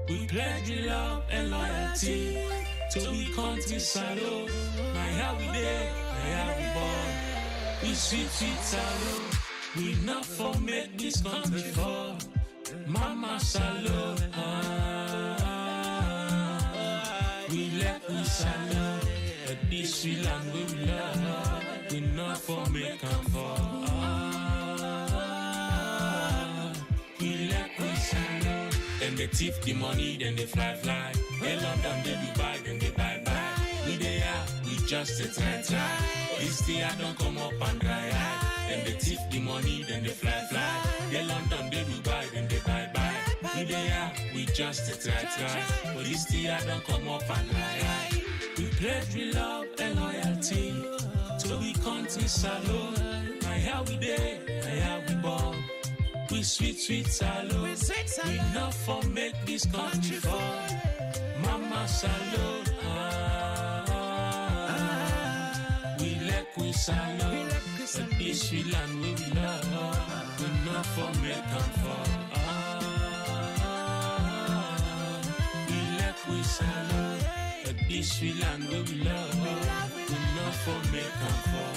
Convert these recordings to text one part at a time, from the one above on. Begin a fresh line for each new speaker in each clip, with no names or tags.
We pledge love and loyalty to we country salo. My how we there, my how we born. We sweet salo. We not for make this country fall. Mama salo. We let we salo. But this we land we love. We not for make them fall. We let we salo. Then they thief the money, then they fly. They London, they Dubai, then they buy. We they are, we just a try. This thing I don't come up and dry eye. Then they thief the money, then they fly. They London, they Dubai, then they buy. We they are, we just a try. But this thing I don't come up and dry eye. We pledge we love and loyalty to we country salon. My how we day, my how we born. We sweet salon. We not for make this country fall. Mama salon. We let we salon. But this we land we love. We not for make them fall. We let we salon. But this we land we love. We not for make them fall.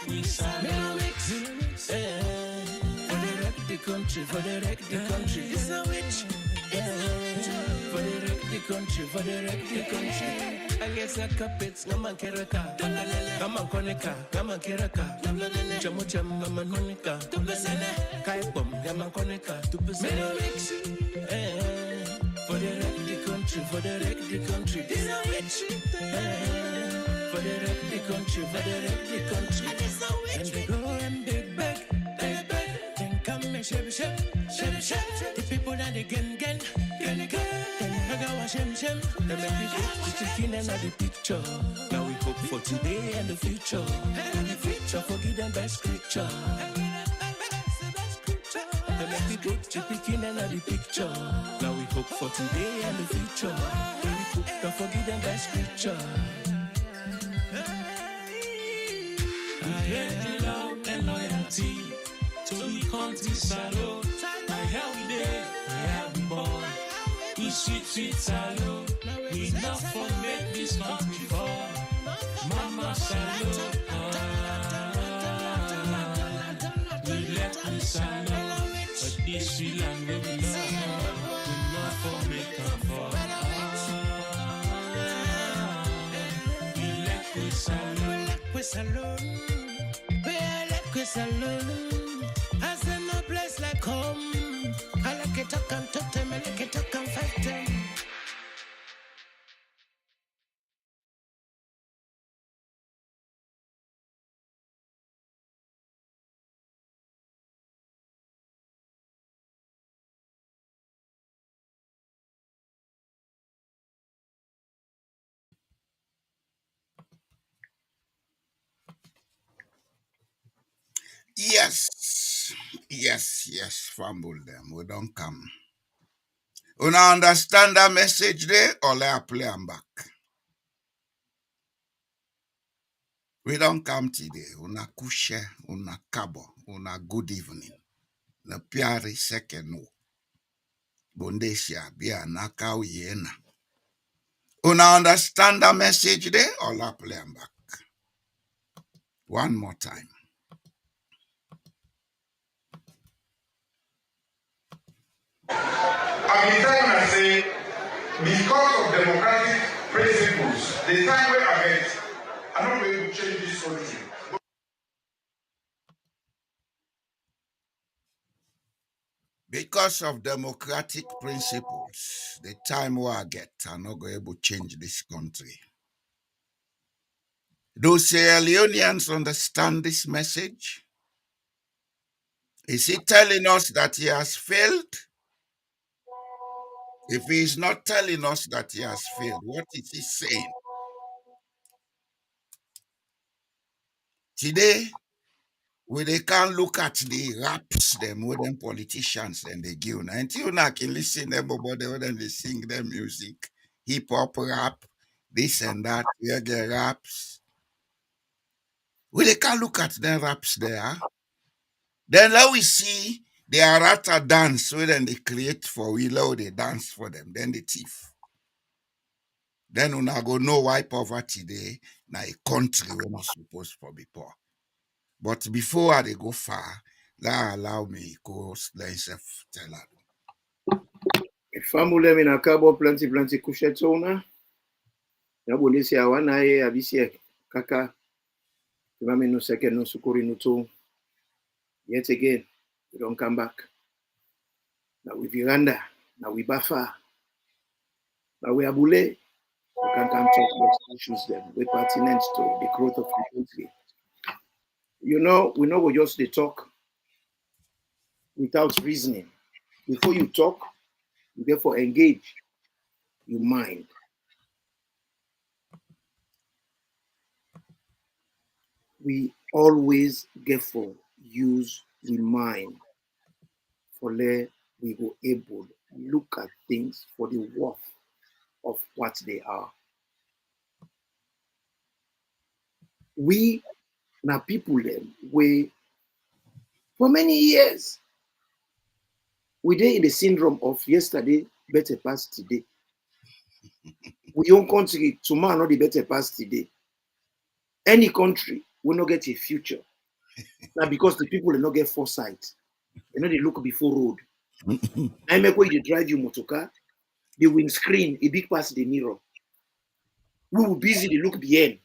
We salute. For the wreck the country. It's a witch. For the wreck the country. I guess that carpets, no man keraka. Come on, Konica, come on, Keraka. Chamucham, Mama Monica. Kai Bom, Yaman Konica, 2%. For the wreck the country. It's a witch. For the wreck the country. And they go and they beg. Then come and shame. The people that they gen. Then Hagawa shem. They make me put the chicken in the picture. Now we hope for today and the future. Forgive them by scripture. They make me put the chicken in the picture. Now we hope for today and the future. Don't forgive them by scripture. We pledge love and loyalty to we country salon. My how we day, my how we born. We sweet salon. We not for make this country fall. Mama salon. We let we salon. But this we land we love. We not for make them fall. We let we salon. I say no place like home. I like it, I can talk them, I like it, I can fight them.
Yes, fumble them. We don't come. Una understand that message there, or let I play them back? We don't come today. Una kushe, una kabo, una good evening. Na piari second. Bondesha bia naka uyena. Una understand that message there, or let I play them back? One more time.
I've been telling I say, because of democratic principles, the time we are at, I'm not going to change this country.
Because of democratic principles, the time we I get, I'm not going to change this country. Do Sierra Leoneans understand this message? Is he telling us that he has failed? If he is not telling us that he has failed, what is he saying? Today, they can't look at the raps, the modern politicians, and they give. Until now, can listen to everybody when they sing their music, hip hop rap, this and that, reggae raps. They can't look at the raps there. Then let we see They are rather dance when they create for we low, they dance for them, then they thief. Then una go know why poverty dey na a country we're not supposed to be poor. But before they go far, that allow me go learn self tell her.
Famule mina kabo plenty kushetona. Nabulisi awana ye abisi kaka. Kimami no second no sukuri no to. Yet again, we don't come back. Now we Uganda, now we Bafa, now we Abule. We can come talk about issues them. We pertinent to the growth of the country. You know, we know we just they talk without reasoning. Before you talk, you therefore engage your mind. We always get for use we mind for there we go able look at things for the worth of what they are. We now people them we for many years we did in the syndrome of yesterday better past today. We own country tomorrow not the better past today. Any country will not get a future. Now because the people will not get foresight. You know they look before road. I make way they drive you motorcar, the windscreen, a big past the mirror. We will busy they look behind.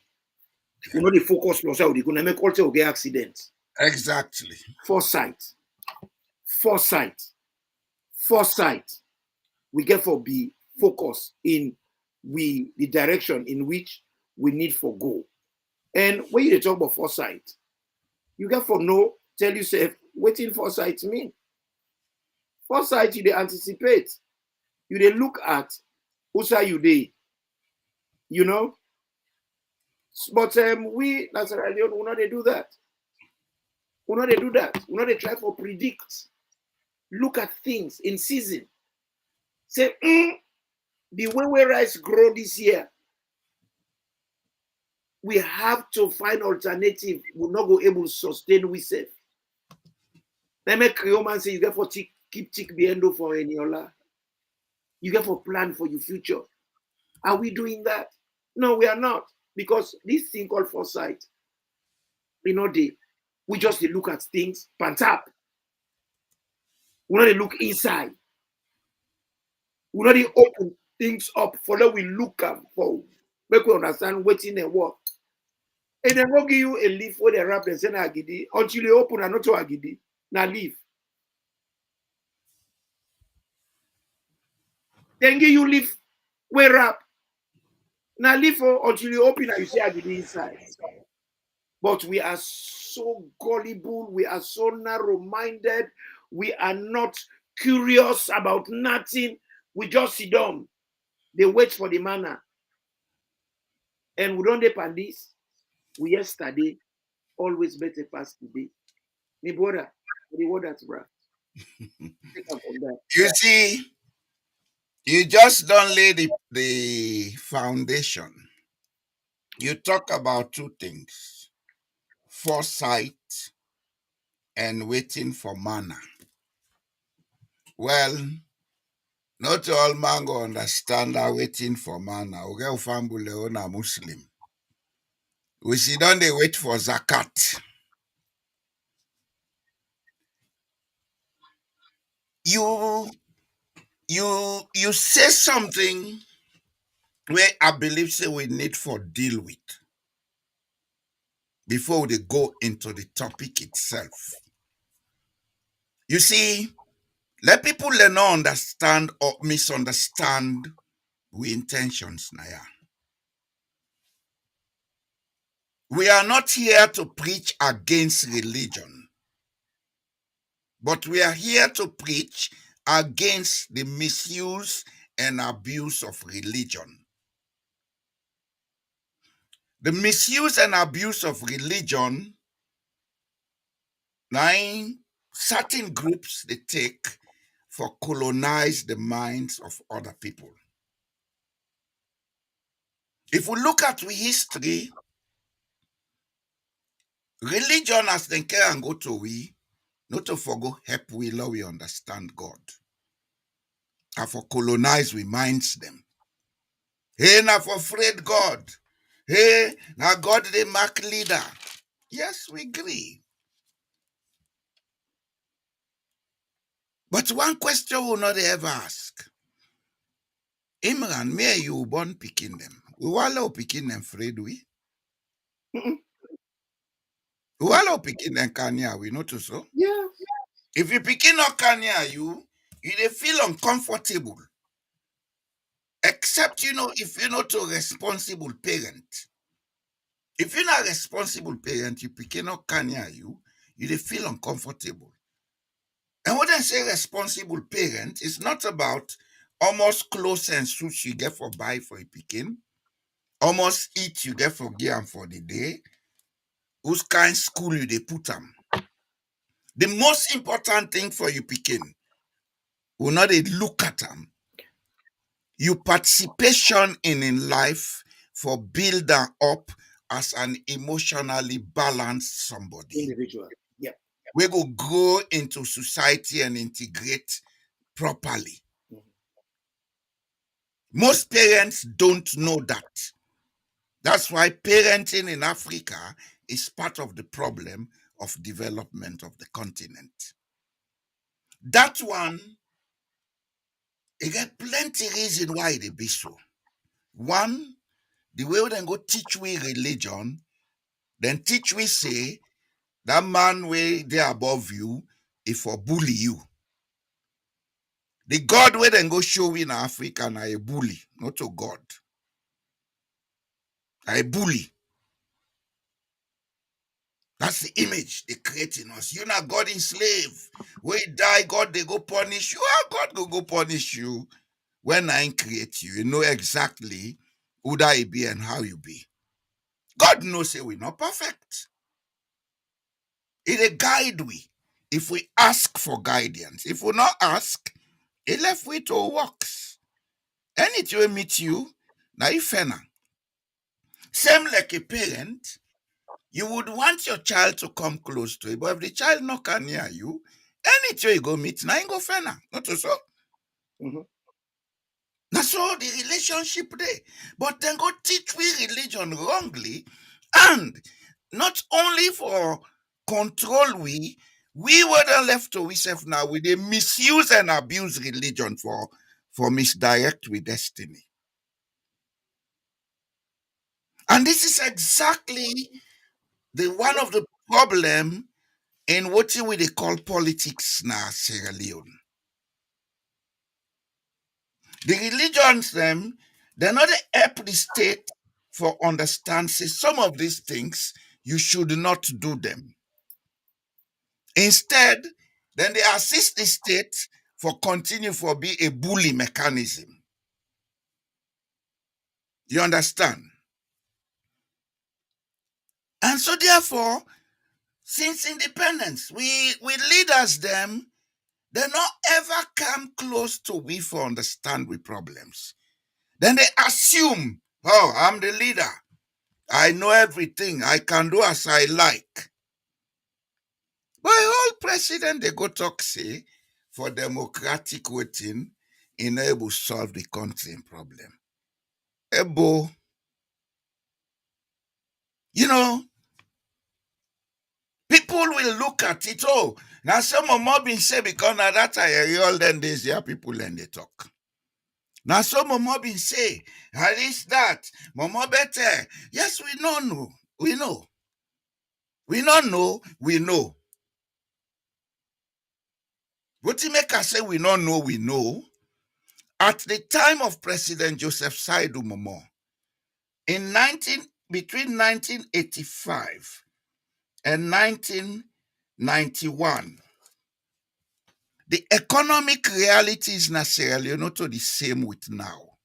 You know they focus plus how they gonna make culture will get accidents.
Exactly.
Foresight. We get for be focused in the direction in which we need for go. And when you talk about foresight, you get for know, tell yourself, what in foresight mean? Foresight, you they anticipate. You they look at who say you they, you know. But we that's right, we know they do that. We know they do that. We know they try for predict. Look at things in season. Say, the way we rice grow this year, we have to find alternative. We're not go able to sustain we self. Let me create man say you get for keep tick beendo for any other. You get for plan for your future. Are we doing that? No, we are not. Because this thing called foresight, we just look at things, pant up. We not look inside. We not open things up for that we look at for make we understand waiting and what. And then we'll give you a leaf where they wrap and send agidi until you open and not to agidi. Now leave. Then give you leaf where wrap. Now leave until you open and you see agidi inside. But we are so gullible, we are so narrow-minded, we are not curious about nothing. We just sit down. They wait for the manna. And we don't depend this. We yesterday always better past today. Me brother, the word that's bro. Take up on that.
You see, you just don't lay the foundation. You talk about two things: foresight and waiting for manna. Well, not all man go understand that waiting for manna. We get fambule on a Muslim. We see don't they wait for zakat. You say something where I believe say we need for deal with before they go into the topic itself. You see, let people not understand or misunderstand we intentions Naya. We are not here to preach against religion, but we are here to preach against the misuse and abuse of religion. The misuse and abuse of religion, nine certain groups they take for colonize the minds of other people. If we look at we history, religion as they can and go to we, not to forgo help we love we understand God. And for colonize we minds them. Hey, now for afraid God. Hey, now God they mark leader. Yes, we agree. But one question we'll not ever ask. Imran, me you born picking them. We wallow picking them afraid we.
Mm-mm.
We wallow picking them Kenya, we know to so.
Yeah.
If you picking up Kenya, you they feel uncomfortable. Except if you're not a responsible parent. If you're not a responsible parent, you picking up Kenya, they feel uncomfortable. And when I say responsible parent, it's not about almost clothes and suits you get for buy for a picking, almost eat you get for gear for the day, whose kind school you they put them. The most important thing for you picking will not they look at them. Your participation in life for build them up as an emotionally balanced somebody.
Individual. Yeah.
We go grow into society and integrate properly.
Mhm.
Most parents don't know that. That's why parenting in Africa is part of the problem of development of the continent. That one, it get plenty reason why they be so. One, the way we then go teach we religion, then teach we say that man way there above you, if for bully you. The God way then go show we in Africa na a bully, not a God. A bully. That's the image they create in us. You're not God in slave. When you die, God they go punish you. How God go punish you? When I create you, you know exactly who that you be and how you be. God knows say we're not perfect. It a guide we. If we ask for guidance, if we not ask, it left with to works. Anything will meet you, now if same like a parent, you would want your child to come close to you, but if the child not can near you, anything you go meet, now you go fena. Not so.
Mhm.
That's all the relationship there. But then go teach we religion wrongly, and not only for control we were then left to ourselves now with they misuse and abuse religion for misdirect with destiny. And this is exactly the one of the problem in what we they call politics now, Sierra Leone. The religions them, they're not help the state for understand. Say some of these things you should not do them. Instead, then they assist the state for continue for be a bully mechanism. You understand? And so therefore, since independence, we leaders them, they not ever come close to we for understand we problems. Then they assume, oh, I'm the leader. I know everything. I can do as I like. But all president they go talk say for democratic waiting enable solve the country problem. Ebo, you know, people will look at it. Oh, now some of more been say because now that I all then days here people and they talk. Now some of more been say, at least that, more better. Yes, we know. We know. We don't know, we know. What you make us say we don't know, we know. At the time of President Joseph Saidu Momo, between 1985 and 1991, the economic realities in Sierra Leone not the same with now.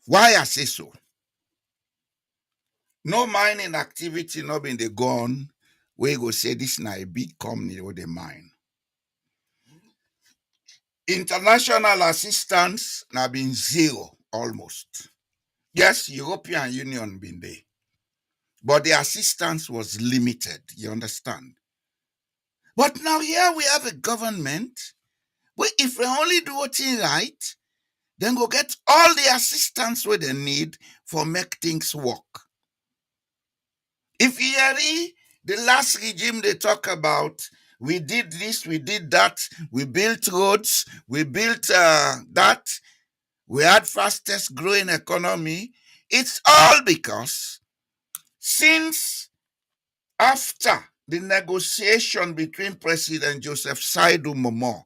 Why I say so? No mining activity not been the gone where you go say this na a big company or the mine. International assistance now been zero almost. Yes, European Union been there, but the assistance was limited. You understand? But now here we have a government where if we only do what is right, then go get all the assistance where they need for make things work. If you hear the last regime they talk about, we did this, we did that, we built roads, we built that, we had fastest growing economy. It's all because since after the negotiation between President Joseph Saidu Momo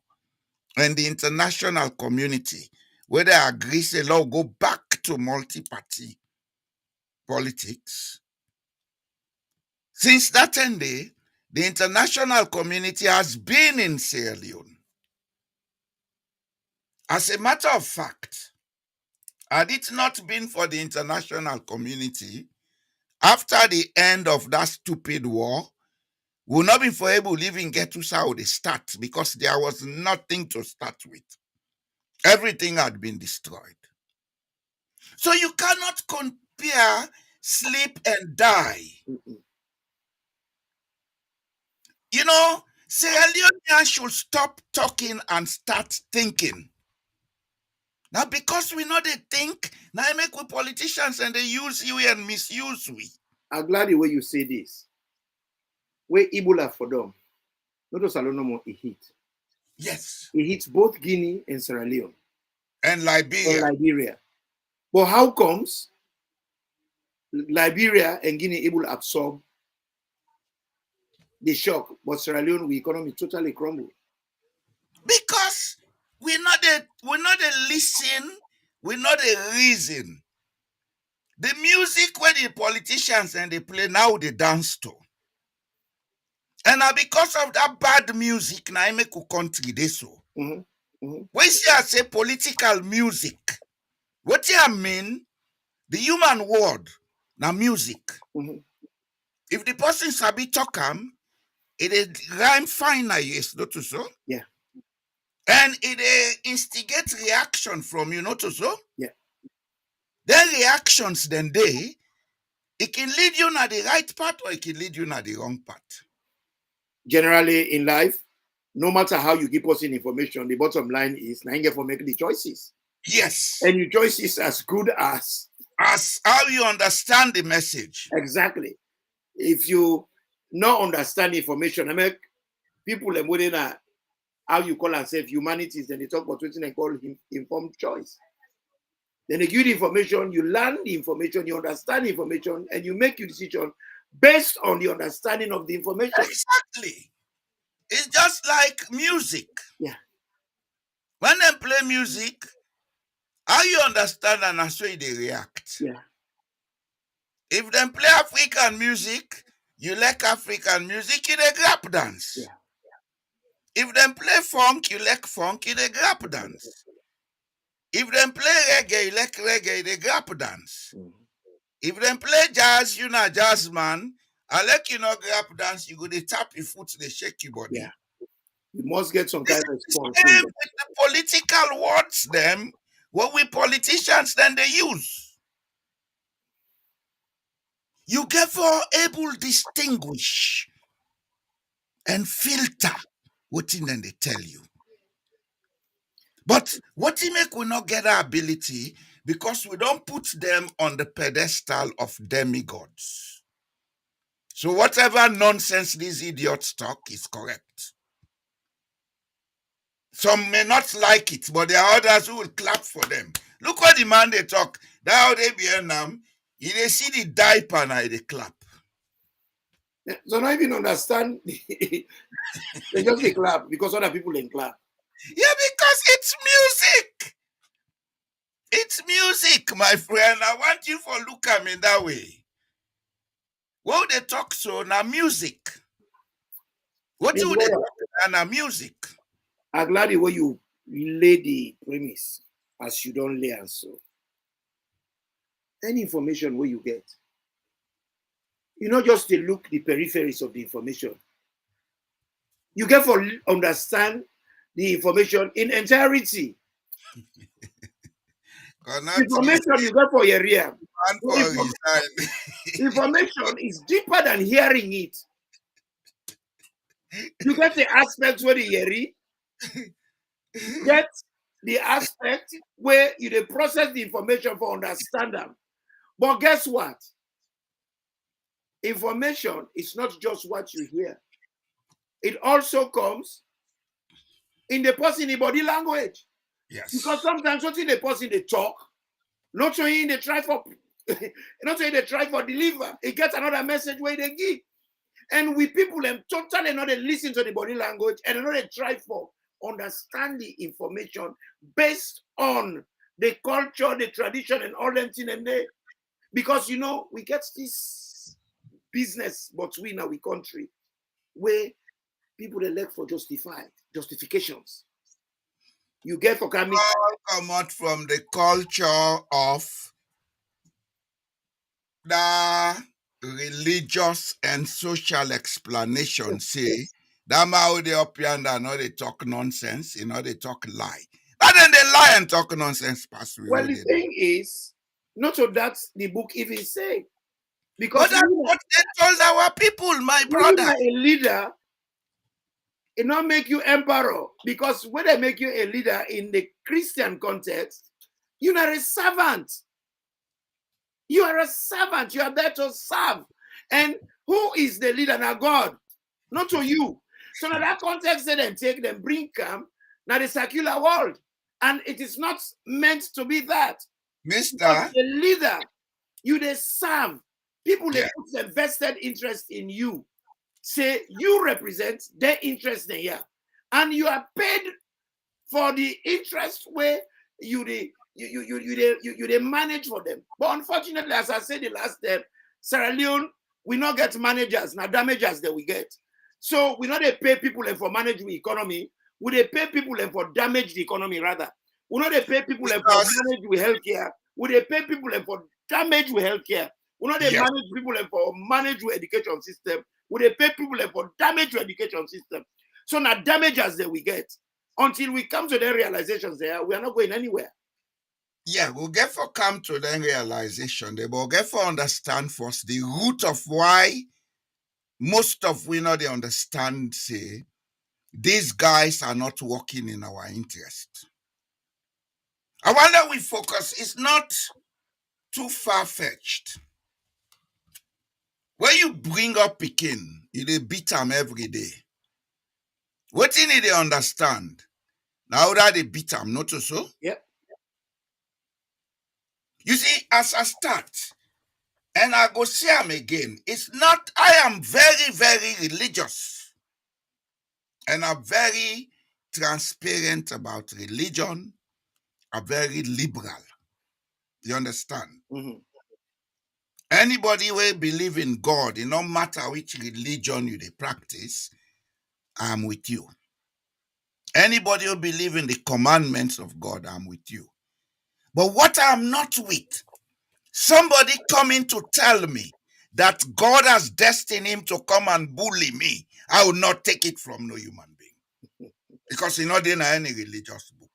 and the international community, where they agree say law go back to multi-party politics, since that day, the international community has been in Sierra Leone. As a matter of fact, had it not been for the international community, after the end of that stupid war, we would not be able to even get to how they start because there was nothing to start with. Everything had been destroyed. So you cannot compare sleep and die. You know, Sierra Leoneans should stop talking and start thinking. Now, because we know they think, now I make with politicians and they use you and misuse we.
I'm glad the way you say this. Where Ebola for them, not just alone no more, it hit.
Yes.
It hits both Guinea and Sierra Leone.
And Liberia.
But how comes Liberia and Guinea able to absorb the shock, but Sierra Leone, the economy totally crumbled?
Because we're not a listen, we're not a reason. The music where the politicians and they play now they dance to. And now because of that bad music, now I make a country they so. When you see I say political music, what do I mean? The human word, now music. If the person sabi talk it rhyme fine na yes, not so.
Yeah.
And it instigate reaction from you, not so.
Yeah.
Then reactions then it can lead you na the right path or it can lead you na the wrong path.
Generally in life, no matter how you give us information, the bottom line is now you get for making the choices.
Yes.
And your choices as good as
how you understand the message.
Exactly. If you not understand information, I make people and within how you call ourselves humanities, then they talk about what they call informed choice. Then they give you the information, you learn the information, you understand the information, and you make your decision based on the understanding of the information.
Exactly. It's just like music.
Yeah.
When they play music, how you understand and that's how they react.
Yeah.
If they play African music, you like African music, you dey grab dance.
Yeah.
If they play funk, you like funk, you dey grab dance. If they play reggae, you like reggae, they grab dance. If they play jazz, you not jazz man. I like you not grab dance, you go they tap your foot, they shake your body.
Yeah. You must get some kind of response.
With the political words, them, what we politicians then they use. You get for able distinguish and filter what in then they tell you. But what he make we not get our ability because we don't put them on the pedestal of demigods. So whatever nonsense these idiots talk is correct. Some may not like it, but there are others who will clap for them. Look what the man they talk. That how they be them. They see the diaper now they clap.
So not even understand. They just they clap because other people then clap.
Yeah, because it's music. It's music, my friend. I want you for look at me that way. What they talk so now music. What do they talk now music?
I'm glad the way you lay the premise as you don't lay and so. Any information where you get, you not just to look the peripheries of the information. You get for understand the information in entirety. Information you get for your ear. Information is deeper than hearing it. You get the aspect where the yeri, get the aspect where you dey process the information for understand them. But guess what? Information is not just what you hear. It also comes in the person in body language.
Yes.
Because sometimes what in the person they talk, not showing they try for not showing they try for deliver. It gets another message where they give. And we people them totally not they listen to the body language and not they try for understand the information based on the culture, the tradition, and all them things and they. Because you know, we get this business between our country where people they look for justifications. You get for coming.
All come out from the culture of the religious and social explanation. Say, that how they up here and know they talk nonsense, they talk lie. And then they lie and talk nonsense past we.
Well, the thing is, not so that the book even say. Because
But that's what they told our people, my
when
brother.
you are a leader, it not make you emperor. Because when they make you a leader in the Christian context, you're not a servant. You are a servant. You are there to serve. And who is the leader? Now God, not to you. So now that context, they then take them, bring come, now the secular world. And it is not meant to be that.
Mister,
Because the leader, you they serve. People they
Yeah.
put their vested interest in you. Say you represent their interest in here. And you are paid for the interest where you they manage for them. But unfortunately, as I said the last time, Sierra Leone, we not get managers, now damages that we get. So we not they pay people for manage the economy, we they pay people for damage the economy rather. We not they pay people for
Because-
manage with healthcare, we they pay people for damage with healthcare. We not they
Yes.
manage people for manage with education system, we they pay people for damage with education system. So now damages that we get. Until we come to the realizations there, we are not going anywhere.
Yeah, we'll get for come to the realization. They will get for understand first the root of why most of we know they understand, say, these guys are not working in our interest. I wonder we focus, it's not too far-fetched. When you bring up Pekin, you dey beat them every day. What you need to understand? Now that they beat them, not so?
Yep.
You see, as I start, and I go see them again, it's not, I am very, very religious. And I'm very transparent about religion. I'm very liberal. You understand?
Mm-hmm.
Anybody who believe in God, it no matter which religion you they practice, I'm with you. Anybody who believe in the commandments of God, I'm with you. But what I'm not with, somebody coming to tell me that God has destined him to come and bully me, I will not take it from no human being. Because it's not in any religious book.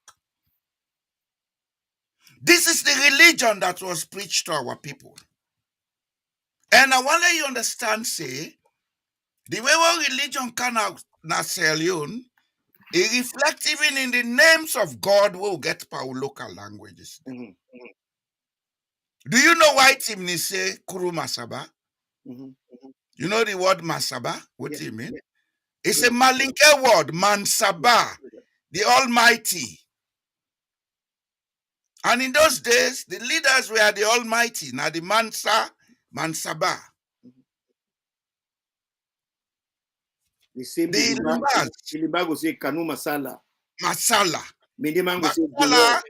This is the religion that was preached to our people. And I want you understand, say, the way our religion can out na Sierra Leone, it reflects even in the names of God who get our local languages.
Mm-hmm.
Do you know why Timni say Kuru Masaba?
Mm-hmm.
You know the word Masaba? What
Yeah.
do you mean? It's a Malinke word, Mansaba, the Almighty. And in those days, the leaders were the Almighty. Now the Mansaba.
The same
The Limbas,
Ilibago say Kanu Masala.
Masala.
Mindimango say
Masala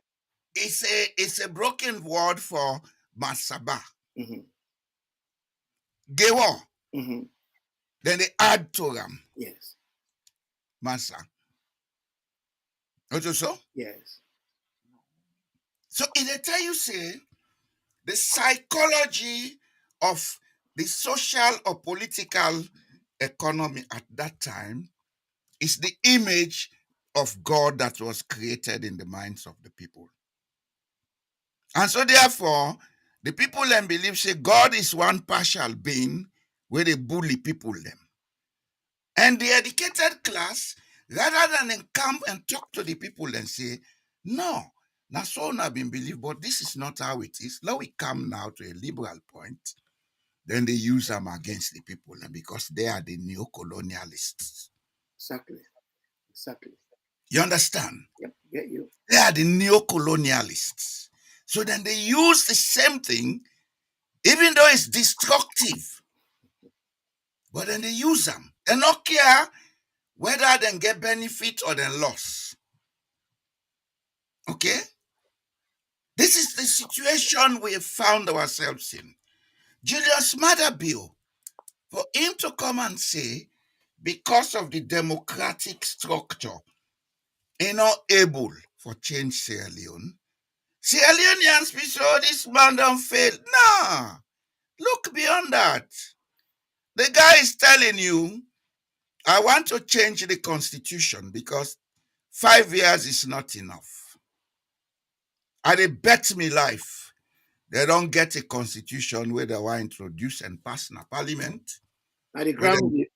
is a broken word for Masaba.
Mm-hmm.
Gewo.
Mm-hmm.
Then they add to them.
Yes.
Masa. What you so?
Yes.
So if they tell you, say, the psychology of the social or political economy at that time is the image of God that was created in the minds of the people. And so therefore, the people then believe, say, God is one partial being where they bully people them. And the educated class, rather than come and talk to the people and say, no, that's all I've been believed, but this is not how it is. Now we come now to a liberal point, then they use them against the people because they are the neo-colonialists.
Exactly. Exactly.
You understand?
Yep, get you.
They are the neo-colonialists. So then they use the same thing, even though it's destructive. But then they use them. They don't care whether they get benefit or they loss. Okay? This is the situation we have found ourselves in. Julius Matter for him to come and say, because of the democratic structure, he not able for change Sierra Leone. Sierra Leoneans be so this man don't fail. Nah, look beyond that. The guy is telling you, I want to change the constitution because 5 years is not enough. And they bet me life. They don't get a constitution where they want to introduce and pass in a parliament.
At the ground,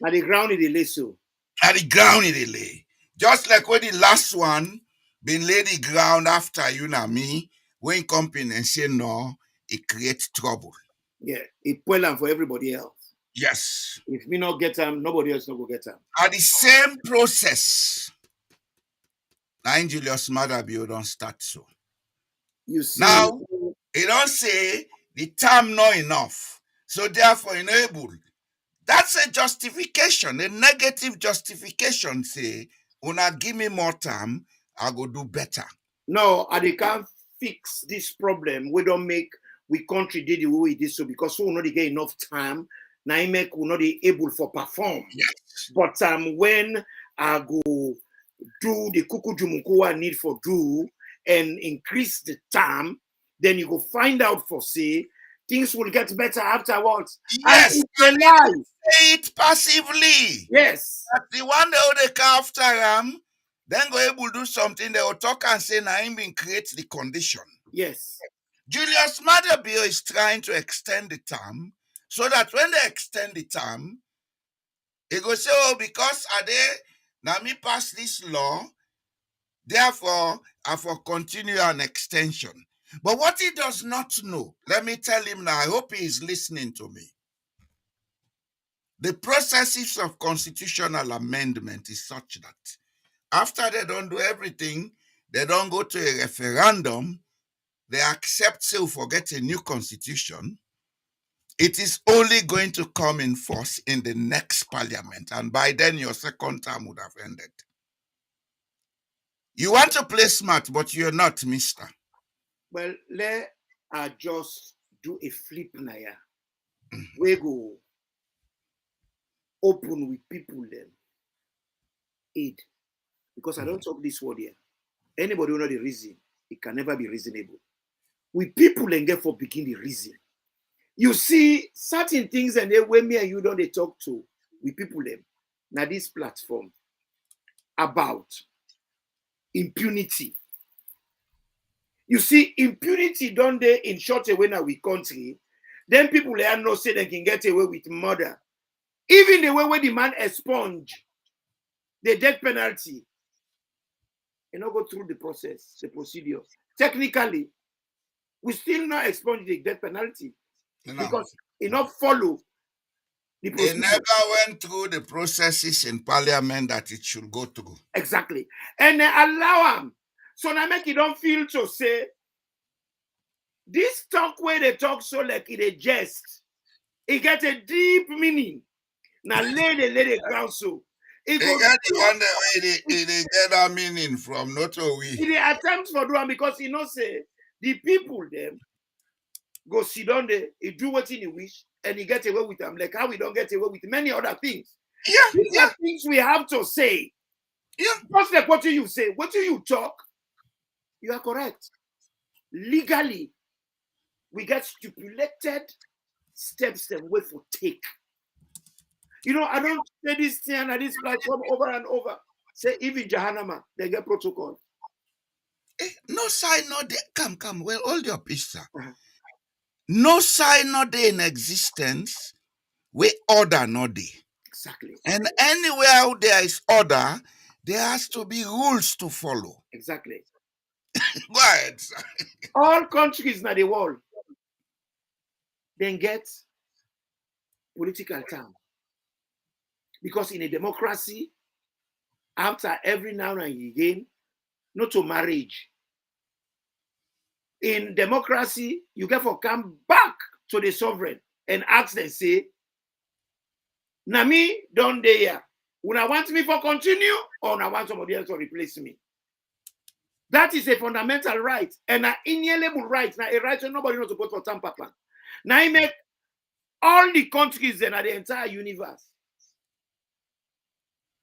at the ground in the leso.
At the ground in the lay. Just like when the last one been lay the ground after you and me, when company and say no, it creates trouble.
Yeah, it well for everybody else.
Yes.
If me not get them, nobody else not go get them.
At the same process, now Julius Matter don't start so.
You see,
now, he don't say the term not enough. So therefore enable. That's a justification, a negative justification. Say, una give me more time, I go do better.
No, and they can't fix this problem. We don't make we country did the way it is so because we not get enough time. Now I make we not able for perform.
Yes.
But when I go do the kukujumuku I need for do and increase the time, then you go find out for say things will get better afterwards.
Yes,
and it's a lie.
Say it passively.
Yes.
But the one they come after them, then go able to do something, they will talk and say, Naim been create the condition.
Yes.
Julius Matter is trying to extend the term so that when they extend the term, he go say, oh, because are they now me pass this law, therefore I for continue an extension. But what he does not know, let me tell him now, I hope he is listening to me. The processes of constitutional amendment is such that after they don't do everything, they don't go to a referendum, they accept so forget a new constitution. It is only going to come in force in the next parliament, and by then your second term would have ended. You want to play smart, but you're not, mister.
Well, let us just do a flip now. We go open with people then. Aid. Because I don't talk this word here. Anybody who know the reason, it can never be reasonable. With people and get for begin the reason. You see certain things and then when me and you don't they talk to with people them. Now this platform about impunity. You see, impunity don't they in short away now with country. Then people they no say they can get away with murder. Even the way where the man expunge the death penalty. And not go through the process, the procedure. Technically, we still not expunge the death penalty. No. Because it not follow the procedure.
They never went through the processes in parliament that it should go through.
Exactly. And they allow them. So now make it don't feel to say this talk where they talk so like it a jest. It get a deep meaning. Now lay the ground so.
It get the one that they get that meaning from not a we.
It attempts for doing because you know say the people them go sit down there, he do what he wish, and he get away with them. Like how we don't get away with many other things.
Yeah,
these are things we have to say.
Yeah.
Just like what do you say? What do you talk? You are correct. Legally, we get stipulated steps that we for take. You know, I don't say this thing and this platform over and over. Say even Jahannama, they get protocol.
No sign, no day. Come. Well, hold your peace, sir. No sign, no day in existence. We order, no day.
Exactly.
And anywhere there is order, there has to be rules to follow.
Exactly.
Go ahead, sir.
All countries in the world then get political term. Because in a democracy, after every now and again, not to marriage. In democracy, you get to come back to the sovereign and ask them, say, na me don dey here. Una want me for continue or una want somebody else to replace me? That is a fundamental right and an inalienable right. Now, a right that nobody knows about for Tam Papa. Now, I make all the countries in the entire universe.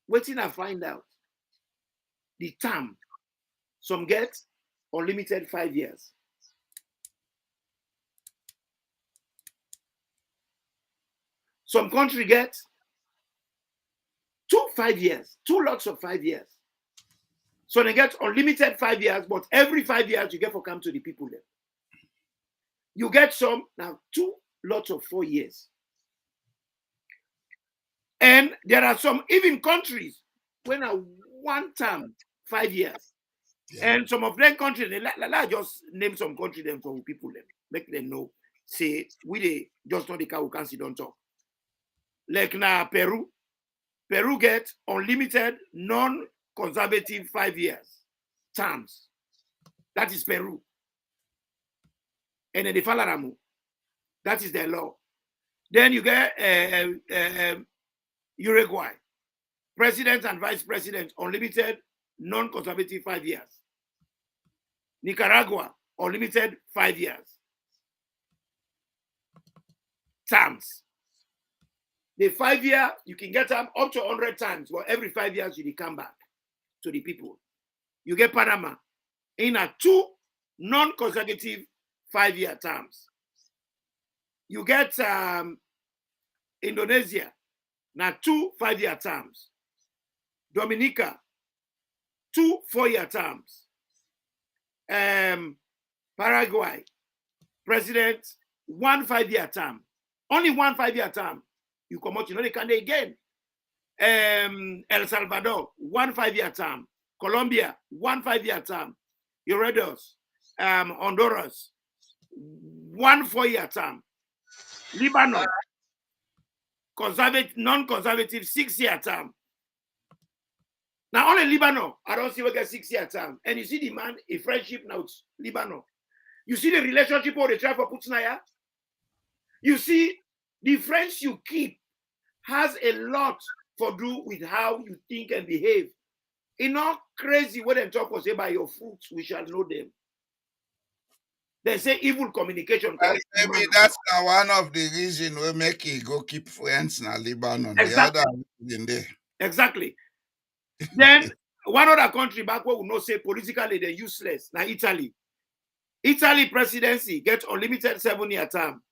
Waiting I find out. The term, some get unlimited 5 years. Some country get 5 years, 2 lots of 5 years. So they get unlimited 5 years, but every 5 years you get for come to the people there. You get some now 2 lots of 4 years. And there are some even countries when a one term 5 years. Yeah. And some of them countries, they just name some country them for people them, make them know. Say we they just know the car we can see don't talk. Like now Peru get unlimited non-conservative 5 years terms. That is Peru. And then the Falaramu, that is their law. Then you get Uruguay, president and vice president, unlimited non-conservative 5 years. Nicaragua, unlimited 5 years. Terms. The 5 year, you can get them up to 100 times, but every 5 years you come back to the people. You get Panama in a 2 non-consecutive 5 year terms. You get Indonesia, now 2 5 year terms. Dominica, 2 4 year terms. Paraguay, president, 1 5 year term. Only 1 5 year term. You come out, you know they can again. El Salvador, 1 5 year term. Colombia, 1 5 year term. Euredos, Honduras, 1 4 year term. Lebanon, conservative, non-conservative 6 year term. Now only Lebanon, I don't see what get 6 year term. And you see the man, a friendship now with Lebanon. You see the relationship or the try for Putinaya. You see the friends you keep has a lot to do with how you think and behave. It's not crazy when they talk or say by your fruits we shall know them. They say evil communication.
Maybe that's one of the reasons we make it go keep friends in Lebanon.
Exactly.
The other in there.
Exactly. Then one other country back where we know say politically they're useless. Now Italy. Italy presidency get unlimited 7 year term.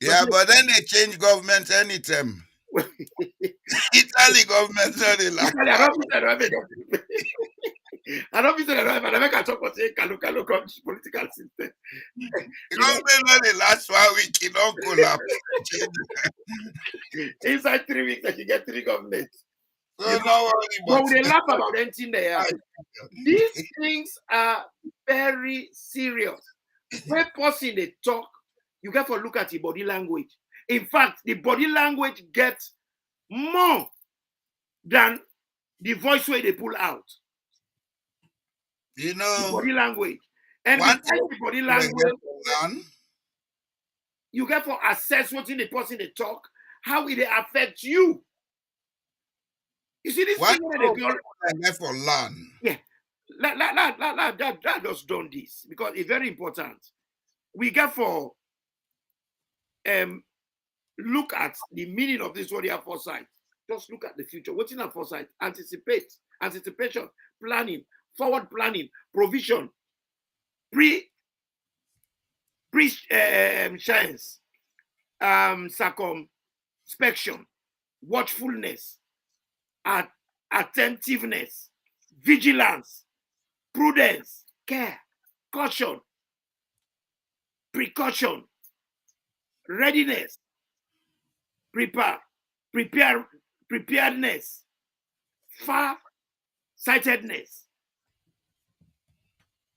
Yeah, but then they change government anytime. Italy government sorry like
I don't think that I make a talk about say Kalu political system.
The government only last 1 week, you don't collapse.
Inside 3 weeks, that you get 3 governments.
So no worry,
but they laugh about anything there. These things are very serious. When person they talk, you get to look at the body language. In fact, the body language gets more than the voice way they pull out.
You know,
the body language. And the body language, you get to assess what's in the person they talk, how it affect you. You see this thing where they go
for learn.
Yeah. That just done this because it's very important. We get for look at the meaning of this word here foresight. Just look at the future. What's in a foresight? Anticipation, planning, forward planning, provision, chance, circumspection, watchfulness, attentiveness, vigilance, prudence, care, caution, precaution, readiness, preparedness, preparedness, far-sightedness,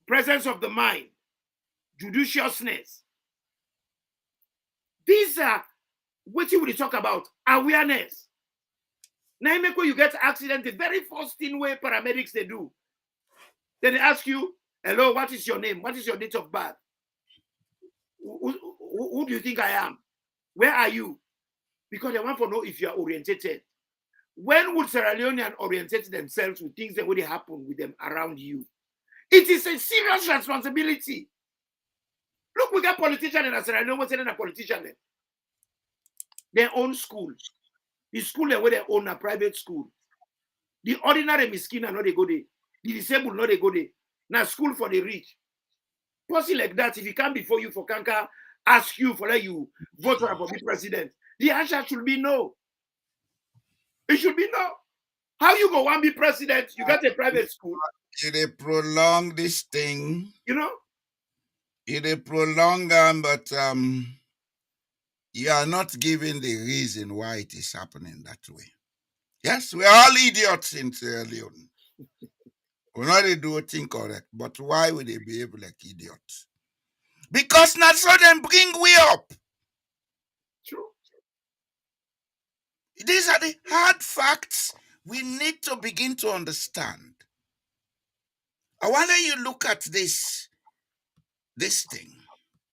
presence of the mind, judiciousness. These are what you will talk about, awareness. Now, make when you get accident, the very first thing where paramedics they do, then they ask you, hello, what is your name? What is your date of birth? Who do you think I am? Where are you? Because they want to know if you are orientated. When would Sierra Leoneans orientate themselves with things that would happen with them around you? It is a serious responsibility. Look, we got politicians in Sierra Leone. What's in a politician? Their own school. The school where they own a private school. The ordinary miskin are not they go there. The disabled not they go there. Now school for the rich. Possibly like that, if he come before you for Kanka, ask you for let you vote for the president, the answer should be no. It should be no. How you go want to be president? You got a private school.
They prolong this thing.
You know?
They prolong but you are not giving the reason why it is happening that way. Yes, we are all idiots in Sierra Leone. We not do a thing correct, but why would they behave like idiots? Because that's how them bring we up.
True.
These are the hard facts we need to begin to understand. I wonder you look at this thing,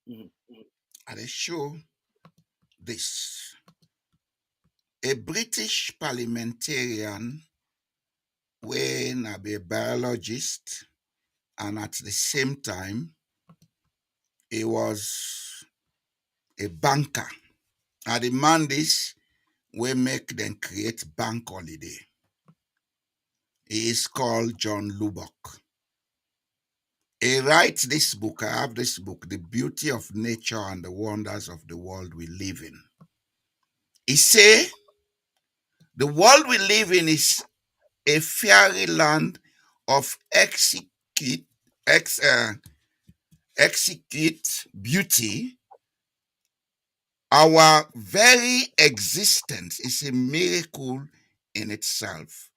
and they show this. A British parliamentarian, when a biologist, and at the same time, he was a banker. And the man this will make them create bank holiday. He is called John Lubbock. He writes this book. I have this book, The Beauty of Nature and the Wonders of the World We Live in. He say, the world we live in is a fairyland of exquisite beauty. Our very existence is a miracle in itself,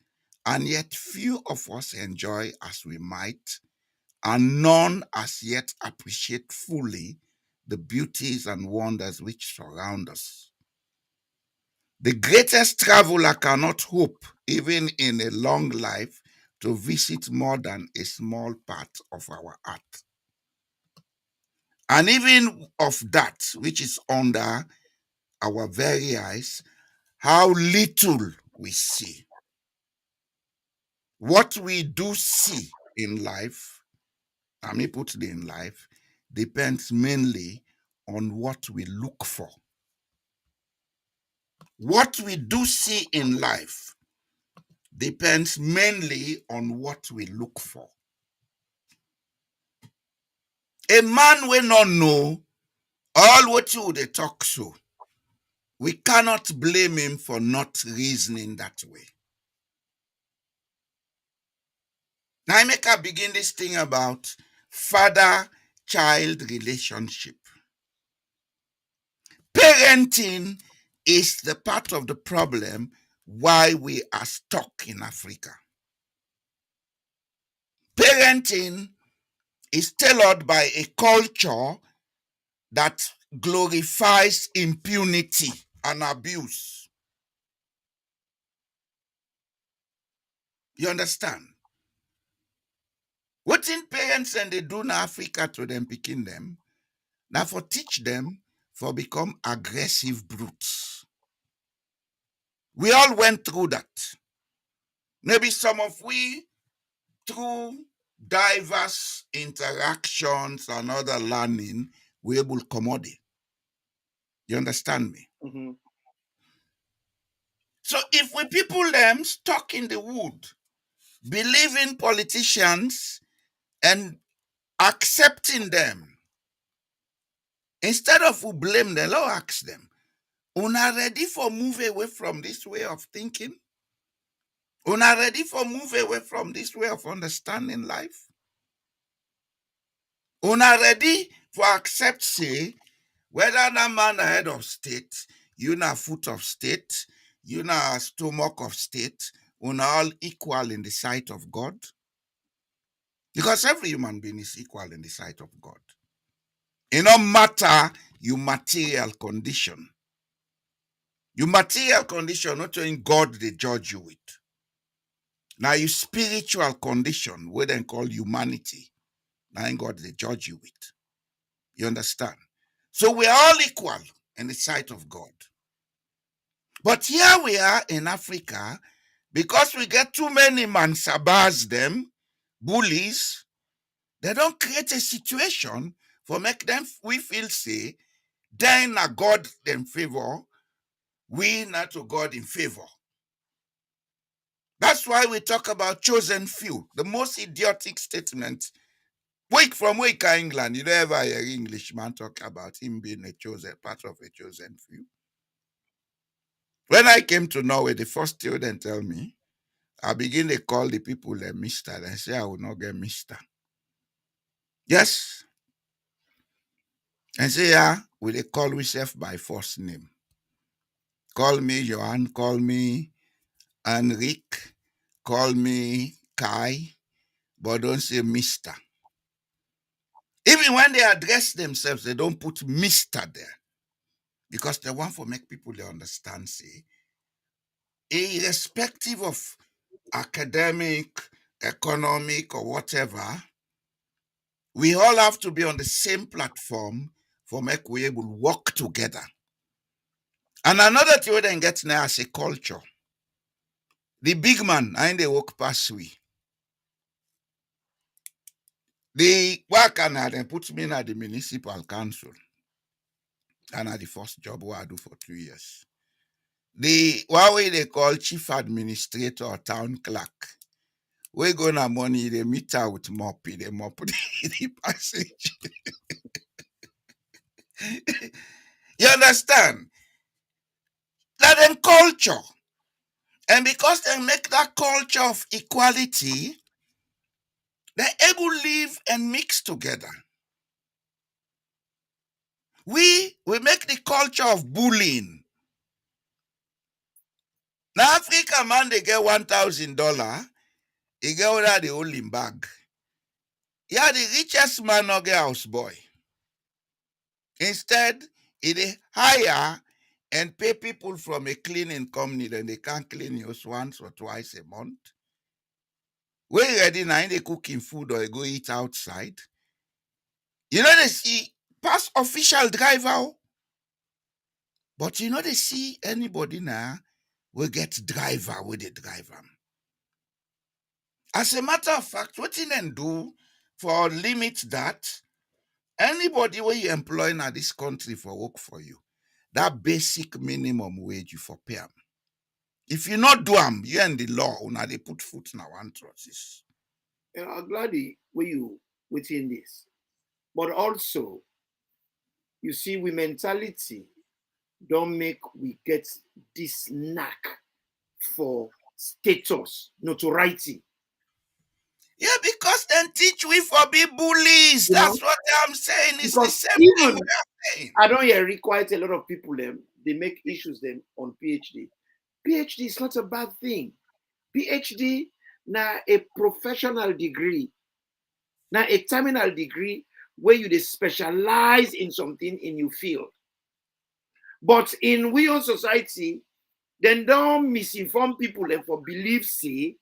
and yet few of us enjoy as we might, and none as yet appreciate fully the beauties and wonders which surround us. The greatest traveler cannot hope, even in a long life, to visit more than a small part of our earth. And even of that which is under our very eyes, how little we see. What we do see in life, I mean put it in life, depends mainly on what we look for. What we do see in life depends mainly on what we look for. A man will not know all what you would talk so. We cannot blame him for not reasoning that way. Now I make a begin this thing about father-child relationship. Parenting is the part of the problem why we are stuck in Africa. Parenting is tailored by a culture that glorifies impunity and abuse. You understand? What in parents and they do in Africa to them picking them, now for teach them for become aggressive brutes. We all went through that. Maybe some of we, through diverse interactions and other learning, we able to commodity. You understand me?
Mm-hmm.
So if we people them stuck in the wood, believing politicians and accepting them, instead of we blame them, let's ask them, una ready for move away from this way of thinking? Una ready for move away from this way of understanding life? Una ready for accept say whether that man a head of state, you na foot of state, you know, stomach of state, we're all equal in the sight of God. Because every human being is equal in the sight of God. It no matter your material condition. Your material condition, not only God they judge you with. Now your spiritual condition, what they call humanity, now in God they judge you with. You understand? So we are all equal in the sight of God. But here we are in Africa, because we get too many mansabas them, bullies, they don't create a situation for make them we feel say, then a God in favor, we not to God in favor. That's why we talk about chosen few. The most idiotic statement. Wake from Wake England, you don't ever hear Englishman talk about him being a chosen part of a chosen few. When I came to Norway, the first student tell me, I begin to call the people a mister. They say I will not get mister. Yes. And say, yeah, we they call ourselves by first name. Call me Johan, call me Henrik, call me Kai, but don't say mister. Even when they address themselves, they don't put mister there. Because they want to make people they understand, say, irrespective of academic, economic, or whatever, we all have to be on the same platform for make we able to work together. And another thing we then get now as a culture. The big man, I ain't they walk past we. The work and they put me in the municipal council. And at the first job what I do for 2 years. The what way they call chief administrator or town clerk. We go na money, they meet out with mop, they mop the passage. You understand? That them culture. And because they make that culture of equality, they're able to live and mix together. We make the culture of bullying. Now Africa man they get $1,000, he get whether the hold him bag. Yeah, the richest man not get house boy. Instead, he hire and pay people from a cleaning company, then they can clean yours once or twice a month. When ready now, they cooking food or they go eat outside. You know they see past official driver, but you know they see anybody now will get driver with the driver. As a matter of fact, what you then do for limit that, anybody where you employ in this country for work for you, that basic minimum wage you for pay 'em. If you not do them, you and the law, now they put foot in one trousers.
I'm glad when you within this. But also, you see, we mentality don't make we get this knack for status, notoriety.
Yeah, because then teach we for be bullies.
You know?
That's what I'm saying. It's the
Because
same thing
even
we are saying.
I don't hear quite a lot of people them they make issues them on PhD. PhD is not a bad thing. PhD now a professional degree, now a terminal degree where you they specialize in something in your field. But in we own society, then don't misinform people and for believe say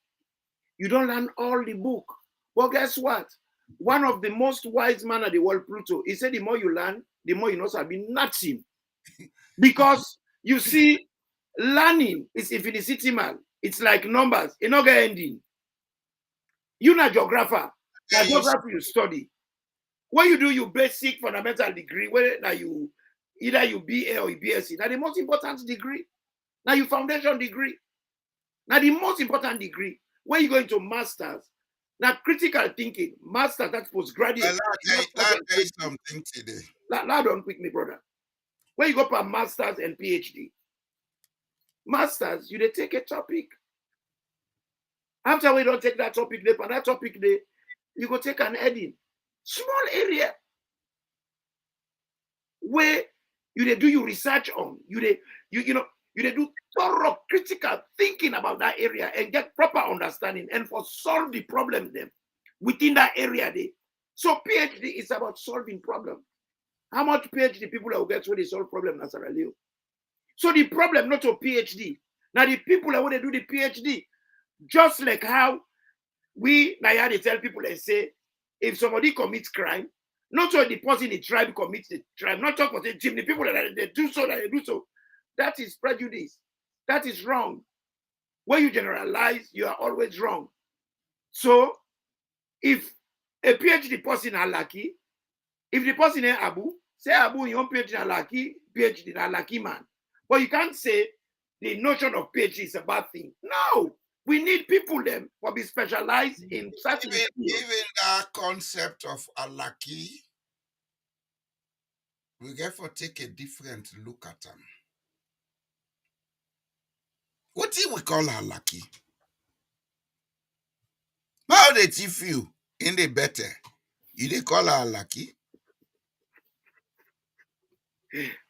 you don't learn all the book. But guess what? One of the most wise man of the world, Pluto, he said the more you learn, the more you know be nothing. Because you see, learning is infinitesimal. It's like numbers, it not get ending. You're not geographer. Now
Yeah,
geography you study. When you do your basic fundamental degree, whether now you either you BA or you BSc, now the most important degree. Now your foundation degree. Now the most important degree. When you go into masters, now critical thinking, master that's postgraduate.
I'll tell you something today.
Now don't quick me, brother. When you go for masters and PhD, masters, you they take a topic. After we don't take that topic, for that topic, you go take an heading. Small area where you they do your research on. You know, you they do thorough critical thinking about that area and get proper understanding and for solve the problem them within that area there. So PhD is about solving problem. How much PhD people will get when they solve problem in Sierra Leone? So the problem not a PhD. Now the people that want to do the PhD, just like how we now they tell people and say, if somebody commits crime, not so the person in the tribe commits the crime, not talk about the team, the people that they do so, that they do so. That is prejudice. That is wrong. When you generalize, you are always wrong. So if a PhD person are lucky, if the person is Abu, say Abu, your PhD are lucky, PhD are lucky man. But you can't say the notion of PhD is a bad thing. No, we need people them for be specialized in certain
Even,
fields.
even that concept of alaki, we get to take a different look at them. What do we call alaki? How they thief you in the better? You they call her lucky?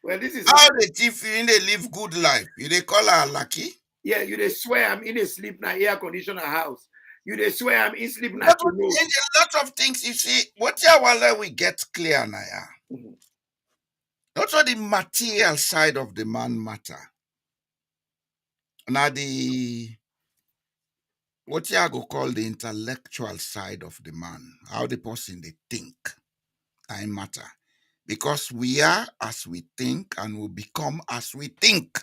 Well, this is
How they thief you in they live good life? You they call her lucky?
yeah, you they swear I'm in a sleep na air conditioner house. You they swear I'm in sleep na
But
to know.
in a lot of things, you see, what you want we get clear now.
Mhm.
Not all the material side of the man matter. Now the what you go call the intellectual side of the man, how the person they think, I matter. Because we are as we think and we become as we think.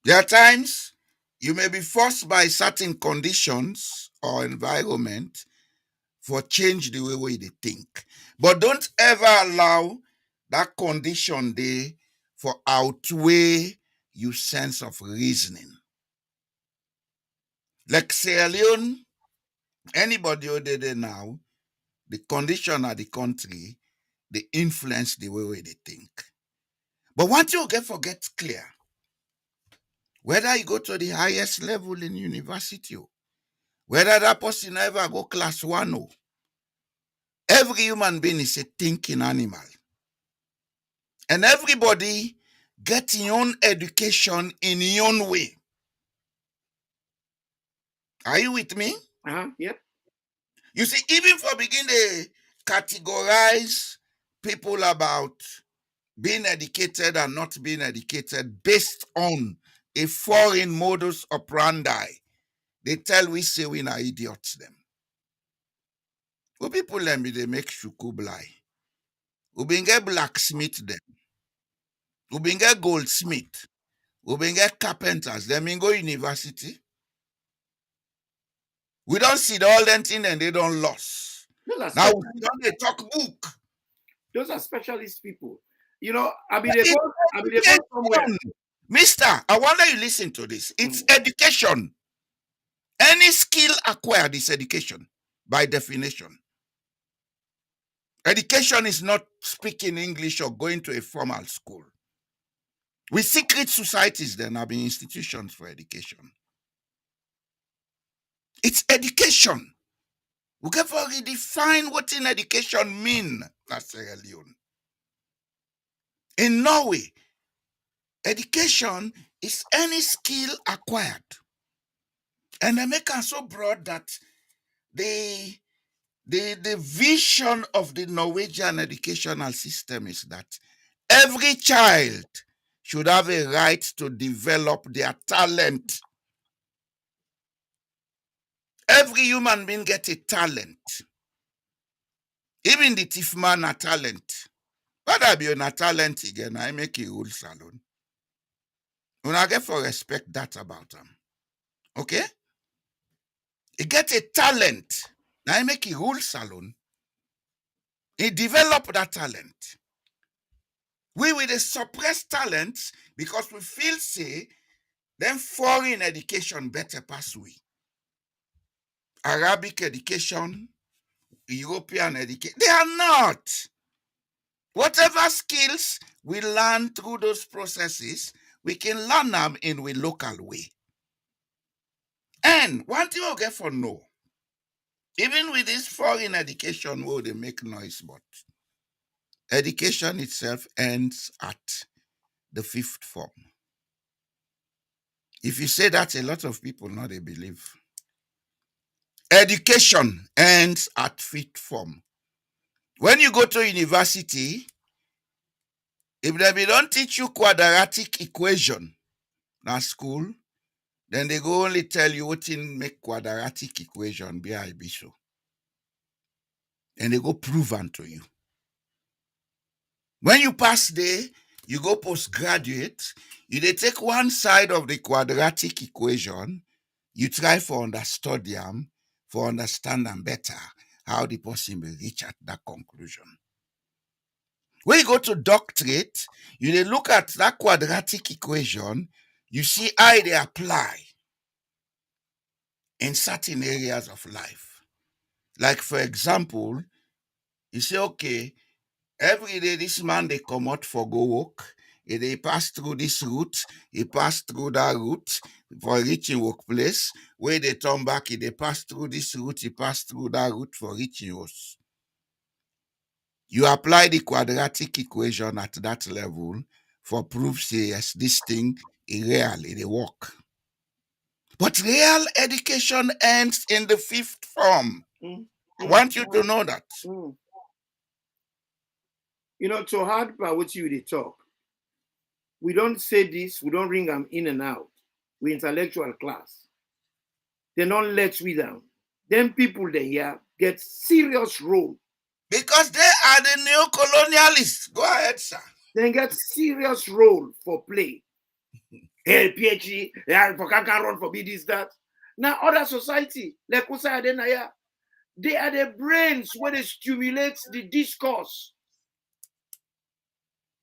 There are times you may be forced by certain conditions or environment for change the way they think. But don't ever allow that condition there for outweigh your sense of reasoning. Like Sierra Leone, anybody who did it now, the condition of the country, they influence the way they think. But once you forget clear, whether you go to the highest level in university, whether that person ever go class 1, every human being is a thinking animal. And everybody get your own education in your own way. Are you with me?
Yep.
You see, even for begin to categorize people about being educated and not being educated based on a foreign modus operandi, they tell we say we are idiots them. Well, people let me they make shuku blind. We been get blacksmith them. We been get goldsmith. We been get carpenters. Them in go university. We don't see the all them thing and they don't lost.
Those are
Now
special,
we don't they talk book.
those are specialist people. You know, I mean they go somewhere.
Education. Mister, I wonder you listen to this. It's
Mhm.
education. Any skill acquired is education by definition. Education is not speaking English or going to a formal school. With secret societies, there have been institutions for education. It's education. We can redefine what in education mean. That's Sierra Leone. In Norway, education is any skill acquired. And they make it so broad that the vision of the Norwegian educational system is that every child should have a right to develop their talent. Every human being get a talent. Even the thief man a talent. But I be on a talent again, I make a whole salon. When I get for respect that about them. Okay? He get a talent. Now I make a whole salon. He develop that talent. We will suppress talents because we feel say then foreign education better pass we. Arabic education, European education, they are not. Whatever skills we learn through those processes, we can learn them in a local way. And one thing you get for know, even with this foreign education, where they make noise, but education itself ends at the fifth form. If you say that, a lot of people not they believe. Education ends at fifth form. When you go to university, if they don't teach you quadratic equation na school, then they go only tell you what in make quadratic equation be I be so. And they go prove unto you. When you pass there, you go postgraduate, you they take one side of the quadratic equation, you try for understand them, for understand them better, how the person will reach at that conclusion. When you go to doctorate, you they look at that quadratic equation, you see how they apply in certain areas of life. Like for example, you say, okay, every day this man they come out for go work, they pass through this route, he pass through that route for reaching workplace. Where they turn back, they pass through this route, he pass through that route for reaching us. You apply the quadratic equation at that level for proof say yes, this thing is real, it work. But real education ends in the fifth form. I want you to know that.
You know, to hard by what you they talk. We don't say this, we don't ring them in and out. We intellectual class. They don't let we down. Them people they here get serious role.
Because they are the neo-colonialists. Go ahead, sir.
They get serious role for play. Hey, PhD, for can run for be this, that. Now, other society, like Usa Adenaya, they are the brains where they stimulate the discourse,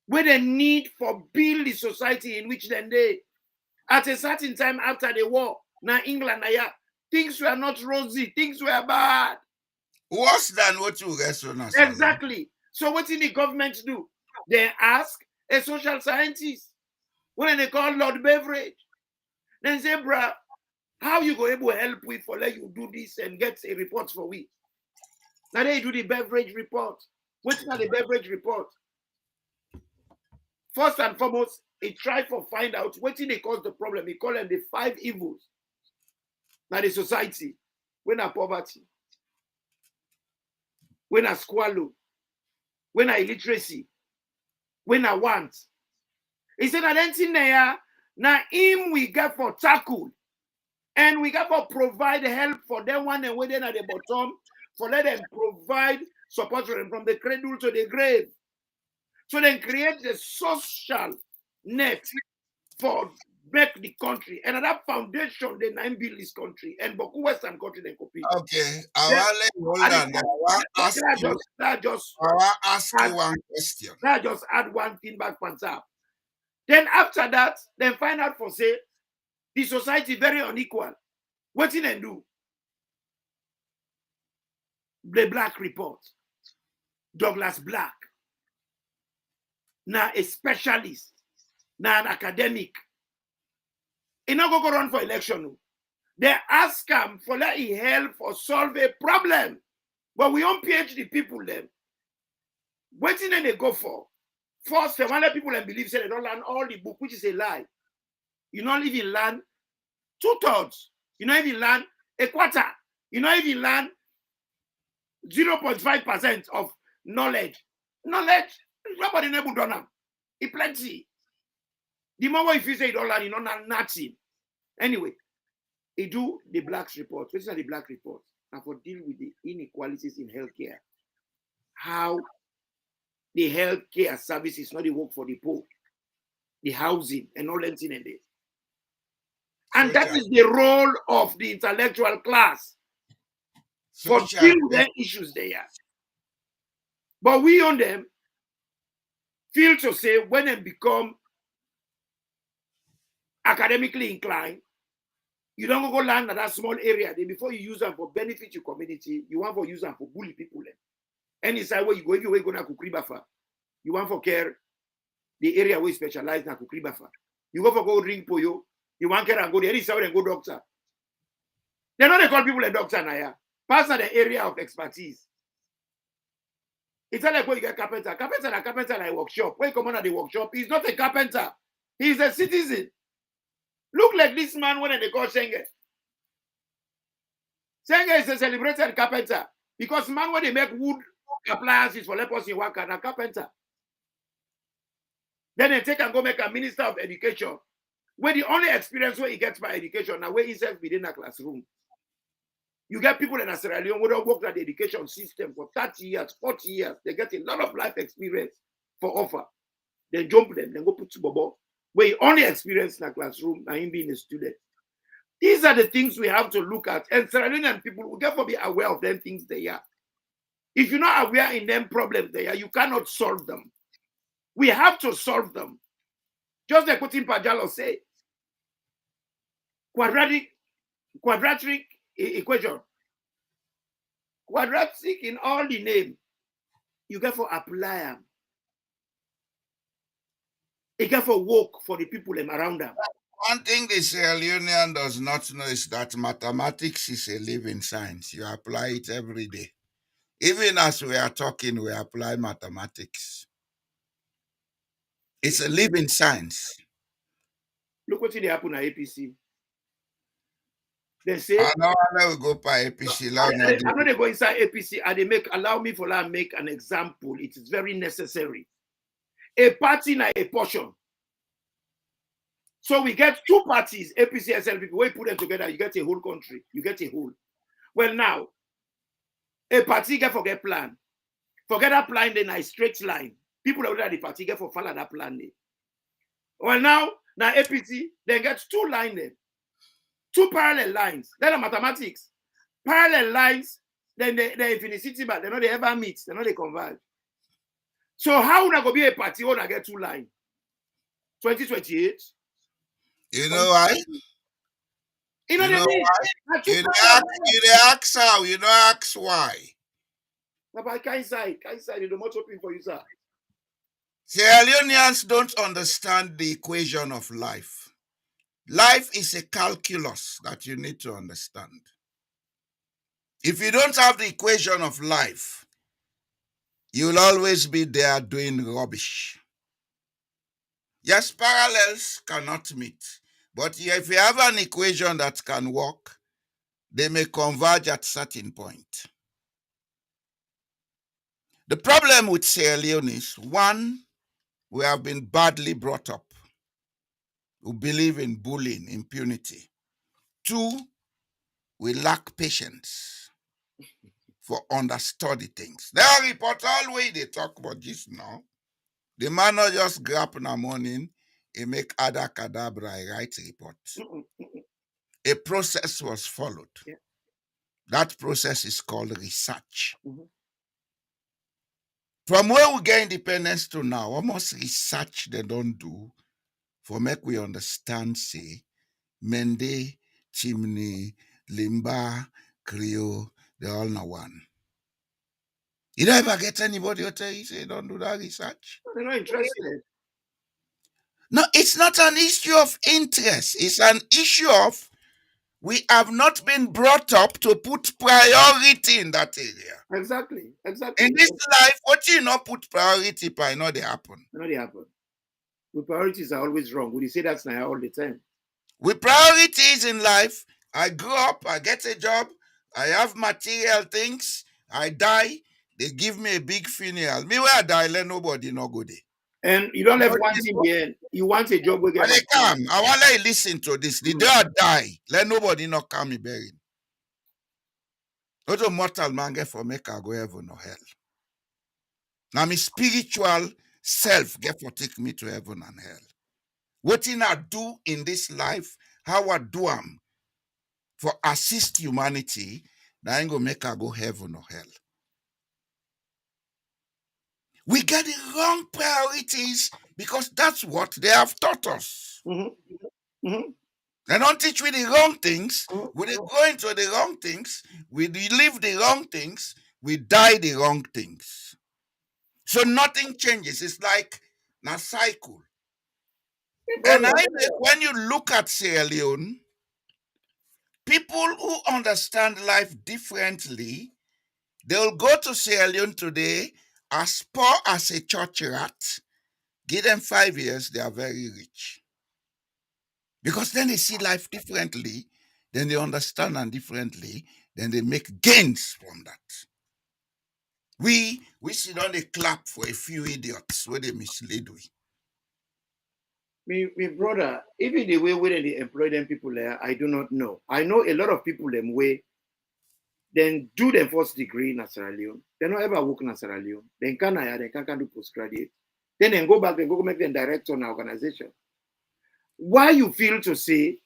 where they need for build the society in which then they, at a certain time after the war, now England, things were not rosy, things were bad.
Worse than what you guys know.
Exactly. So what did the government do? They ask a social scientist, when they call Lord Beveridge, then say, bruh, how you go able to help we for let you do this and get a report for we? Now they do the Beveridge report. What's not the Beveridge report? First and foremost, he tried to find out what they cause the problem. He call them the 5 evils. Now the society, when are poverty, when are squalor, when are illiteracy, when are want. He said, I don't think now him we get for tackle. And we got to provide help for them one and waiting at the bottom, for let them provide support for them from the cradle to the grave. So then create the social net for make the country. And that foundation, they nine build this country. And Boku Western country they copy.
Okay, I will hold on. I will ask you one question.
That just add one thing back on top. Then after that, then find out for say the society very unequal. What did they do? The Black Report. Douglas Black. Now a specialist. Now an academic. He not go run for election. They ask him for let he help for solve a problem. But we don't PhD people them. What did they go for? First, they want let people and believe say they don't learn all the book, which is a lie. You don't even learn 2/3. You don't even learn a quarter. You don't even learn 0.5% of knowledge. Knowledge, nobody never done them. It's plenty. The more if you say you don't learn, you don't learn nothing. Anyway, he do the Black's report. What is the Black report? And for deal with the inequalities in healthcare. How the healthcare services not the work for the poor, the housing and all that in there. And that is the role of the intellectual class for deal with the issues there. But we on them feel to say when they become academically inclined, you don't go land in that small area. Then before you use them for benefit your community, you want to use them for bully people. Any side where you go, if you go to Kukribafa, you want for care the area where you specialize in Kukribafa. You go for go ring Poyo, you want care and go there. Any side and go doctor. They know they call people a doctor now. Pass the area of expertise. It's not like when you get carpenter. Carpenter and carpenter in a workshop. When you come on at the workshop, he's not a carpenter. He's a citizen. Look like this man when they call Schengen. Schengen is a celebrated carpenter. Because man, when they make wood appliances for leprosy worker, a carpenter. Then they take and go make a minister of education. Where the only experience where he gets by education now where he self within a classroom. You get people in Sierra Leone who don't work at the education system for 30 years, 40 years. They get a lot of life experience for offer. Then jump them, then go put to Bobo. Where you only experience in a classroom and him being a student. These are the things we have to look at. And Sierra Leonean people will therefore be aware of them things they are. If you're not aware in them problems they are, you cannot solve them. We have to solve them. Just like what Pajalo say. Quadratic equation. Quadratic in all the name. You get for apply them. You get for work for the people around them.
One thing the Sierra Leonean does not know is that mathematics is a living science. You apply it every day. Even as we are talking, we apply mathematics. It's a living science.
Look what happened at APC. They say,
I know we go by APC.
I know they go inside APC and they allow me for that make an example. It is very necessary. A party na a portion. So we get two parties, APC, SLP. When you put them together, you get a whole country. You get a whole. Well, now, a party get forget plan. Forget that plan, then a straight line. People that are the party get for follow that plan. Then. Well, now APC, they get two lines there. Two parallel lines. Then the mathematics. Parallel lines, then the infinity, but they know they ever meet. They know they converge. So how would I go be a party when I get two lines? 2028.
You know why?
You know why?
You ask how, you know ask why.
But I can't say, they're not hoping for you, sir.
Sierra Leoneans don't understand the equation of life. Life is a calculus that you need to understand. If you don't have the equation of life, you'll always be there doing rubbish. Yes, parallels cannot meet. But if you have an equation that can work, they may converge at certain point. The problem with Sierra Leone is, one, we have been badly brought up. We believe in bullying, impunity. Two, we lack patience for understudy things. There are reports always they talk about this now. The man not just grab in the morning, he make ada cadabra, write report. A process was followed. Yeah. That process is called research. From where we get independence to now, almost research they don't do for make we understand, say, Mende, Chimney, Limba, Creole, they all know one. You don't ever get anybody who tell you, say, don't do that research?
They're not interested.
No, it's not an issue of interest. It's an issue of we have not been brought up to put priority in that area.
Exactly.
In this life, what you not put priority by, not they happen.
Not they happen. With priorities are always wrong. Would you say that's now all the time?
With priorities in life, I grew up, I get a job, I have material things, I die, they give me a big funeral. Me where I die, let nobody not go there.
And you don't have one thing here. You want a job where
when they come, I want to listen to this. The day I die, let nobody not come me bury. Not a mortal man get for make I go heaven or hell. Now my spiritual self get for take me to heaven and hell. What I do in this life, how I do am for assist humanity, that ain't gonna make I go heaven or hell. We get the wrong priorities because that's what they have taught us. They don't teach we the wrong things. We go into the wrong things. We live the wrong things. We die the wrong things. So nothing changes. It's like a cycle. And when you look at Sierra Leone, people who understand life differently, they'll go to Sierra Leone today as poor as a church rat. Give them 5 years, they are very rich. Because then they see life differently, then they understand and differently, then they make gains from that. We sit on the clap for a few idiots where they mislead we.
Me brother, even the way where they employ them people there, I do not know. I know a lot of people them way then do their first degree in Sierra Leone. They don't ever work in Sierra Leone. Then can do postgraduate. Then they go back and go make them director in an organization. Why you feel to say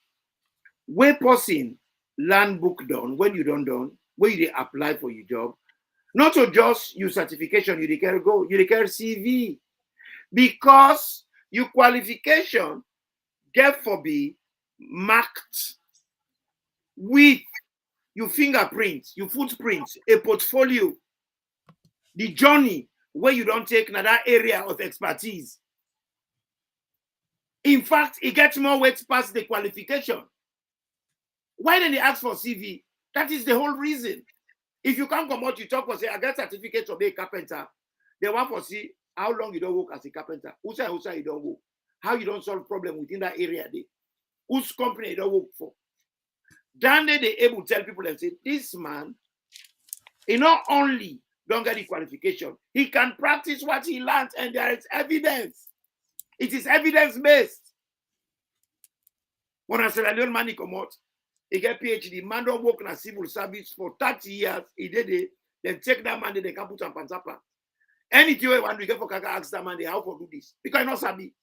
where person learn book done when you don't done, where you apply for your job, not to just your certification, you declare go, you declare CV. Because your qualification get for be marked with your fingerprints, your footprints, a portfolio, the journey where you don't take another area of expertise. In fact, it gets more weight past the qualification. Why didn't they ask for CV? That is the whole reason. If you can't come out, you talk for say, I get certificate to be a carpenter. They want to see how long you don't work as a carpenter. Who say you don't work? How you don't solve problem within that area there? Whose company you don't work for? Then they able to tell people and say, this man, he not only don't get the qualification, he can practice what he learned, and there is evidence. It is evidence-based. When a Sierra Leone man come out, he get PhD, man don't work in a civil service for 30 years, he did it, then take that man, they can put on pansapa. Anything you want to get for Kaka ask that man, they how to do this. Because I know Sabi.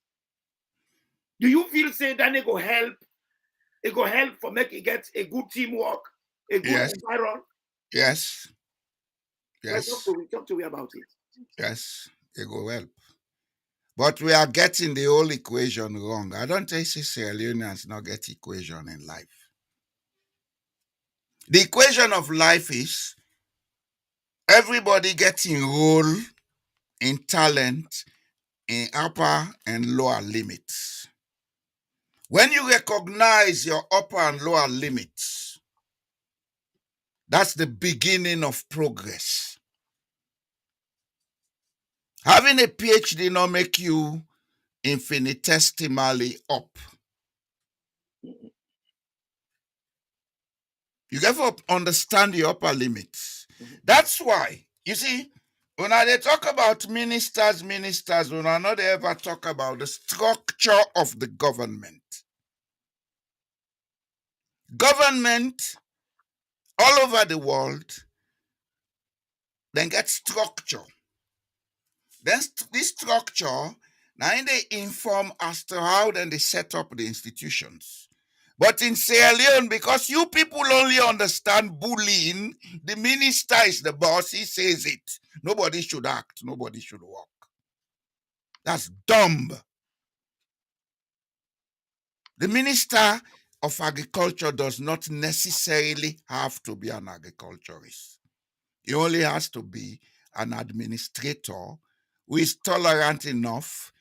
Do you feel say that it go help? It go help for make it get a good teamwork, a good environment?
Yes. Yes.
Talk to me about it.
Yes, it go help. But we are getting the whole equation wrong. I don't think Sierra Leoneans not get equation in life. The equation of life is everybody getting role in talent in upper and lower limits. When you recognize your upper and lower limits, that's the beginning of progress. Having a PhD not make you infinitesimally up. You have to understand the upper limits. That's why, you see, when they talk about ministers, when I not ever talk about the structure of the government. Government all over the world then get structure. Then this structure, now they inform as to how then they set up the institutions. But in Sierra Leone, because you people only understand bullying, the minister is the boss, he says it. Nobody should act, nobody should walk. That's dumb. The minister of agriculture does not necessarily have to be an agriculturist. He only has to be an administrator who is tolerant enough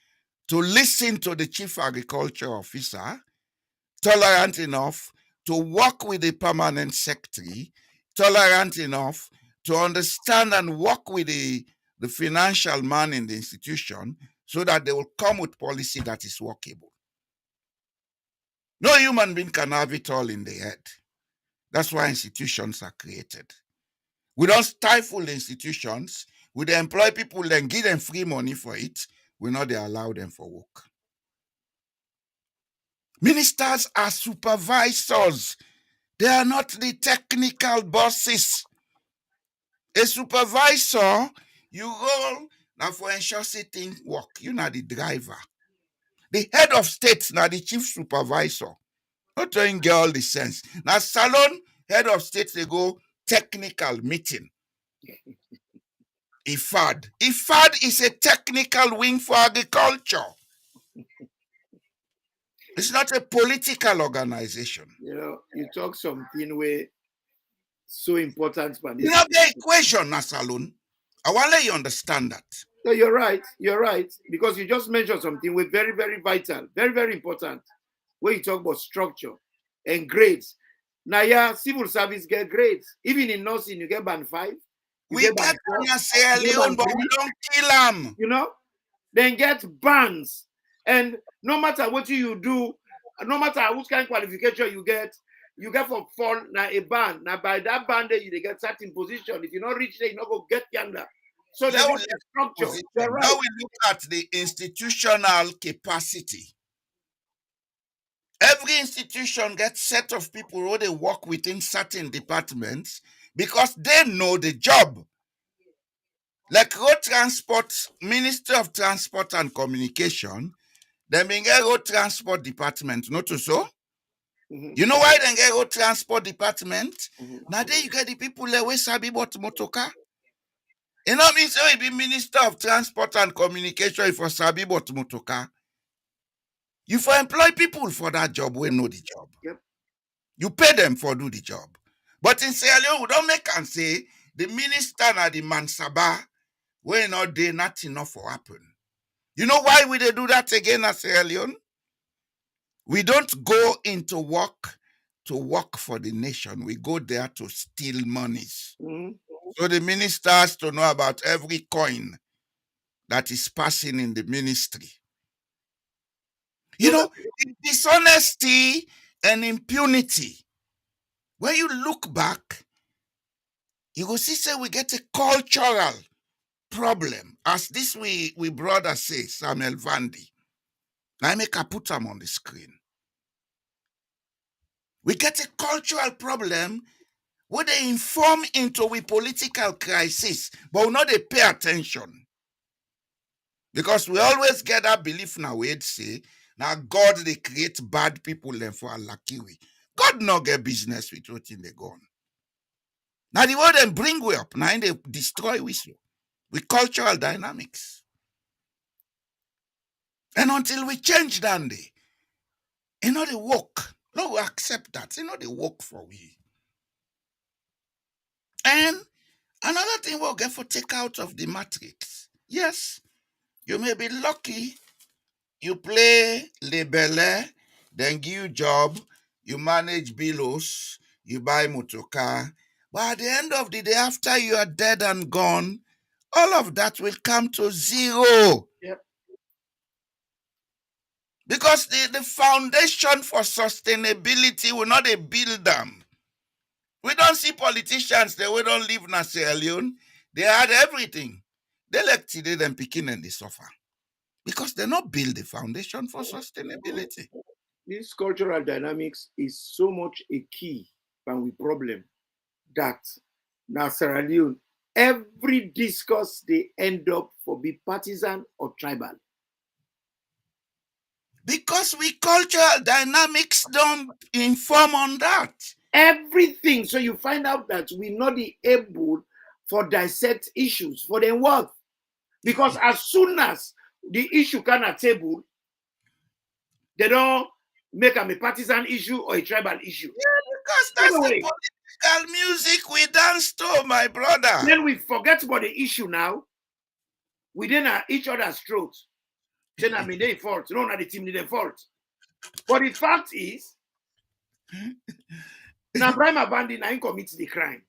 to listen to the chief agriculture officer, tolerant enough to work with the permanent secretary, tolerant enough to understand and work with the financial man in the institution so that they will come with policy that is workable. No human being can have it all in the head. That's why institutions are created. We don't stifle the institutions. We don't employ people, then give them free money for it. We not allow them for work. Ministers are supervisors. They are not the technical bosses. A supervisor, you roll now for ensure things work. You're not the driver. The head of state, now the chief supervisor. Not trying to get all the sense. Now, Salon, head of state, they go technical meeting. IFAD. IFAD is a technical wing for agriculture. It's not a political organization.
You know, you talk something where so important for this.
You know the equation, Nasalun. I want to let you understand that.
So you're right. You're right. Because you just mentioned something with very, very vital, very, very important. When you talk about structure and grades. Now, yeah, civil service get grades. Even in nursing, you get band 5. You
We
get by
get
force,
them in Sierra
you get by
Leone, but we
greed,
don't kill them.
you know, then get bans. And no matter what you do, no matter which kind of qualification you get for fall now a ban. Now by that ban there, you get certain position. If you not reach there, you not go get yonder. So they
Now
get
we
the structure.
position.
They're
Now
right.
we look at the institutional capacity. Every institution gets set of people who they work within certain departments because they know the job. Like road transport, Ministry of Transport and Communication, they been get road transport department, not to so? You know why they get road transport department? Now there you get the people that we sabi about motoka. You know what I mean? So he be Minister of Transport and Communication for sabi about motoka. You for employ people for that job, we know the job.
Yep.
You pay them for do the job. But in Sierra Leone, we don't make and say the minister and the mansaba, we not there, not enough for happen. You know why we they do that again at Sierra Leone? We don't go into work to work for the nation. We go there to steal monies. So the minister has to know about every coin that is passing in the ministry. You know, dishonesty and impunity. When you look back, you will see say we get a cultural problem. As this we brother say, Samuel Vandy. Now I make a put him on the screen. We get a cultural problem where they inform into we political crisis, but we not they pay attention. Because we always get that belief now, we'd say, now God they create bad people and for a lucky way. God not get business with what in they gone. Now the way them bring we up, now they destroy with cultural dynamics. And until we change that day, they work. No, we accept that. They work for we. And another thing we'll get for take out of the matrix. Yes, you may be lucky. You play lebele, then give you job, you manage bills, you buy motorcar. But at the end of the day, after you are dead and gone, all of that will come to zero.
Yep.
Because the foundation for sustainability will not build them. We don't see politicians that we don't live in Sierra Leone. They had everything. They like today them picking and they suffer. Because they not build the foundation for sustainability.
This cultural dynamics is so much a key and we problem that now Sierra Leone, every discourse they end up for be partisan or tribal.
Because we cultural dynamics don't inform on that.
Everything. So you find out that we're not able for dissect issues for their work. Because as soon as the issue can at table, they don't make them a partisan issue or a tribal issue.
Yeah, because that's the political music we dance to, my brother.
Then we forget about the issue now. We then are each other's throats. Saying I mean they fault. No, not the team need fault. But the fact is, now Brahma Bandi now commits the crime.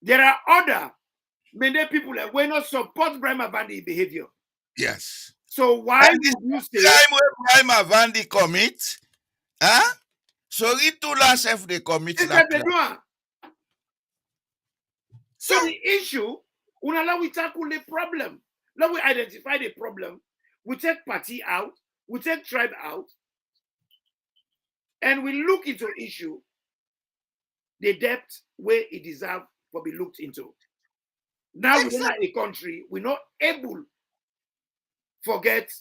There are other many people that will not support Brahma Bandi behavior.
Yes.
So why would you say
time when Brahma Bandi commit? Huh? So Ritula self they commit that crime.
So the issue, we tackle the problem. Now we identify the problem. We take party out, we take tribe out, and we look into issue, the depth where it deserves to be looked into. Now we're not a country, we're not able to forget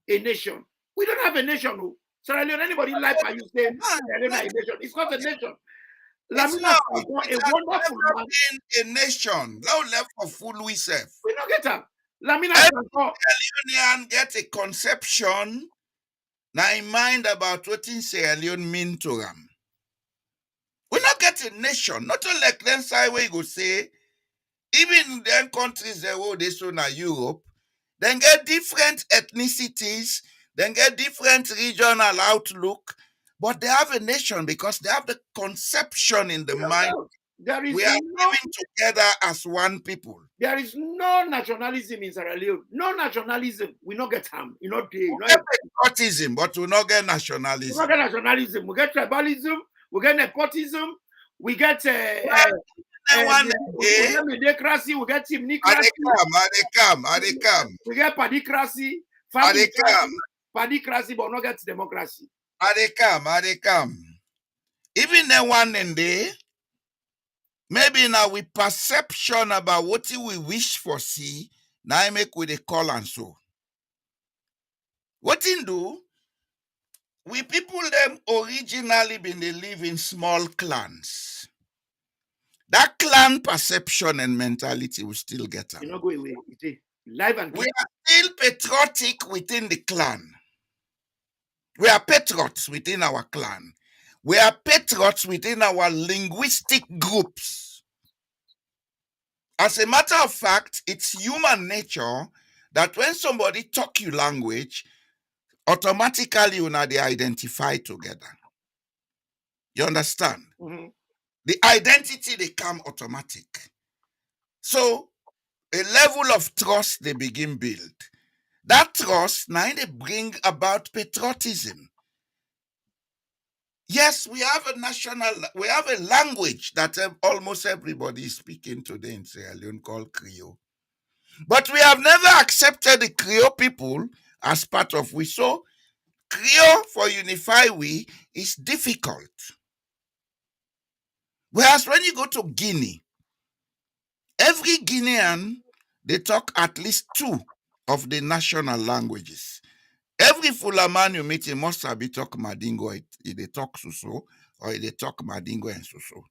a nation. We don't have a nation. No. Sierra Leone, anybody like how you say Sierra Leone a nation? It's not a nation.
It's not.
A wonderful man.
A nation. Now left for full we serve.
We don't get her. Lamina
Leonean get a conception now in mind about what in Sierra Leone mean to them. We not get a nation. Not only like them side where you go say, even in them countries that wo they so na Europe, then get different ethnicities, then get different regional outlook, but they have a nation because they have the conception in the mind We are living together as one people.
There is no nationalism in Sierra Leone. No nationalism. We not get harm. You not pay.
We get patriotism, but we not get nationalism.
We not get nationalism. We get tribalism. We get nepotism. We get democracy. We get timnicracy.
They come.
We get padicracy. Padicracy, but not get democracy.
They come. Even the one in there, maybe now we perception about what we wish for see, now I make with a call and so. What in do? We people them originally been they live in small clans. That clan perception and mentality will still get them.
You not go away. Live and
we are still patriotic within the clan. We are patriots within our clan. We are patriots within our linguistic groups. As a matter of fact, it's human nature that when somebody talk you language, automatically you know they identify together. You understand?
Mm-hmm.
The identity they come automatic. So a level of trust they begin build. That trust now they bring about patriotism. Yes, we have a language that almost everybody is speaking today in Sierra Leone called Creole. But we have never accepted the Creole people as part of we. So Creole for unify we is difficult. Whereas when you go to Guinea, every Guinean, they talk at least 2 of the national languages. Every Fulaman you meet, he must have be talk Madingo, they talk Suso, or they talk Madingo and Suso.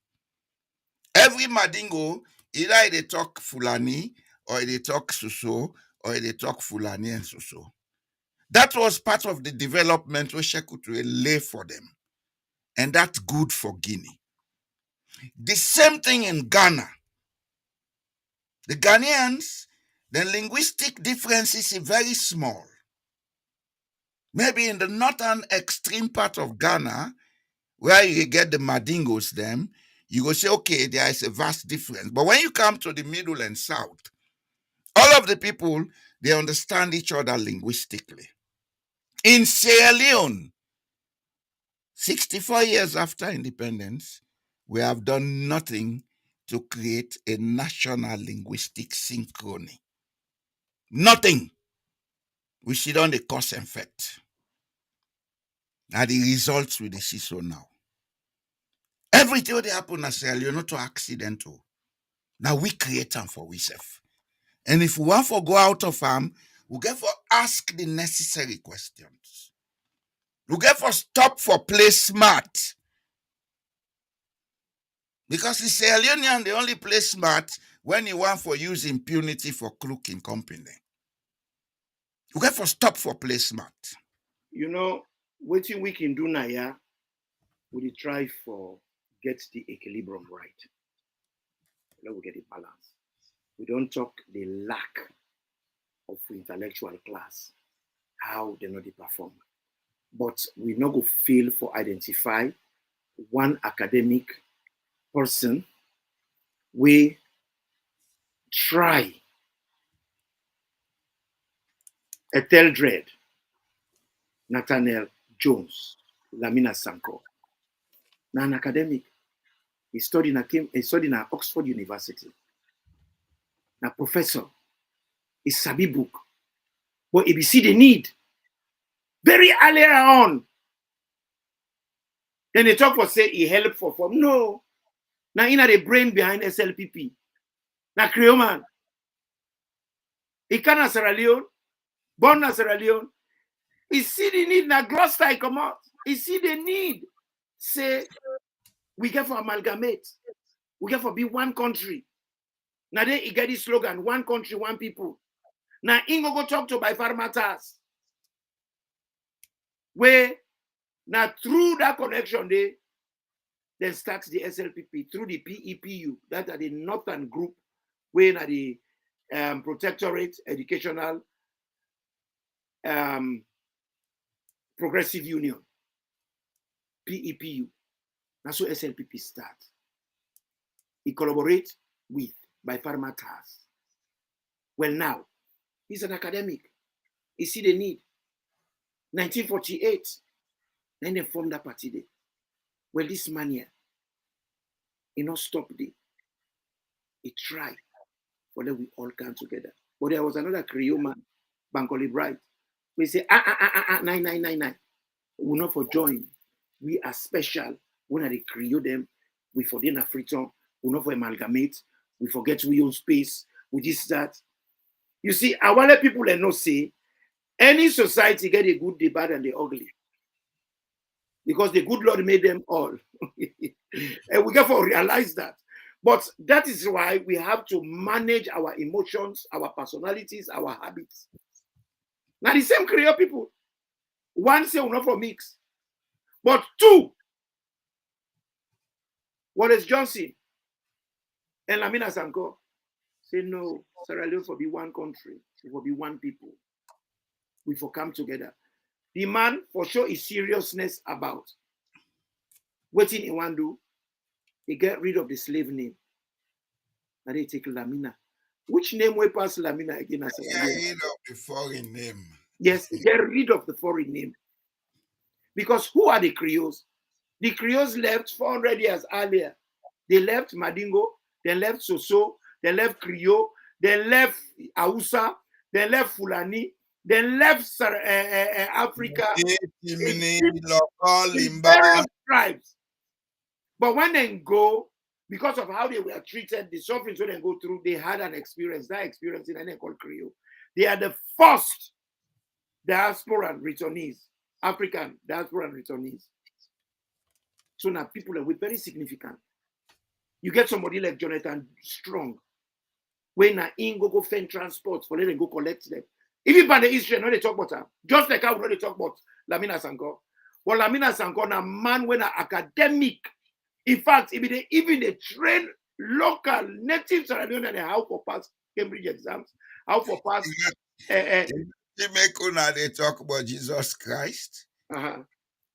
Every Madingo, either they talk Fulani, or they talk Suso, or they talk Fulani and Suso. That was part of the development where Shekutu lay for them. And that's good for Guinea. The same thing in Ghana. The Ghanaians, the linguistic differences are very small. Maybe in the northern extreme part of Ghana, where you get the Madingos, them, you go say, okay, there is a vast difference. But when you come to the middle and south, all of the people, they understand each other linguistically. In Sierra Leone, 64 years after independence, we have done nothing to create a national linguistic synchrony. Nothing. We sit on the cause and effect. Now the results we see so now. Everything that happen in Sierra Leone not to accidental. Now we create them for ourselves. And if we want to go out of them, we get for ask the necessary questions. We get for stop for play smart. Because the Sierra Leonean, they only play smart when you want for use impunity for crooking company. We get for stop for play smart.
You know, what we can do now, yeah, we try for get the equilibrium right. Then we get the balance. We don't talk the lack of intellectual class, how they know they perform. But we not go fail for identify one academic person we try Etheldred, Nathaniel Jones, Lamina Sanko. Now an academic. He studied in Oxford University. Now professor. He sabi book. But if you see the need, very earlier on, then they talk for say he helped for form. No. Now in the brain behind SLPP. Now Creole man. He can Sierra Leone, born in Sierra Leone. He see the need, now Gloucester he come out. He see the need. Say, we get for amalgamate. We get for be one country. Now then he get this slogan, one country, one people. Now Ingo go talk to by farmers. Where now through that connection they then starts the SLPP through the PEPU, that are the northern group, where are the protectorate educational progressive union, PEPU. That's how SLPP starts. he collaborates with by pharmatas. Well, now, he's an academic. He see the need. 1948, then they formed that party there. Well, this man here, he not stop there. He tried for that we all come together. But there was another Creole man, Bankole Bright. We say, 9. We not for join. We are special. When they create them, we for them freedom. We not for amalgamate. We forget we own space. We this, that. You see, I want people and not say, any society get a good, the bad, and the ugly. Because the good Lord made them all. And we therefore realize that. But that is why we have to manage our emotions, our personalities, our habits. Now the same Creole people. One say we're not for mix. But two, Wallace Johnson and Lamina Sanko say no, Sierra Leone for be one country, it will be one people. We for come together. The man for sure is seriousness about waiting in one do, they get rid of the slave name. And they take Lamina. Which name will pass Lamina again as
Get rid of the foreign name.
Yes, get rid of the foreign name. Because who are the Creoles? The Creoles left 400 years earlier. They left Madingo, they left Soso, they left Creole, they left Hausa, they left Fulani, they left Africa. Various tribes. But when they go, because of how they were treated, the sufferings when they go through, they had an experience. That experience in anything called Creole. They are the first diaspora returnees, African diaspora returnees. So now people are very significant. You get somebody like Jonathan Strong, when in go fend transport for let them go collect them. Even by the history, no they talk about her. Just like how we know they talk about Lamina Sanko. Well, Lamina Sanko, a man when an academic. In fact, even they train local native Sierra Leone how for pass Cambridge exams, how for pass.
They make una they talk about Jesus Christ. I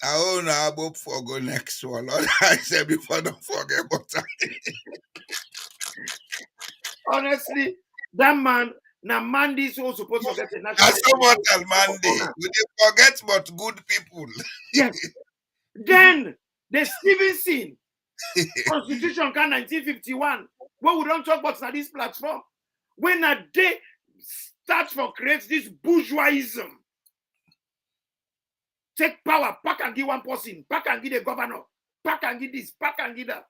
own a hope for go next one. Lord, I said before, don't forget about that.
Honestly, that man, now Mandy is also supposed to get a national.
That's so much as Mandy. We dey forget but good people.
Yes. Then the Stevenson Constitution can 1951. When we don't talk about this platform, when a day start for create this bourgeoisism, take power, pack and give one person, pack and give the governor, pack and give this, pack and give that.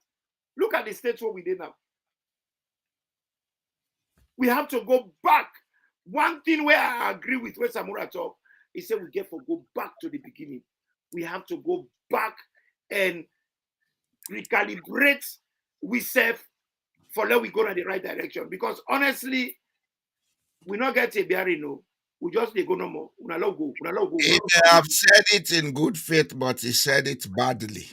Look at the states where we did now. We have to go back. One thing where I agree with where Samura talk, he said we get to go back to the beginning. We have to go back and recalibrate ourselves for let we go in the right direction. Because honestly, we not get a bearing, no. We just they go no more. We not go.
He may have said it in good faith, but he said it badly.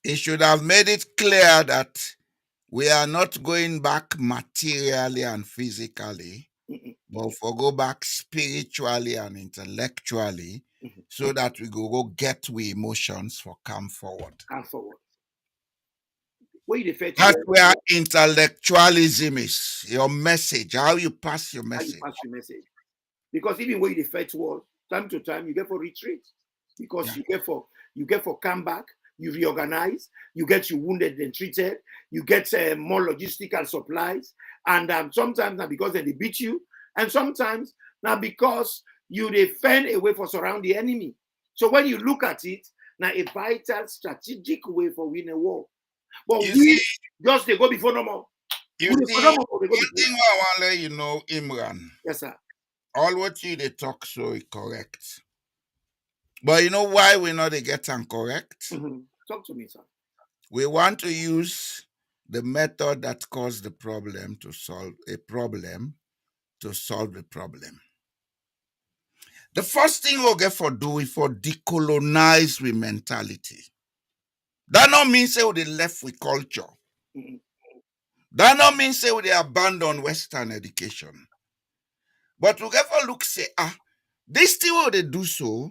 He should have made it clear that we are not going back materially and physically, but for go back spiritually and intellectually, so that we go get we emotions for come forward.
Come forward.
That's where intellectualism is. Your message, how you pass your message.
How you pass your message. Because even when you fight war, time to time you get for retreat. Because you get for come back, you reorganize, you get you wounded and treated, you get more logistical supplies, and sometimes now because they beat you, and sometimes now because you defend a way for surround the enemy. So when you look at it, now a vital strategic way for win a war. But we just they go before no more.
You see, I want to let you know, Imran.
Yes, sir.
All what you they talk so is correct. But you know why we not they get correct?
Talk to me, sir.
We want to use the method that caused the problem to solve a problem to solve the problem. The first thing we'll get for do is for decolonize with mentality. That not mean say they left with culture. That not mean say they abandon Western education. But we get for look say, this thing will they do so,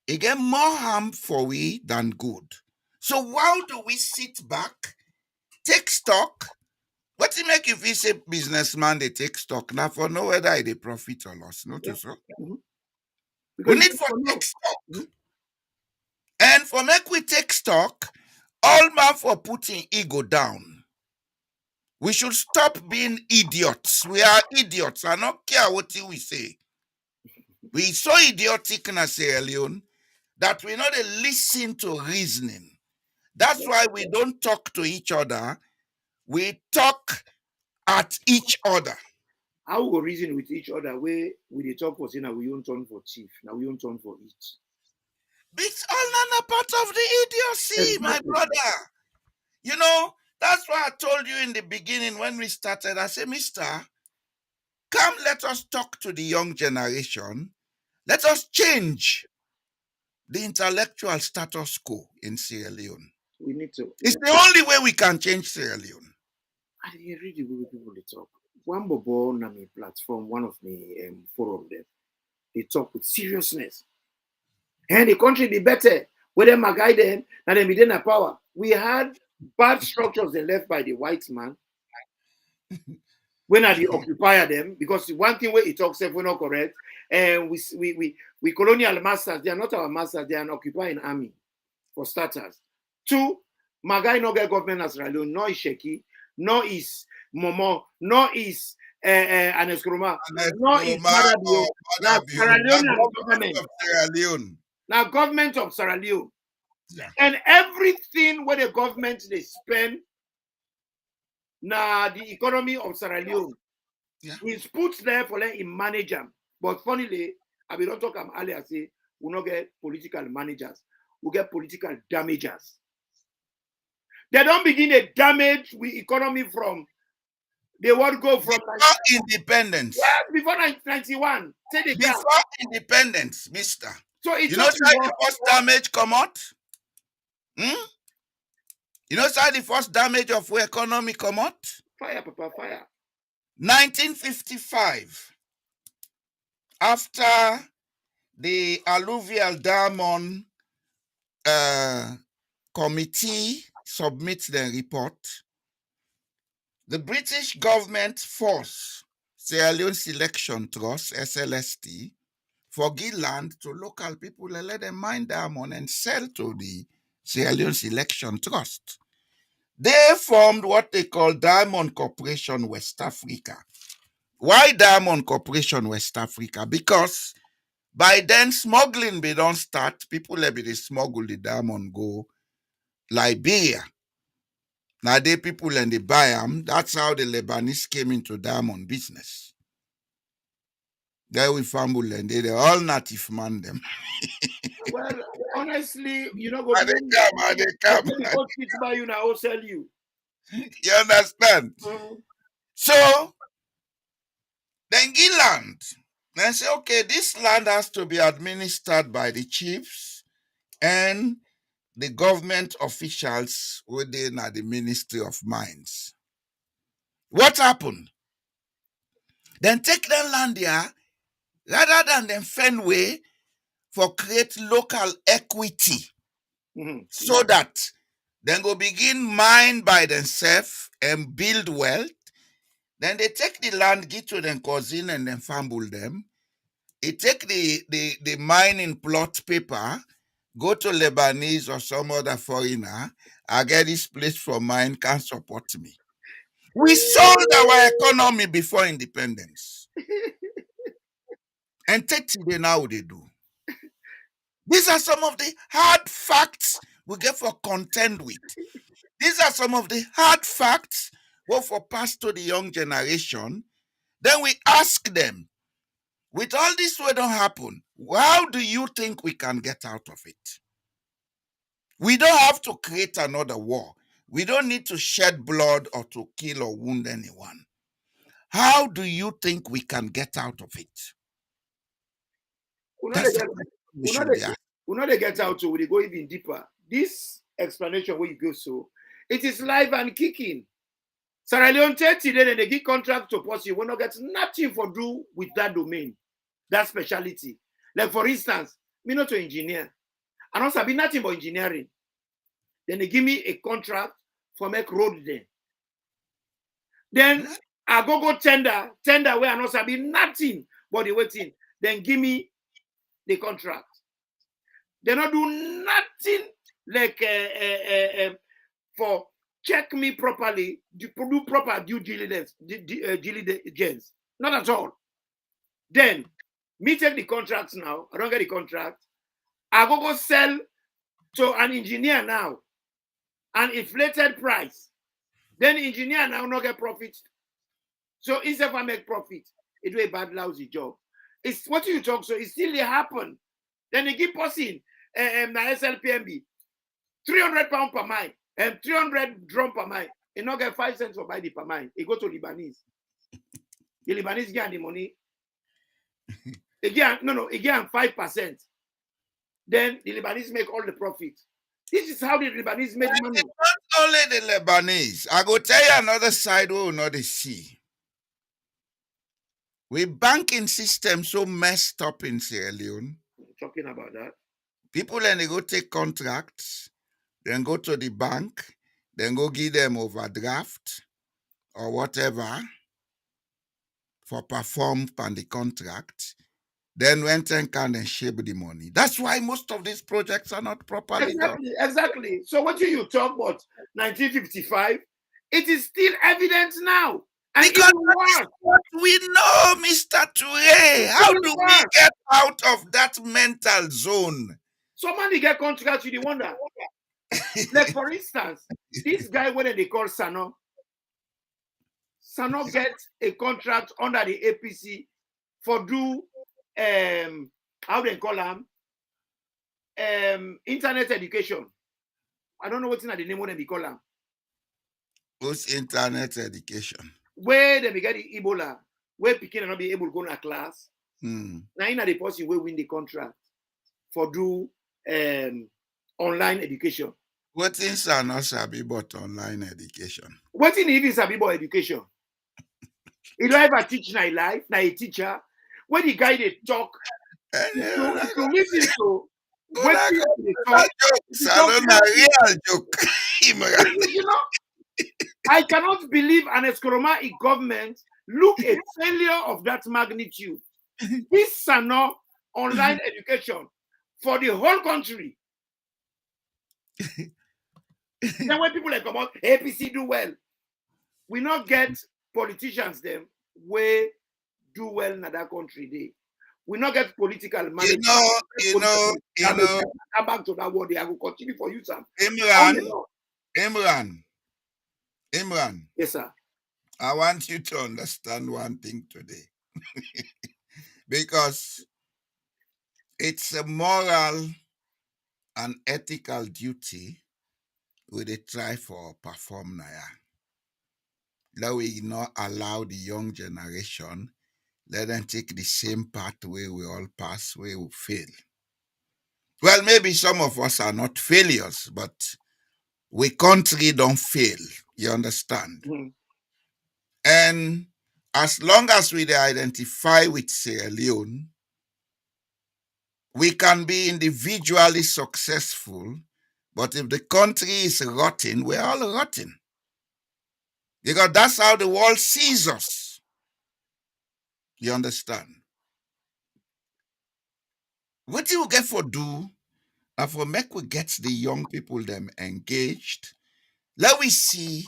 it get more harm for we than good. So how do we sit back, take stock? What do you make if you say businessman they take stock? Now for know whether they profit or loss. Not to
Yeah.
so.
Mhm.
We
Because
need
you
for
don't know.
take stock.
Mhm.
And for make we take stock, all man for putting ego down. We should stop being idiots. We are idiots. I don't care what we say. We so idiotic in Sierra Leone that we not listen to reasoning. That's why we don't talk to each other. We talk at each other.
How we go reason with each other where we dey talk for say now we don't turn for chief, now we don't turn for it.
It's all none a part of the idiocy, my
Exactly.
brother. You know, that's why I told you in the beginning when we started. I said, Mister, come, let us talk to the young generation. Let us change the intellectual status quo in Sierra Leone.
We need to.
It's
Yeah.
the only way we can change Sierra Leone.
I dey read the way people they talk. One bobo on my platform, one of me forum there, they talk with seriousness. And the country be better. Whether my guy them, and then be in power. We had bad structures they left by the white man. When are the occupier them? Because one thing where he talks if we're not correct, and we colonial masters, they are not our masters, they are an occupying army, for starters. Two, my guy no get government as Ralo, no is Sheki, no is Momo, no is Aneskroma, no is Madabio. Now Sierra Leonean government.
Of Sierra Leone.
Now government of Sierra Leone.
Yeah.
And everything where the government they spend now the economy of Sierra Leone
Yeah.
is put there for let him manage them. But funnily, I will not talk earlier say we not get political managers, we get political damagers. They don't begin a damage with economy from they won't go from
Before independence.
before 1991. Say they can.
Before independence, mister.
So it's
You know,
just
say the first damage come out? You know, say the first damage of where economy come out?
fire, papa, fire.
1955. After the alluvial diamond committee submits their report, the British government forced Sierra Leone Selection Trust, SLST, for give land to local people and let them mine diamond and sell to the Sierra Leone Selection Trust. They formed what they call Diamond Corporation West Africa. Why Diamond Corporation West Africa? Because by then smuggling be don't start. People let be they smuggle the diamond go Liberia. Now they people and they buy them. That's how the Lebanese came into diamond business. There we fumble and they all native man them.
Well, honestly, you know, go
And they come.
because it's by you now, I'll sell you.
You understand? So then give land. Then say, okay, this land has to be administered by the chiefs and the government officials within the Ministry of Mines. What happened? Then take the land there, rather than them Fenway for create local equity so that then go begin mine by themselves and build wealth. Then they take the land, give to them cousin and then fumble them. It take the mining plot paper, go to Lebanese or some other foreigner, I get this place for mine, can support me. We sold our economy before independence. And take today now they do. These are some of the hard facts we get for contend with. These are some of the hard facts we for pass to the young generation. Then we ask them, with all this what don't happen, how do you think we can get out of it? We don't have to create another war. We don't need to shed blood or to kill or wound anyone. How do you think we can get out of it? That's the question we should be asking.
We know they get out, so we go even deeper. This explanation where you go, so it is live and kicking. Sierra Leone 30 then they give contract to posse. We not get nothing for do with that domain, that speciality. Like for instance, me not to engineer. I don't sabi nothing about engineering. Then they give me a contract for make road there. Then I go tender where I not sabi nothing but the waiting. Then give me the contract. They not do nothing like for check me properly, do proper due diligence, diligence. Not at all. Then me take the contracts now. I don't get the contract. I go sell to an engineer now, an inflated price. Then the engineer now not get profit. So instead of I make profit, it do a bad lousy job. It's what you talk, so it still happen. Then they give passing na SLPMB, £300 per mile and 300 drum per mile. It not get 5 cents for buy the per mile. It go to Lebanese. The Lebanese get the money. It get 5%. Then the Lebanese make all the profit. This is how the Lebanese make money.
Not only the Lebanese. I go tell you another side we will not see. We banking system so messed up in Sierra Leone.
Talking about that.
People then they go take contracts, then go to the bank, then go give them overdraft or whatever for perform on the contract. Then when ten can and shape the money. That's why most of these projects are not properly done.
Exactly. So what you talk about 1955, it is still evident now. And
because that is what we know, Mr. Toure. How do we get out of that mental zone?
Somebody get contracts, you wonder. Like for instance, this guy, what they call Sano gets a contract under the APC for do how they call them internet education. I don't know what's in the name of they call them.
What's internet education?
Where they get the Ebola, where people cannot be able to go to class.
Now
in the person will win the contract for do online education.
What things are not sabi but online education?
What in it is sabi about education? He don't ever teach na life, na a teacher. When the guy they talk, to listen to what they talk,
real joke.
You know, I cannot believe an Eskoroma government look a failure of that magnitude. This are not online education for the whole country. Then when people like come out, APC do well. We not get politicians them way do well in that country. They we not get political management.
You know.
Come back to that word. I will continue for you, Sam.
Imran.
Yes, sir.
I want you to understand one thing today. Because it's a moral and ethical duty we they try for perform now. Let we not allow the young generation, let them take the same pathway we all pass, we will fail. Well, maybe some of us are not failures, but we country don't fail. You understand?
Mm-hmm.
And as long as we identify with Sierra Leone, we can be individually successful, but if the country is rotten, we're all rotten. Because that's how the world sees us. You understand? What do you get for do? And for make we get the young people them engaged, let we see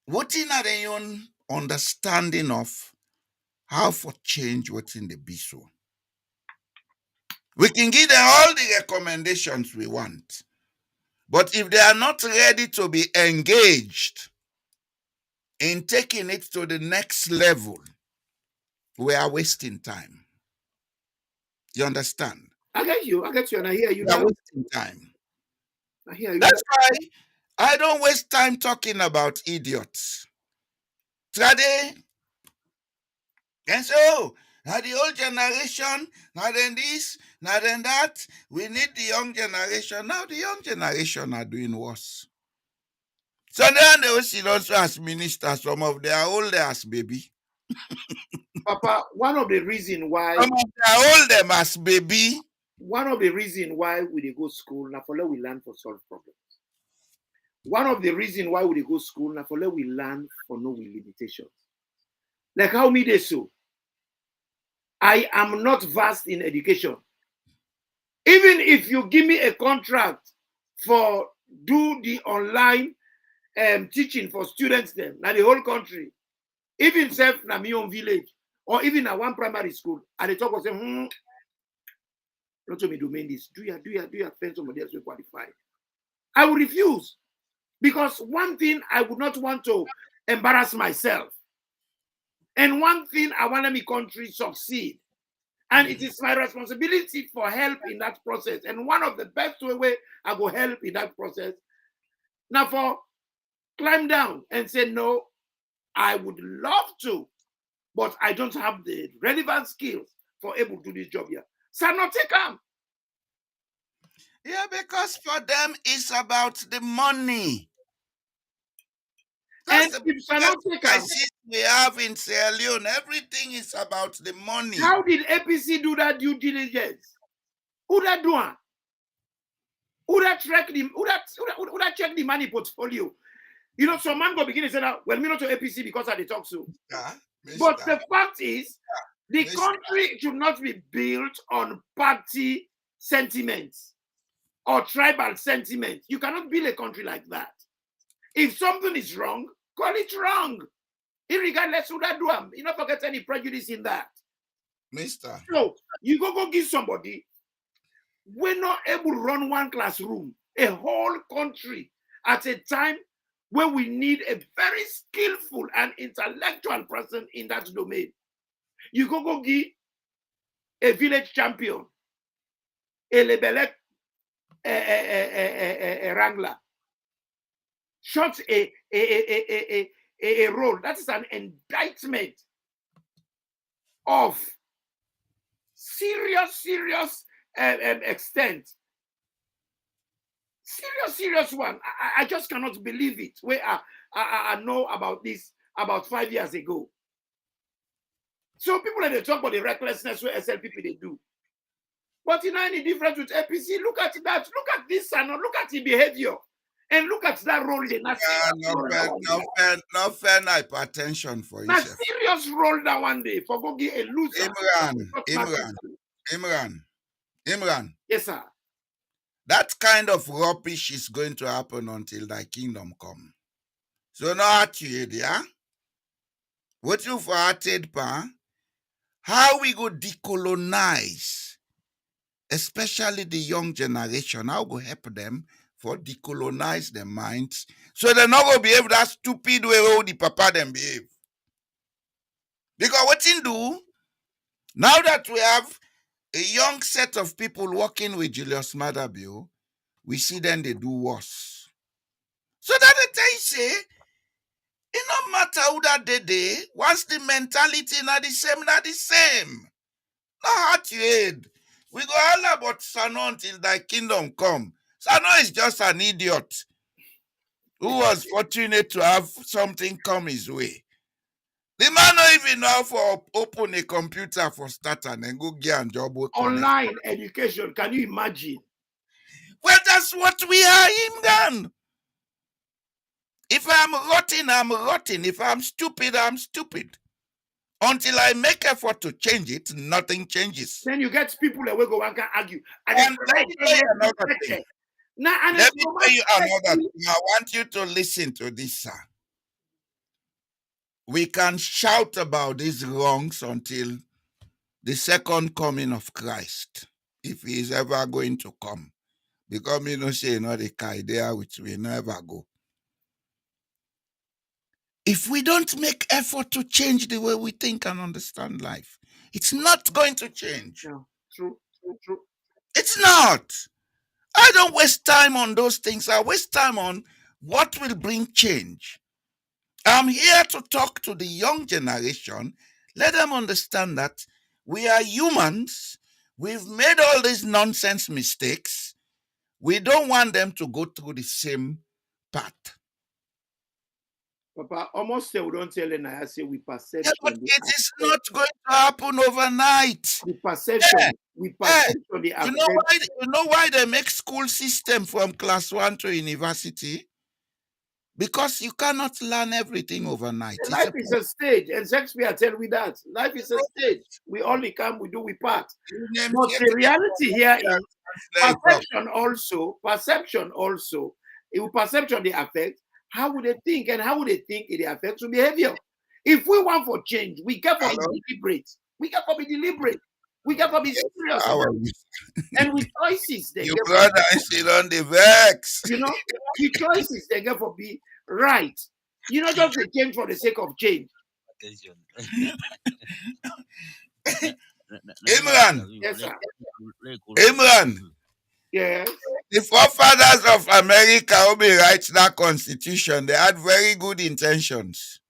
what in their own understanding of how for change what's in the be so. We can give them all the recommendations we want. But if they are not ready to be engaged in taking it to the next level, we are wasting time. You understand?
I get you, and I hear you.
We are wasting time.
I hear you.
That's why I don't waste time talking about idiots. Today, and so now the old generation, now then this, now then that. We need the young generation. Now the young generation are doing worse. So then they will see also as ministers, some of them are older as baby.
Papa, one of the reasons why
Some of them are older as baby.
One of the reasons why we go school now for let we learn for solve problems. one of the reasons why we go school now for let we learn for no we limitations. Like how me they so. I am not vast in education. Even if you give me a contract for do the online teaching for students then, now the whole country, even self na my own village, or even at one primary school, and they talk about say, not to me domain this. Do you find somebody else to qualify? I will refuse. Because one thing I would not want to embarrass myself. And one thing I want my country succeed. And it is my responsibility for help in that process. And one of the best way I go help in that process. Now for climb down and say, no, I would love to, but I don't have the relevant skills for able to do this job here. So not take them.
Yeah, because for them it's about the money.
And
That's the
if not take them,
crisis we have in Sierra Leone. Everything is about the money.
how did APC do that due diligence? Who that do it? Who that check the money portfolio? You know, some man go begin to say that, well, me not to APC because I they talk so. But the fact is, the country should not be built on party sentiments or tribal sentiments. You cannot build a country like that. If something is wrong, call it wrong. Irregardless who that do them. You don't forget any prejudice in that.
Mister.
So you go give somebody, we're not able to run one classroom, a whole country at a time when we need a very skillful and intellectual person in that domain. You go give a village champion, a lebelek, a wrangler, shot a role. That is an indictment of serious extent. Serious one. I just cannot believe it. Where I know about this about 5 years ago. So people they talk about the recklessness where SLPP they do. But you know any difference with APC? Look at that. Look at this and look at the behavior. And look at that role.
No fair hypertension for you.
Now serious role that one day for go get a loser.
Imran.
Yes, sir.
That kind of rubbish is going to happen until thy kingdom come. So now actually, yeah? What you for hearted, pa? How we go decolonize, especially the young generation, how go help them for decolonize their minds so they're not going to behave that stupid way how the papa them behave. Because what in do, now that we have a young set of people working with Julius Maada, we see them they do worse. So that they say, it no matter who that they, once the mentality not the same, not the same. No heart you head. We go all about Sano until thy kingdom come. Sano is just an idiot who was fortunate to have something come his way. The man don't even know how to open a computer for starter and go get a job.
Online education, can you imagine?
Well, that's what we are in then. If I'm rotten, I'm rotten. If I'm stupid, I'm stupid. Until I make effort to change it, nothing changes.
Then you get people that will go and can argue.
And let me tell you another thing. Let me tell you another thing. I want you to listen to this, sir. We can shout about these wrongs until the second coming of Christ, if he is ever going to come. Because me no say no the idea which we never go. If we don't make effort to change the way we think and understand life, it's not going to change.
No, true.
It's not. I don't waste time on those things. I waste time on what will bring change. I'm here to talk to the young generation. Let them understand that we are humans. We've made all these nonsense mistakes. We don't want them to go through the same path.
Papa, almost say we don't tell them. I say we perception.
Yeah, but it is not going to happen overnight.
The perception. We perception.
You know why they make school system from class 1 to university? because you cannot learn everything overnight. It's
Life is a stage, and Shakespeare tell me that life is a stage. We only come, we do, we part. But the reality here is perception also. Perception they affect how would they think, and how would they think it affects your behavior. If we want for change, we got to be deliberate. We got to be deliberate. We got to be serious about it. And with choices, they
your
get
brother is still on the vex.
with choices, they get to be right. You know, just the change for the sake of change.
Imran.
Yes, sir.
Imran.
Yes.
The forefathers of America who be write that constitution, they had very good intentions.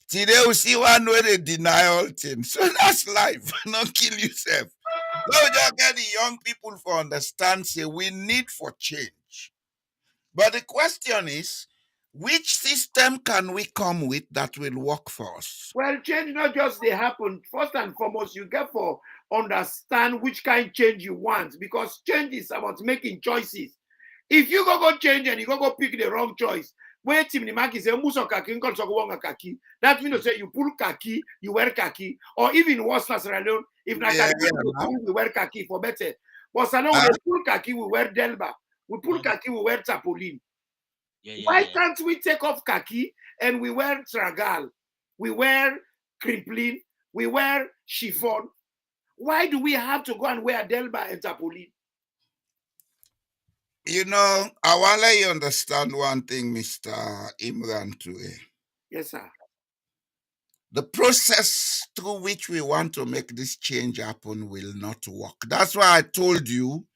Today we see one way they deny all things. So that's life. Not kill yourself. No, just get the young people to understand, say we need for change. But the question is, which system can we come with that will work for us?
Well, change not just they happen. First and foremost, you get for understand which kind of change you want, because change is about making choices. If you go change and you go pick the wrong choice, where Tim Nimaki say kaki, that means say you pull kaki, you wear kaki, or even worse, if we wear kaki for better. But we pull kaki, we wear delba. We pull kaki, we wear tapolin. Why can't we take off kaki and we wear tragal, we wear crimpling, we wear chiffon? Why do we have to go and wear delba and tapolin?
You know, I want to let you understand one thing, Mr. Imran Toure.
Yes, sir.
The process through which we want to make this change happen will not work. That's why I told you,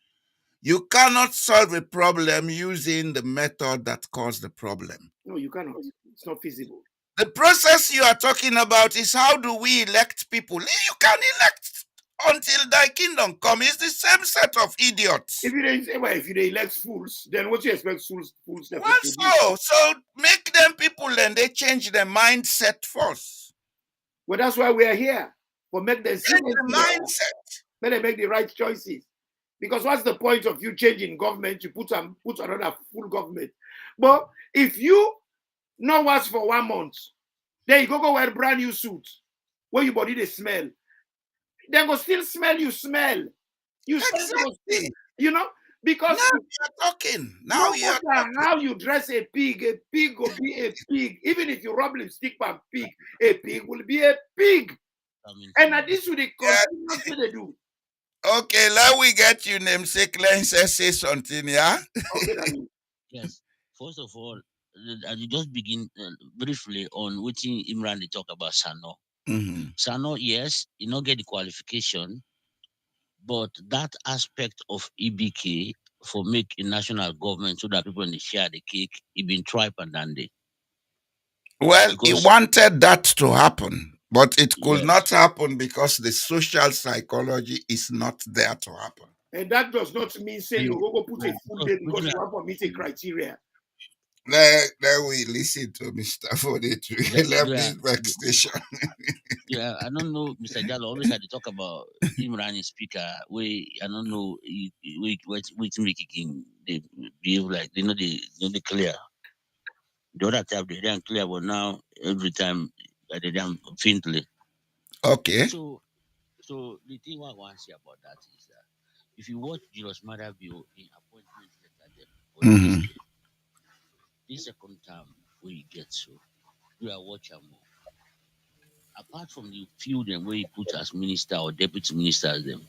you cannot solve a problem using the method that caused the problem.
No, you cannot. It's not feasible.
The process you are talking about is how do we elect people? You can elect until thy kingdom come. It's the same set of idiots.
If you elect fools, then what do you expect fools to
do? So make them people and they change their mindset first.
Well, that's why we are here. For make them
change the mindset.
Let them make the right choices. Because what's the point of you changing government? You put another full government. But if you not was for 1 month, then you go wear brand new suit where your body they smell. They go still smell you smell. You
exactly.
You know, because
now you're talking. Now you're talking.
How you dress a pig will be a pig. Even if you rub lipstick on pig, a pig will be a pig. And at this will they continue they do.
Okay, let we get you namesake. Let's say something, yeah?
Okay,
yes. First of all, I just begin briefly on what Imran they talk about Sano. Sano, yes, you not get the qualification, but that aspect of EBK for make a national government so that people in the share the cake, it been tried and done it.
Well, he wanted that to happen, but it could not happen because the social psychology is not there to happen.
And that does not mean say you go put a full day because you have to meet a criteria.
Let we listen to Mr. Fode to left this vexation.
Yeah, I don't know. Mr. Jallo always had to talk about Imran speaker. I don't know. Wait, making they behave like they know they clear. The other time they didn't clear, but now every time they damn faintly.
Okay.
So the thing I want to say about that is that if you watch Julius Maada Bio in appointment letter, this second term we get so we are watching more. Apart from the few them where he put as minister or deputy ministers them,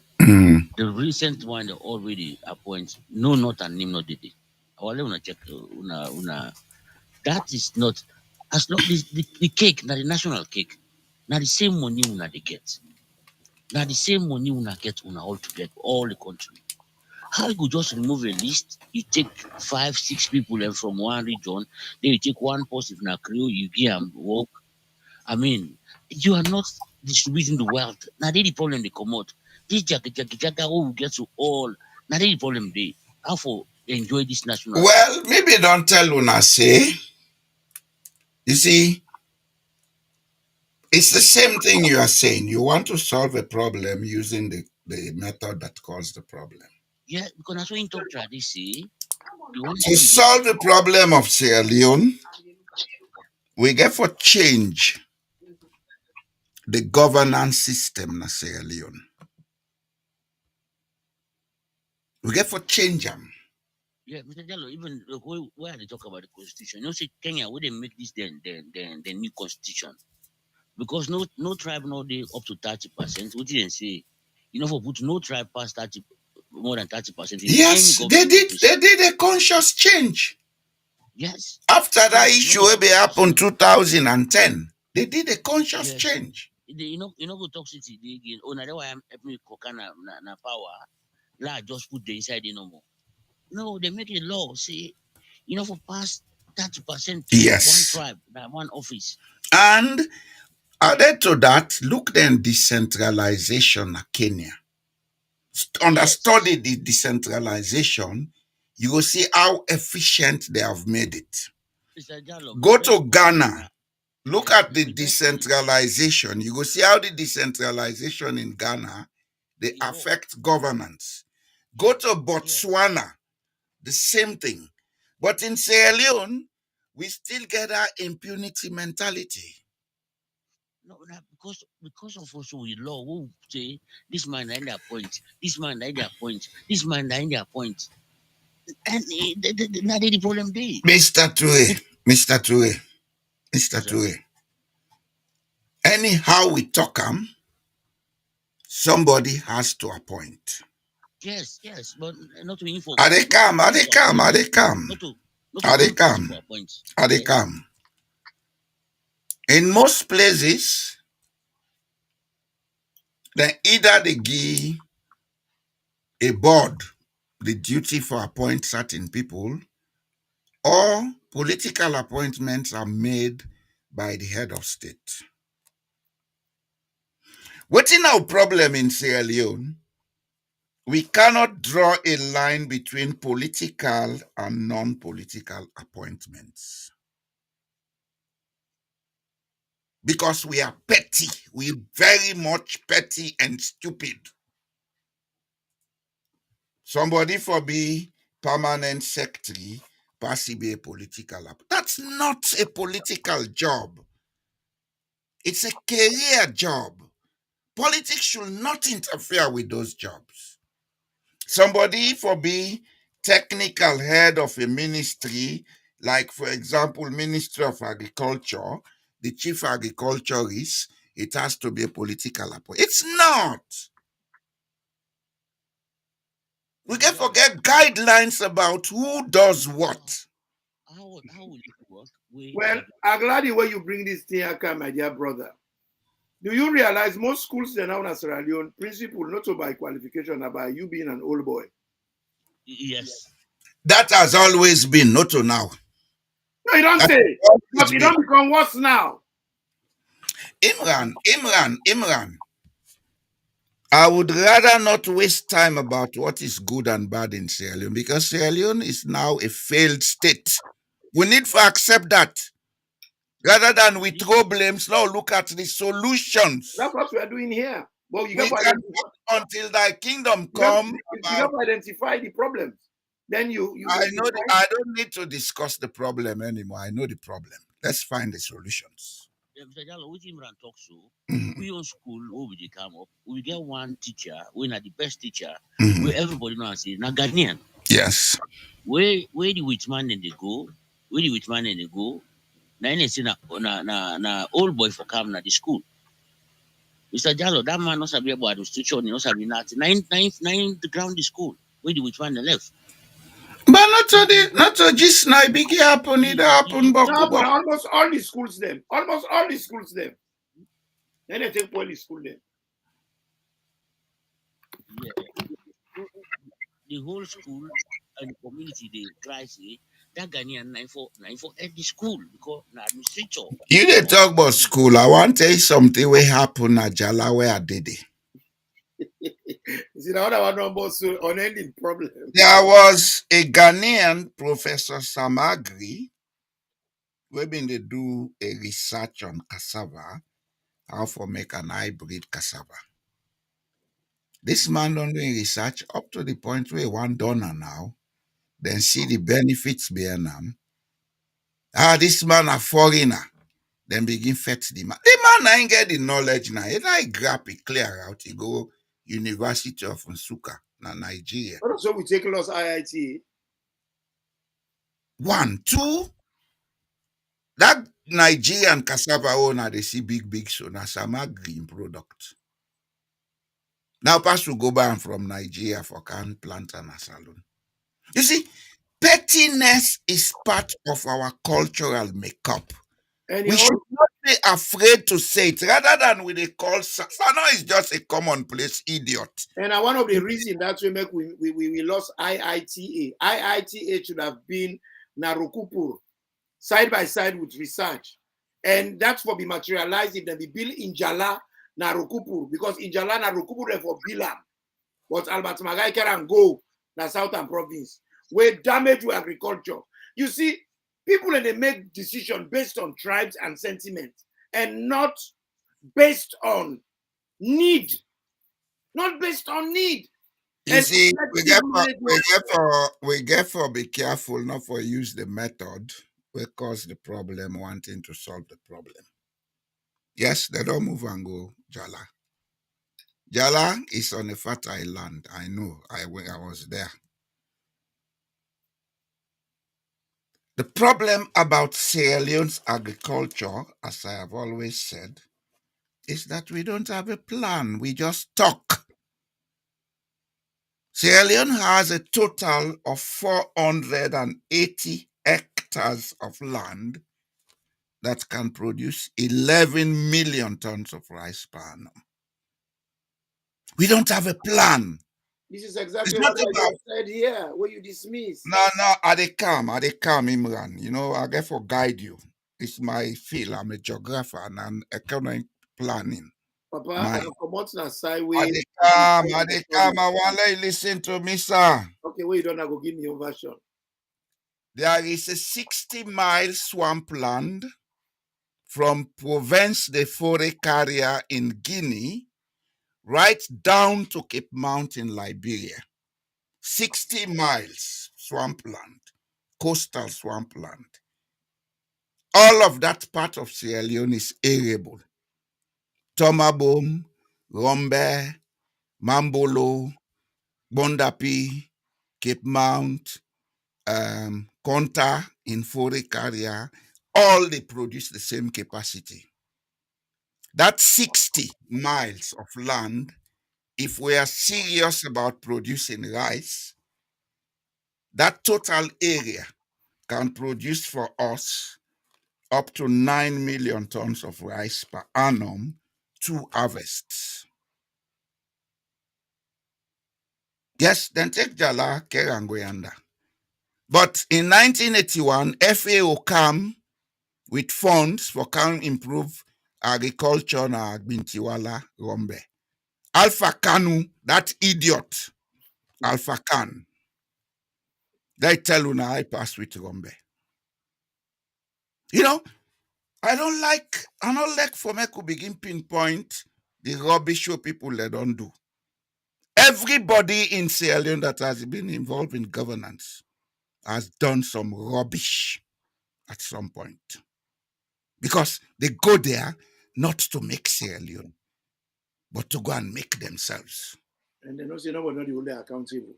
the recent one they already appoint, no, not an name, not did it. I want to check that is not as not the cake, not the national cake, not the same money una they get. Now the same money una get una all together, all the country. How you could just remove a list, you take 5, 6 people and from one region, then you take one person in a crew, you give them work. I mean, you are not distributing the wealth. Now the problem they come out. This jaga will get to all. Now the problem they how for enjoy this national.
Well, maybe don't tell una say. You see, it's the same thing you are saying. You want to solve a problem using the method that caused the problem.
Yeah, because that's what in talk tradition.
To solve the problem of Sierra Leone, we get for change the governance system na Sierra Leone. We get for change them.
Yeah, Mr. Jallo, even the whole where they talk about the constitution, you know, say Kenya, where they make this the new constitution. Because no tribe no they up to 30%, what didn't say, you know, for put no tribe past 30 more than 30% in any
Yes, they
government
did.
office.
They did a conscious change.
Yes.
After that
So
issue will be happened 2010, they did a conscious
yes.
change.
You know, go talk city again. Oh, now that why I'm helping me cook na power. La just put the inside no more. No, they make a law say, you know, for past 30% one
Yes.
tribe, that one office.
And added to that, look then decentralization of Kenya. Understudy
Yes.
the decentralization, you will see how efficient they have made it.
Mr. Jallo,
Go
prepare
to
for
Ghana. Look
yes,
at the
prepare
decentralization. You will see how the decentralization in Ghana they
it work.
affect governance. Go to
Yes.
Botswana, the same thing. But in Sierra Leone, we still get our impunity mentality.
No, because of also we law who say this man nine their point, this man nine their point, this man nine their point. And now the problem day.
Mr. Toure, Mr. Toure, Mr.
Yes, sir.
Toure. Anyhow we talk somebody has to appoint.
Yes, but not to info,
Are they come? Are
not
they
to
come? Are
appoint,
they come?
not to
Are they
one person
come?
for appoint.
Are they
Yes.
come? In most places, then either they give a board the duty for appoint certain people, or political appointments are made by the head of state. What's in our problem in Sierra Leone? We cannot draw a line between political and non-political appointments because we are petty. We very much petty and stupid. Somebody for be permanent secretary, possibly a political. That's not a political job. It's a career job. Politics should not interfere with those jobs. Somebody for be technical head of a ministry, like for example, Ministry of Agriculture, the chief agriculturist, it has to be a political appointment. It's not. We
Mr.
can
Jallo,
forget guidelines about who does what.
how will it work?
Well, I'm glad the way you bring this thing, Aka, my dear brother. Do you realize most schools are now in Sierra Leone, principal not so by qualification, but by you being an old boy?
Yes.
That has always been, not to now.
No, you don't
That
say.
has
But
always
it
been.
don't become worse now.
Imran. I would rather not waste time about what is good and bad in Sierra Leone because Sierra Leone is now a failed state. We need to accept that. Rather than we throw blames, now look at the solutions.
That's what we are doing here. But you got
We
to
can
identify,
wait until thy kingdom
you got,
come
you got
about.
to identify the problems. Then you
I don't need to discuss the problem anymore. I know the problem. Let's find the solutions.
Mr. Jallo, which Imran talks so,
Mhm,
we on school, where we dey come up, we get one teacher, we not the best teacher,
mhm.
where everybody know and say, na Ghanaian.
Yes.
Where the witch man then they go, where the witch man then they go, na any say na old boy for come na the school. Mr. Jallo, that man not sabi about administration, he not sabi nothing. Nine the ground the school, where the witch man they left.
But not to just now big happen, it happen,
no, but
Bokubo.
almost all the schools them. Almost all the schools them. Then they take police school them.
Yeah. The whole school and the community they try say that Ghanaian nine for at the school because na administrator.
You dey talk about school. I want to tell you something will happen at Jala where I did it.
You see, the other one almost so unending problem.
There was a Ghanaian Professor Samagri, we been they do a research on cassava, how to make an hybrid cassava. This man done doing research up to the point where one donor now, then see the benefits behind them. This man a foreigner. Then begin fetch the man. The man ain't get the knowledge now. If I grab it clear out, he go University of Nsukka, na Nigeria.
So we take loss IIT.
1, 2. That Nigerian cassava owner, they see big, so na sama green product. Now pass to go buy from Nigeria for can plant and a salon. You see, pettiness is part of our cultural makeup.
And
We should not be afraid to say it rather than we they call Sano is just a commonplace idiot.
And one of the reasons that we lost IITA. IITA should have been Narukupur, side by side with research. And that's for be materialized if they be built in Jala, Narukupur, because in Jala, Narukupur, they for Bilam. But Albert Magai can go na Southern province, where damage to agriculture. You see, people and they make decisions based on tribes and sentiment, and not based on need. Not based on need.
You
And
see, we get for be careful not for use the method we cause the problem wanting to solve the problem. Yes, they don't move and go Jala. Jala is on a fertile land. I know. I was there. The problem about Sierra Leone's agriculture, as I have always said, is that we don't have a plan. We just talk. Sierra Leone has a total of 480 hectares of land that can produce 11 million tons of rice per annum. We don't have a plan.
this is exactly what I said here, where you dismiss.
No, I they come, Imran. You know, I get for guide you. It's my field. I'm a geographer and I'm economic planning.
Papa, I come out na sideway.
I come. I want to listen to me, sir.
Okay, wait, don't go give me your version.
There is a 60-mile swampland from Province de Forêt Carrière in Guinea right down to Cape Mount in Liberia. 60 miles swampland, coastal swampland. All of that part of Sierra Leone is arable. Tomabom, Rombe, Mambolo, Bondapi, Cape Mount, Conta in Forêt Carrière, all they produce the same capacity. That 60 miles of land, if we are serious about producing rice, that total area can produce for us up to 9 million tons of rice per annum, 2 harvests. Yes, then take Jala, Kerangoyanda. But in 1981, FAO came with funds for can improve agriculture na Bintiwala Rombe. Alpha Kanu, that idiot, Alpha Khan, they tell you now I pass with Rombe. You know, I don't like for me to begin pinpoint the rubbish show people they don't do. Everybody in Sierra Leone that has been involved in governance has done some rubbish at some point. Because they go there not to make Sierra Leone, but to go and make themselves.
And they don't say nobody not the only accountable.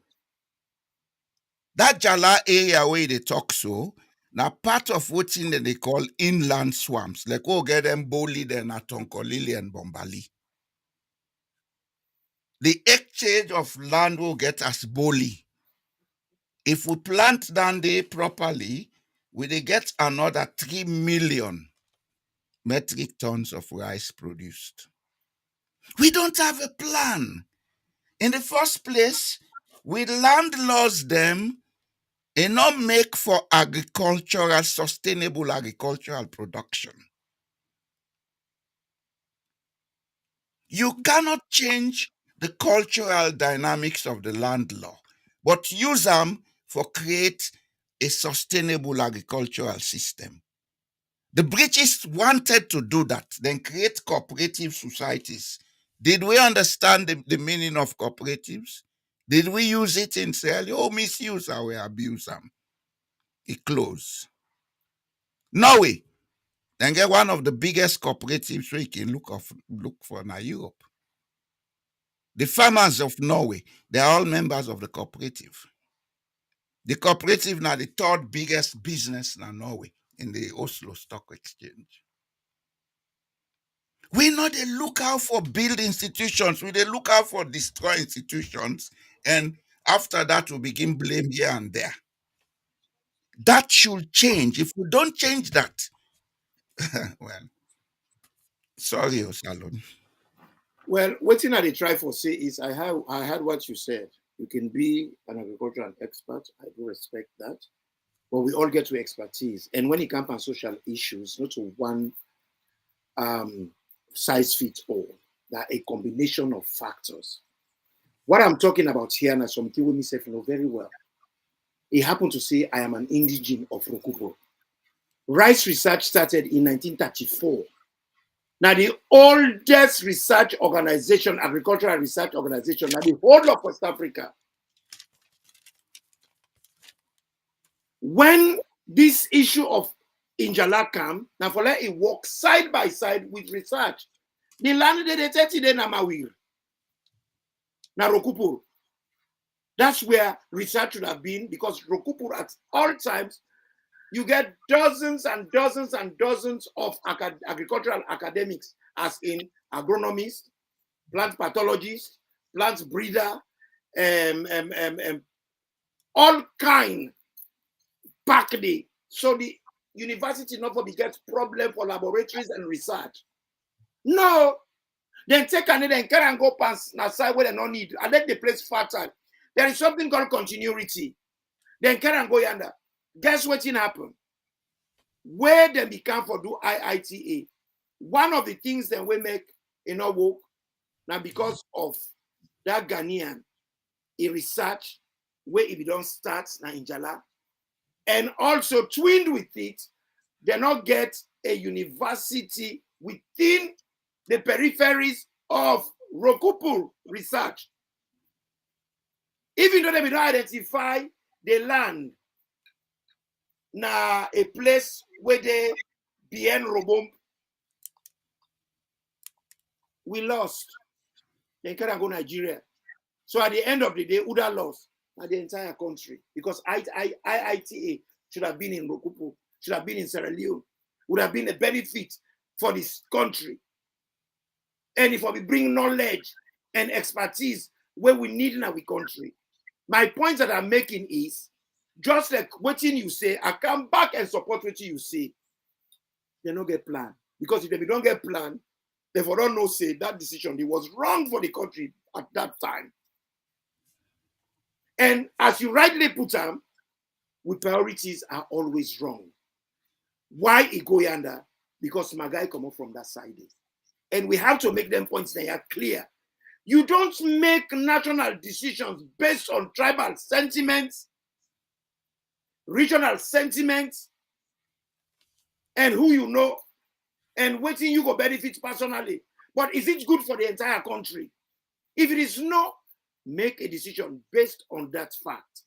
That Jala area where they talk so, now part of what they call inland swamps, like get them Boli, then Atonkolili and Bombali. The exchange of land will get us Boli. If we plant down there properly, we they get another 3 million metric tons of rice produced. We don't have a plan. In the first place, we landlords them and not make for sustainable agricultural production. You cannot change the cultural dynamics of the land law, but use them for create a sustainable agricultural system. The British wanted to do that, then create cooperative societies. Did we understand the meaning of cooperatives? Did we use it in Sierra Leone? Oh, misuse or we abuse them? It closed. Norway, Then get one of the biggest cooperatives we can look for in Europe. The farmers of Norway, they are all members of the cooperative. The cooperative now the third biggest business in Norway in the Oslo Stock Exchange. We know they look out for build institutions, we they look out for destroy institutions, and after that we begin blame here and there. That should change. If we don't change that, well, sorry, Osalon.
Well, what thing I dey try for say is I heard what you said. You can be an agricultural expert. I do respect that. But we all get to expertise. And when it comes to social issues, not to one size fits all. There are a combination of factors. What I'm talking about here now, something we myself know very well. It happened to say I am an indigene of Rokupo. Rice research started in 1934. Now, the oldest research organization, agricultural research organization, now the whole of West Africa. When this issue of Injala came, now for let it work side by side with research. The land they 30 days Namawir. Now Rokupur. That's where research should have been, because Rokupur at all times, you get dozens and dozens and dozens of agricultural academics, as in agronomists, plant pathologists, plant breeder, all kind back there. So the university not for get problem for laboratories and research. No, then take another and carry and go past na side where they don't need. I let the place fertile. There is something called continuity. Then carry and go yonder. Guess what happened? Where they become for do IITA. One of the things that we make work now because of that Ghanaian a research where if you don't start now in Jala, and also twinned with it, they not get a university within the peripheries of Rokupur research. Even though they don't identify the land, na a place where they bien Robom, we lost. They can't go Nigeria. So at the end of the day, Uda lost at the entire country, because IITA should have been in Rokupu, should have been in Sierra Leone, would have been a benefit for this country. And if we bring knowledge and expertise where we need in our country. My point that I'm making is, just like what you say, I come back and support what you say. They don't get plan. Because if they don't get plan, they don't know say that decision it was wrong for the country at that time. And as you rightly put them, with priorities are always wrong. Why it go yonder? Because my guy come up from that side. And we have to make them points that are clear. You don't make national decisions based on tribal sentiments, regional sentiments, and who you know, and waiting you go benefit personally. But is it good for the entire country? If it is no, make a decision based on that fact.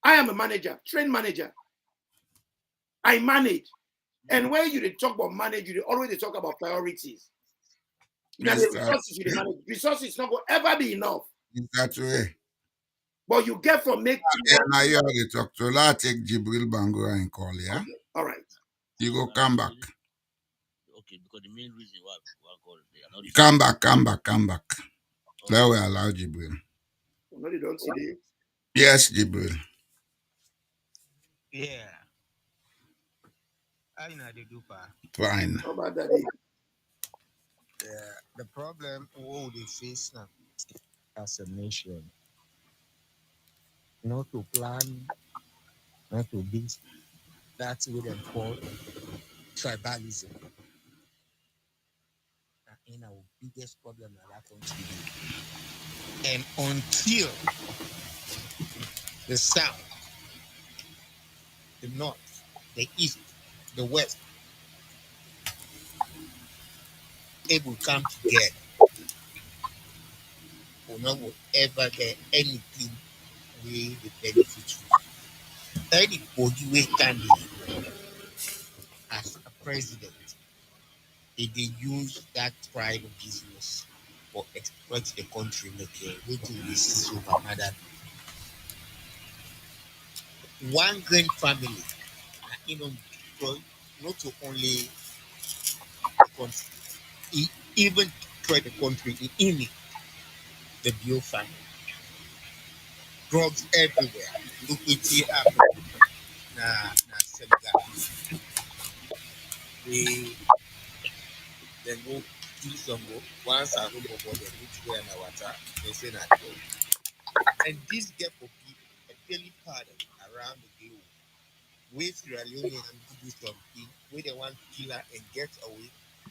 I am a manager, trained manager. I manage. And when you talk about manage, you always talk about priorities. You know, the resources you manage. Resources not going to ever be enough.
In that way.
But you get from make.
Yeah, now you have to talk to. Let's take Jibril Bango and call, yeah?
Okay. All right.
You go come back.
Okay, because the main reason why I call it,
come back. Okay. Let we allow Jibril.
No, they don't see it.
Yes, Jibril.
Yeah. How you know they do, pa?
Fine.
How about that?
Yeah. The problem they face now as a nation, not to plan, not to be. That's what they call tribalism. And our biggest problem in that country. And until the south, the north, the east, the west able to come together, will not will ever get anything we the benefit. Anybody we can president, if they use that private business or exploit the country, okay, waiting this over another one grand family, you know, because not to only the country, even try the country in it, the bio family, drugs everywhere. Look at it happen. Na Senegal, we then go kill some go. Once I room over them, which way in the water, they say that go. And this get for people a daily pattern around the globe. Where Sierra Leoneans to do something, where they want to kill her and get away,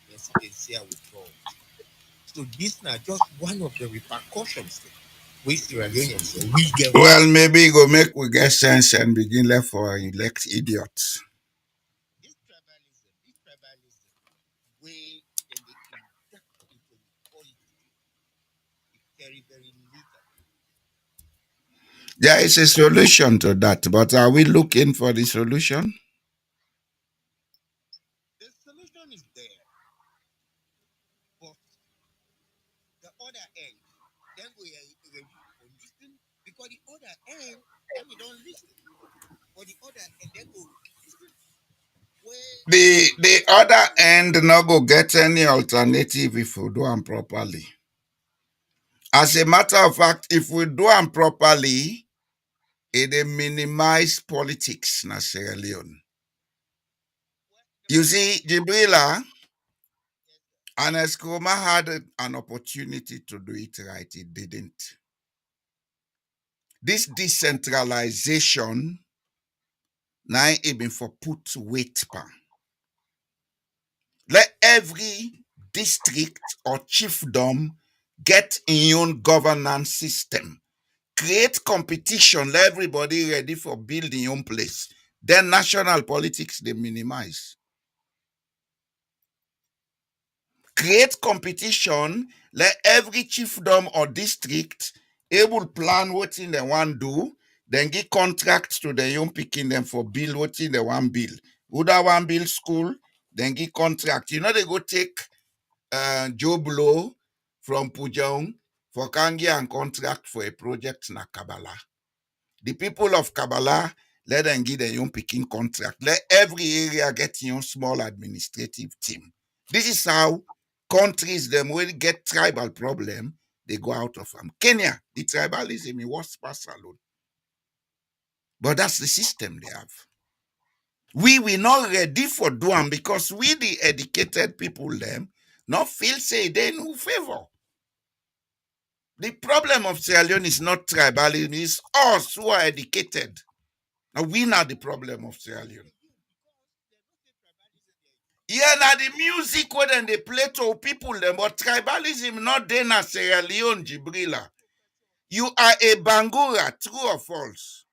then they see her with drugs. So this now just one of the repercussions where Sierra Leoneans we get
Well, maybe go make we get sense and begin left for elect idiots.
this tribalism, where then they inject into the politics is very, very lethal.
There is a solution to that, but are we looking for the solution?
The solution is there, but the other end, then we are for listen because the other end, then we don't listen. For the other end, then go listen where
The other end no go get any alternative if we do them properly. As a matter of fact, if we do them properly, it dey minimize politics na Sierra Leone. You see, Jibrila and Eskroma had an opportunity to do it right. It didn't. This decentralization now even for put weight pan. Let every district or chiefdom get in own governance system. Create competition, let everybody ready for building your own place. Then national politics they minimize. Create competition, let every chiefdom or district able plan what in they want do, then give contracts to the young picking them for build what in they want build. Would I want build school, then give contract. You know they go take Joe Blow from Pujong for Kangi and contract for a project na Kabbalah. The people of Kabbalah, let them give their own picking contract. Let every area get your small administrative team. This is how countries them will get tribal problem, they go out of them. Kenya, the tribalism it was pass alone. But that's the system they have. We not ready for doing because we the educated people them not feel say they no favor. The problem of Sierra Leone is not tribalism, it's us who are educated. Now we not the problem of Sierra Leone. Yeah, now the music where then they play to people them, but tribalism not there na Sierra Leone, Jibrila. You are a Bangura, true or false?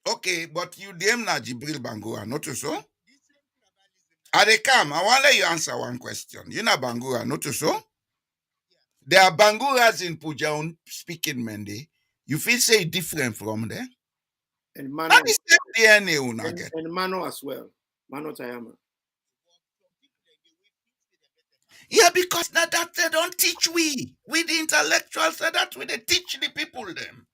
Okay, but you them na Jibril Bangura, not so? Are they come? I want to let you answer one question. You na Bangura, not so? There are Banguras in Pujaun speaking Mende. You feel say different from them?
And
Not
Mano,
the same DNA una
and,
get.
and Mano as well. Mano Tayama.
Yeah, because now that they don't teach we. We the intellectuals say that we they teach the people them.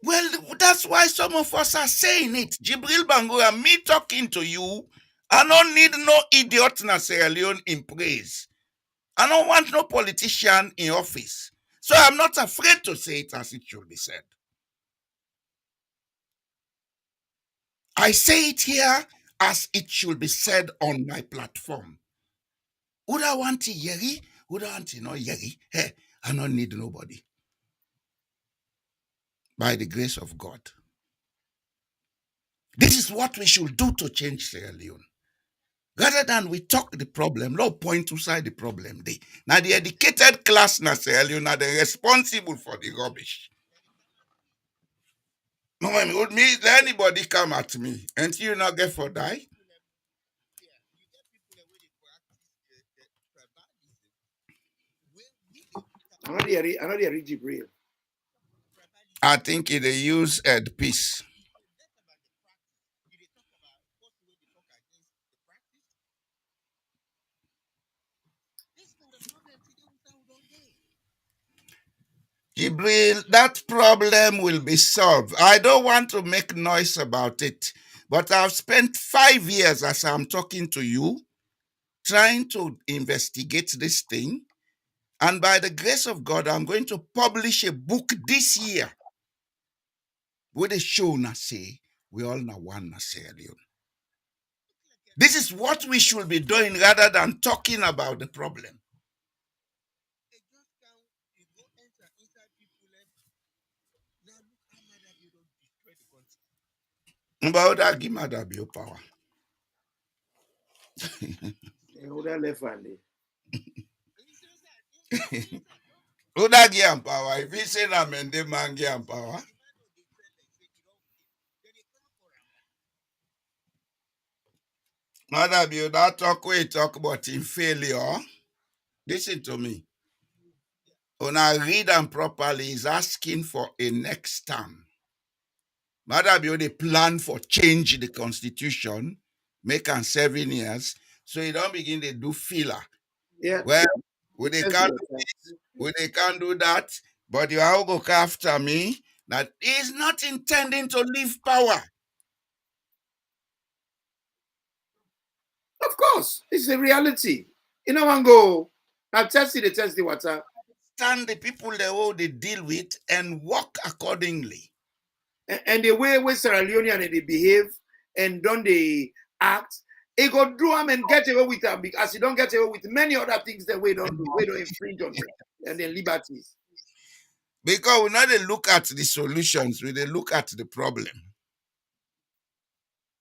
Well, that's why some of us are saying it. Jibril Bangura, me talking to you, I don't need no idiot na Sierra Leone in praise. I don't want no politician in office. So I'm not afraid to say it as it should be said. I say it here as it should be said on my platform. Would I want to yeri? Would I want to no yeri? Hey, I don't need nobody. By the grace of God. This is what we should do to change Sierra Leone. Rather than we talk the problem, no point to side the problem. Now the educated class na Sierra Leone are the responsible for the rubbish. No, would me let anybody come at me and you not get for die?
Another Jibril.
I think it they use peace. That problem will be solved. I don't want to make noise about it, but I've spent 5 years as I'm talking to you trying to investigate this thing. And by the grace of God, I'm going to publish a book this year with a show na say we all na one na say Leone. This is what we should be doing rather than talking about the problem.
They just can't you go enter inside people now look how mad have you don't destroy the country.
About that, give me that bio power. Who that give power? If he say that man, they man give power. Mother, you that talk we talk about in failure. Listen to me. When I read them properly, he's asking for a next term. Mother, they plan for change the constitution, make am 7 years, so you don't begin to do filler.
Yeah.
Well, they can't do this, they can't do that, but you are going to go after me. That is not intending to leave power.
Of course, it's a reality. You know, one go. Now test the water.
Stand the people they deal with and work accordingly.
And the way Sierra Leonean they behave and don't they act, it go do them and get away with them because you don't get away with many other things that we don't infringe on and their liberties.
Because we not they look at the solutions, we they look at the problem.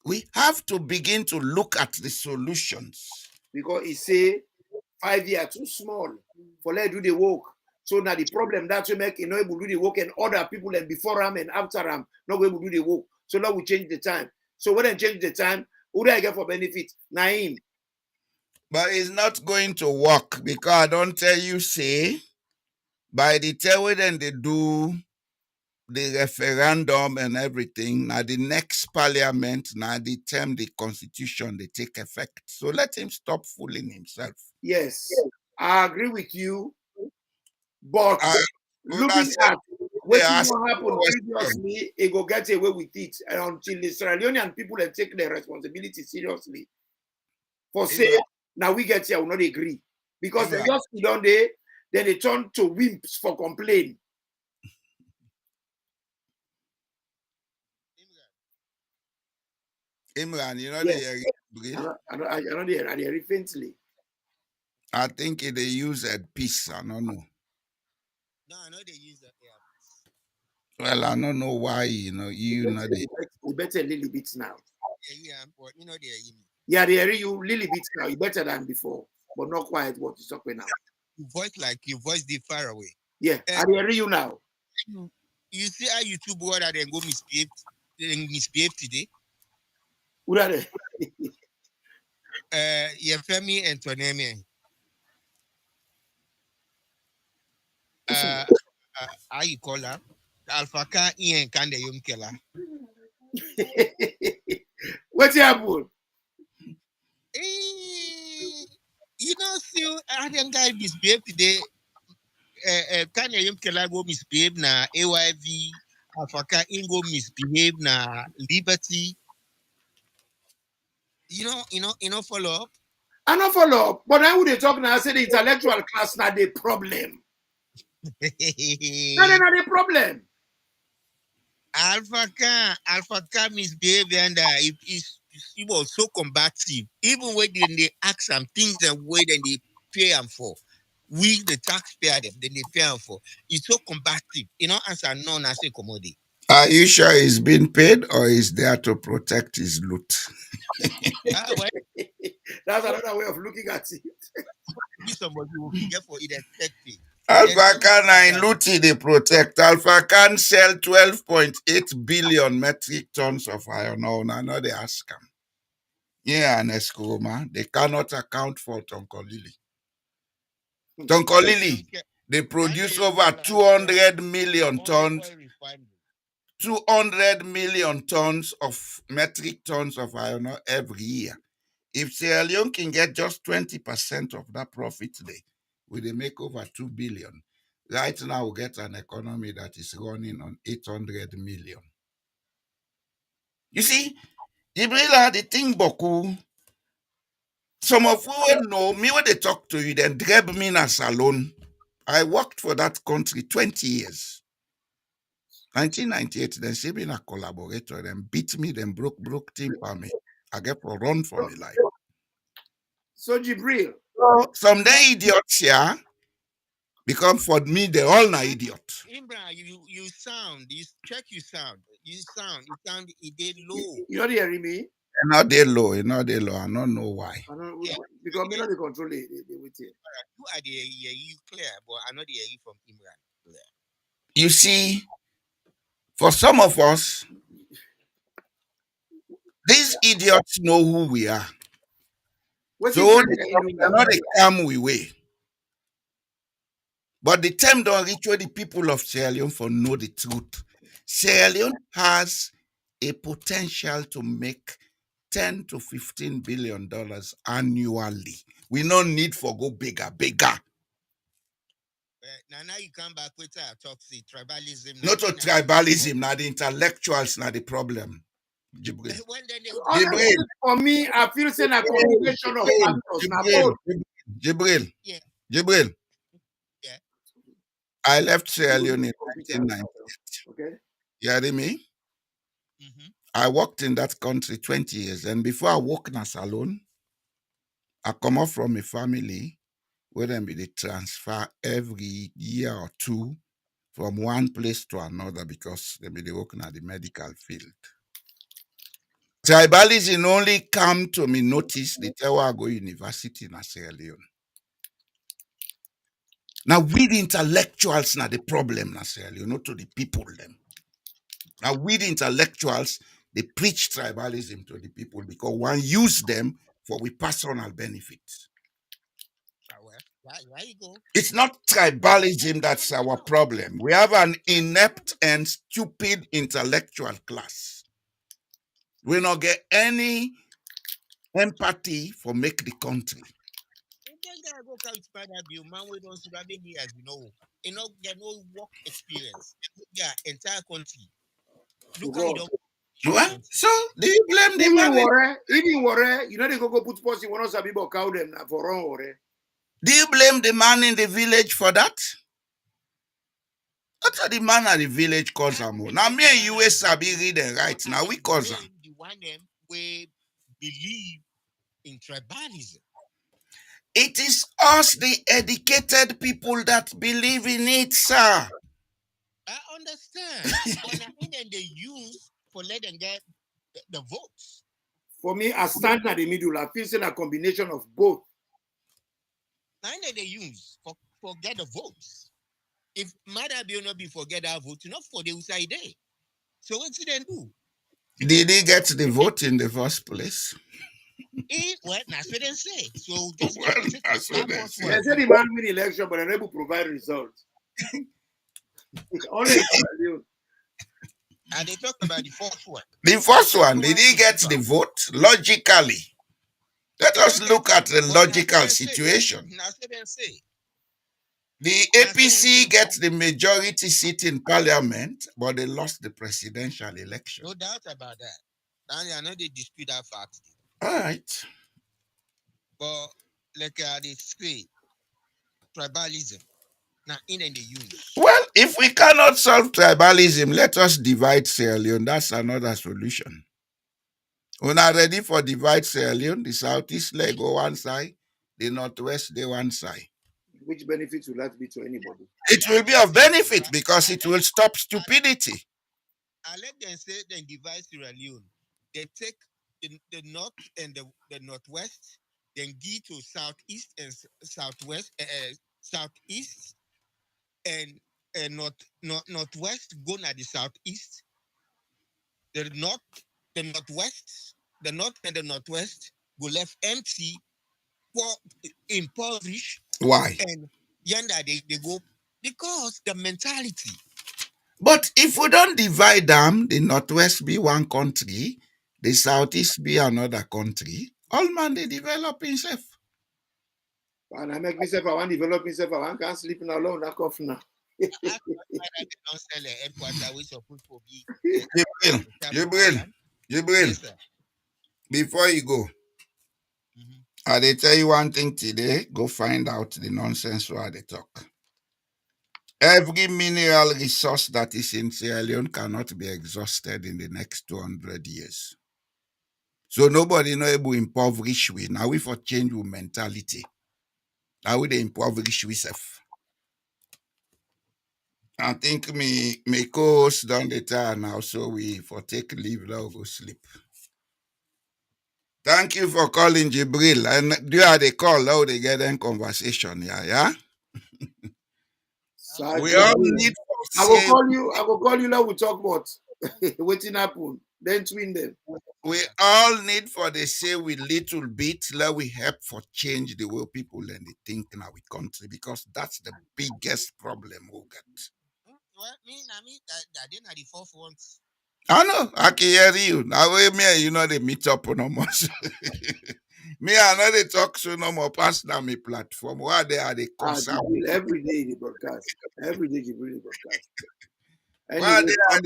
We have to begin to look at the solutions.
Because he say 5 years too small for let do the work. So now the problem that we make, not able to do the work and other people and before him and after him not able to do the work. So now we change the time. So when I change the time, who do I get for benefit? Naim.
But it's not going to work because I don't tell you, say, by the time when they do the referendum and everything, now the next parliament, now the term the constitution, they take effect. So let him stop fooling himself.
Yes, I agree with you. But looking at what happened previously, it go get away with it until the Sierra Leonean people have taken their responsibility seriously. For say, now we get here, we not agree. Because they just sit down there, then they turn to wimps for complaint.
Imran, you know
Yes. I know they hear faintly.
I think they use a piece, I don't know.
No, I know they use that.
Well, I don't know why, you know they
better a little bit now.
Yeah, but you know they hear me.
Yeah, they hear you little bit now. You better than before, but not quite what you're talking now.
Your voice did far away.
Yeah, I hear you now.
You see how YouTube what are they go misbehave today?
Who are they?
Yefemi and Tonemi. How you call her? Alpha Ka Ian Kande Yum Kela.
What's happened?
You know, still Indian guy misbehave today. Kanye Yum Kela go misbehave na AYV. Alpha Ka Ingo misbehave na Liberty. You know, follow up.
I don't follow up, but I would talk now. I say the intellectual class not the problem. Not the problem.
Alpha Ka misbehave and he was so combative. Even when they ask some things and way then they pay him for. We the taxpayer then they pay him for. He's so combative. You know, answer no, I say commodity.
Are you sure he's been paid or is there to protect his loot?
That's another way of looking at it.
Somebody will get for it expecting.
Alpha Can in Luti they protect. Alpha Can sell 12.8 billion metric tons of iron ore. I know they ask them. Yeah, and Escoma, they cannot account for Tonkolili. Tonkolili, they produce over 200 million tons. 200 million tons of metric tons of iron ore every year. If Sierra Leone can get just 20% of that profit today, will they make over 2 billion? Right now, we get an economy that is running on 800 million. You see, Jibrila, the thing, Boku, some of you will know me when they talk to you, then grab me in a salon. I worked for that country 20 years. 1998, then she been a collaborator, then beat me, then broke team for me. I get for run for me life.
So Jibril,
Some day idiots here become for me, they all na idiot.
Imran, you sound, you check your sound. You sound, it did low.
you not hearing me?
You're not they low, you're not they low. I don't know why.
I don't,
Yeah.
because me not the control it with it.
You are the you clear, but I know the you from Imran. Clear.
You see, for some of us, these idiots know who we are.
What's
So they're not a calm we way. But the time don't reach where the people of Sierra Leone for know the truth. Sierra Leone has a potential to make 10 to 15 billion dollars annually. We no need for go bigger.
Now you come back with toxic tribalism.
Not to tribalism, now the intellectuals, now the problem. Jibril.
When then
Jibril.
For me, I feel saying a combination of factors.
Jibril.
Yeah.
Jibril.
Yeah.
I left Sierra Leone in 1998.
Okay.
You hear me?
Mm-hmm.
I worked in that country 20 years. And before I work in a salon, I come up from a family where them be they transfer every year or two from one place to another because they be they working at the medical field. Tribalism only come to me notice the time I go university in Sierra Leone. Now we the intellectuals na the problem na Sierra Leone, not to the people them. Now we the intellectuals, they preach tribalism to the people because one use them for we personal benefits.
There you go.
It's not tribalism that's our problem. We have an inept and stupid intellectual class. We not get any empathy for make the country.
Man, we don't have any years, you know, get no work experience. Yeah, entire country. Look how you don't.
Well, so do you blame the man?
Even worry, you know they go put post in one of some people cow them for wrong worry.
Do you blame the man in the village for that? That's the man at the village cause him. Now me and you sabi read and write. Now we cause him.
The one them we believe in tribalism.
It is us, the educated people, that believe in it, sir.
I understand. But I think they use for let them get the votes.
For me, I stand at the middle. I feel saying a combination of both.
I think they use for get the votes. If Mother be not be forget our vote, not for the outside day. So what did they do?
Did he get the vote in the first place?
Well,
that's what they say. So just
that's what they say.
They say the man win election, but they're able to provide results. Only
and they talk about the first one.
The first one, did he get the vote? Logically. Let us look at the logical situation.
That's what they say.
The APC gets the majority seat in parliament, but they lost the presidential election.
No doubt about that. And I know they dispute that fact.
All right.
But like they say, tribalism. Now in the use.
Well, if we cannot solve tribalism, let us divide Sierra Leone. That's another solution. We're not ready for divide Sierra Leone. The southeast leg go one side, the northwest they one side.
Which benefits will that be to anybody?
It will be of benefit because it will stop stupidity.
I let them say then divide Sierra Leone. They take the north and the northwest, then give to southeast and southwest, southeast and northwest go na the southeast. The north and the northwest go left empty, impoverished.
Why?
And yonder they go because the mentality.
But if we don't divide them, the northwest be one country, the southeast be another country, all man they develop himself.
And I make myself, I want to develop myself, I can't sleep alone, that cough now.
don't sell a headquarter which supposed to be
Jibril,
yes, sir.
before you go, I they tell you one thing today, go find out the nonsense why they talk. Every mineral resource that is in Sierra Leone cannot be exhausted in the next 200 years. So nobody no able impoverish we. Now we for change with mentality. Now we the impoverish we self. I think me co-host done the time now, so we for take leave now go sleep. Thank you for calling Jibril. And do you have the call now they get in conversation, yeah? We all need to
I will
say
call you now we talk about waiting happen. Then twin them.
we all need for the say with little bit, let we help for change the way people and they think in our country, because that's the biggest problem we get.
Well, I mean that then are the fourth ones.
I know, I can hear you. Now me, you know, they meet up no more. Me, I know they talk so no more past now me platform. Why they are the concern?
Every day the broadcast. Every day you bring the broadcast.
Why
Anyway,
they are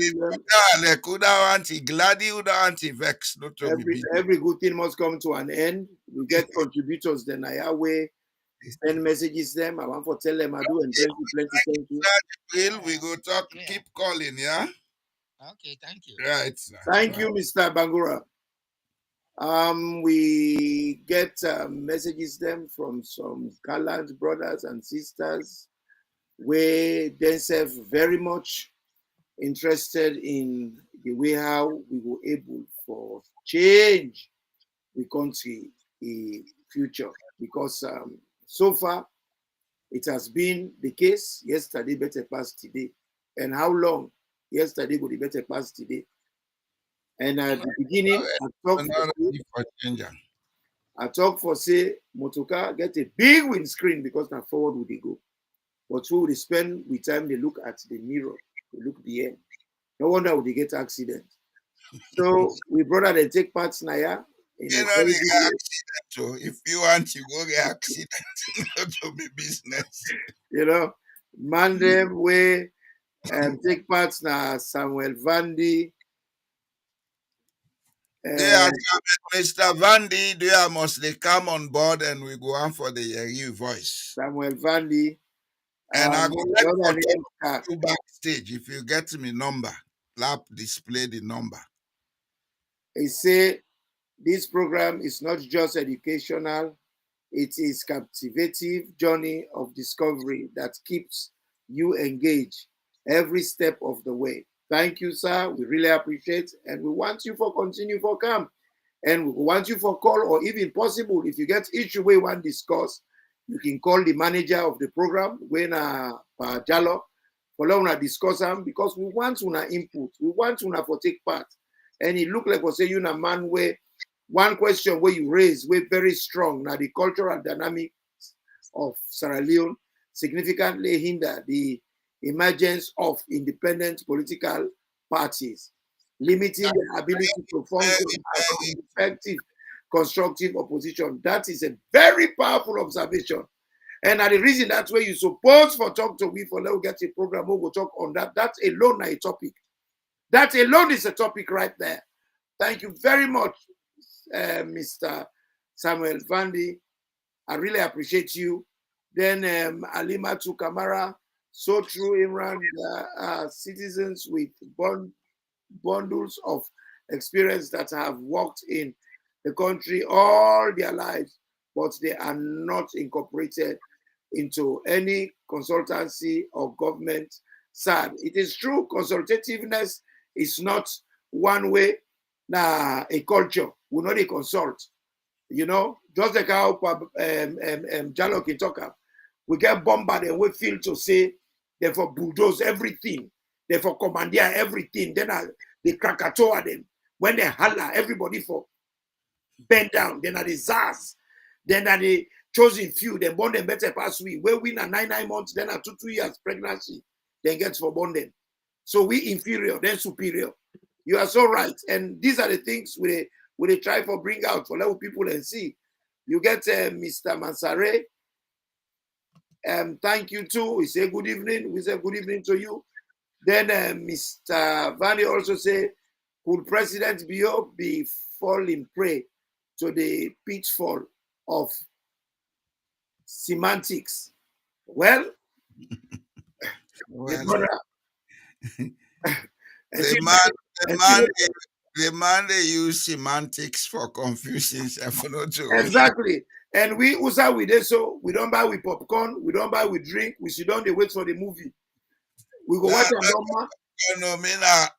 the Kuda anti Gladi Uda anti Vex, not to me.
every good thing must come to an end. We get contributors, then I way send messages them. I want to tell them I do and plenty. Thank you.
Will we go talk, keep calling, yeah?
Okay, thank you.
Right.
Thank you, Mr. Bangura. We get messages them from some gallant brothers and sisters where themselves very much interested in the way how we were able for change the country in future, because so far it has been the case yesterday better past today, and how long yesterday would be better past today. And at the beginning I talk for say motoka get a big windscreen because now forward would they go, but through they spend with time they look at the mirror, they look the end. No wonder would they get accident. So we brother they take parts now, yeah.
You know the accident, so if you want to go get accident, not to be business.
You know, man them way take parts now Samuel Vandy.
Mr. Vandy, they must they come on board and we go on for the Yeri voice.
Samuel Vandy.
And I go like to backstage. If you get me number, lap display the number.
He say this program is not just educational, it is captivative journey of discovery that keeps you engaged every step of the way. Thank you, sir. We really appreciate, and we want you for continue for come. And we want you for call, or even possible, if you get issue we want discuss, you can call the manager of the program when Jalo for long discuss them, because we want to input, we want to for take part. And it look like we say you a man where one question where you raise we're very strong. Now the cultural dynamics of Sierra Leone significantly hinder the emergence of independent political parties, limiting the ability to function as an effective constructive opposition. That is a very powerful observation. And the reason that's where you supposed for talk to me for let get a program, we'll talk on that. That alone is a topic. That alone is a topic right there. Thank you very much, Mr. Samuel Vandy. I really appreciate you. Then Alimatu Kamara, so true, Imran, citizens with bundles of experience that have worked in the country all their lives, but they are not incorporated into any consultancy or government side. It is true, consultativeness is not one way, a culture. We know they consult. You know, just like how Jalo can talk about. We get bombarded and we feel to say they for bulldoze everything, they for commandeer everything. Then they Krakatoa them. When they holler, everybody for bend down. Then are the Zaz. Then are the chosen few. Then born them better pass we. We win at 9 months. Then at 2 years pregnancy. Then gets for born them. So we inferior, then superior. You are so right. And these are the things we try for bring out for level people and see. You get Mr. Mansare, thank you too. We say good evening. We say good evening to you. Then Mr. Vanny also say, could President Bio be falling prey to the pitfall of semantics? Well, the
Well,
brother, and
the
see,
man, the
and
man,
see,
the man they use semantics for confusing himself. Not to.
exactly. And we usa with this, so we don't buy with popcorn, we don't buy with drink, we sit down, they wait for the movie. We go watch
Nah,
a normal.
no, me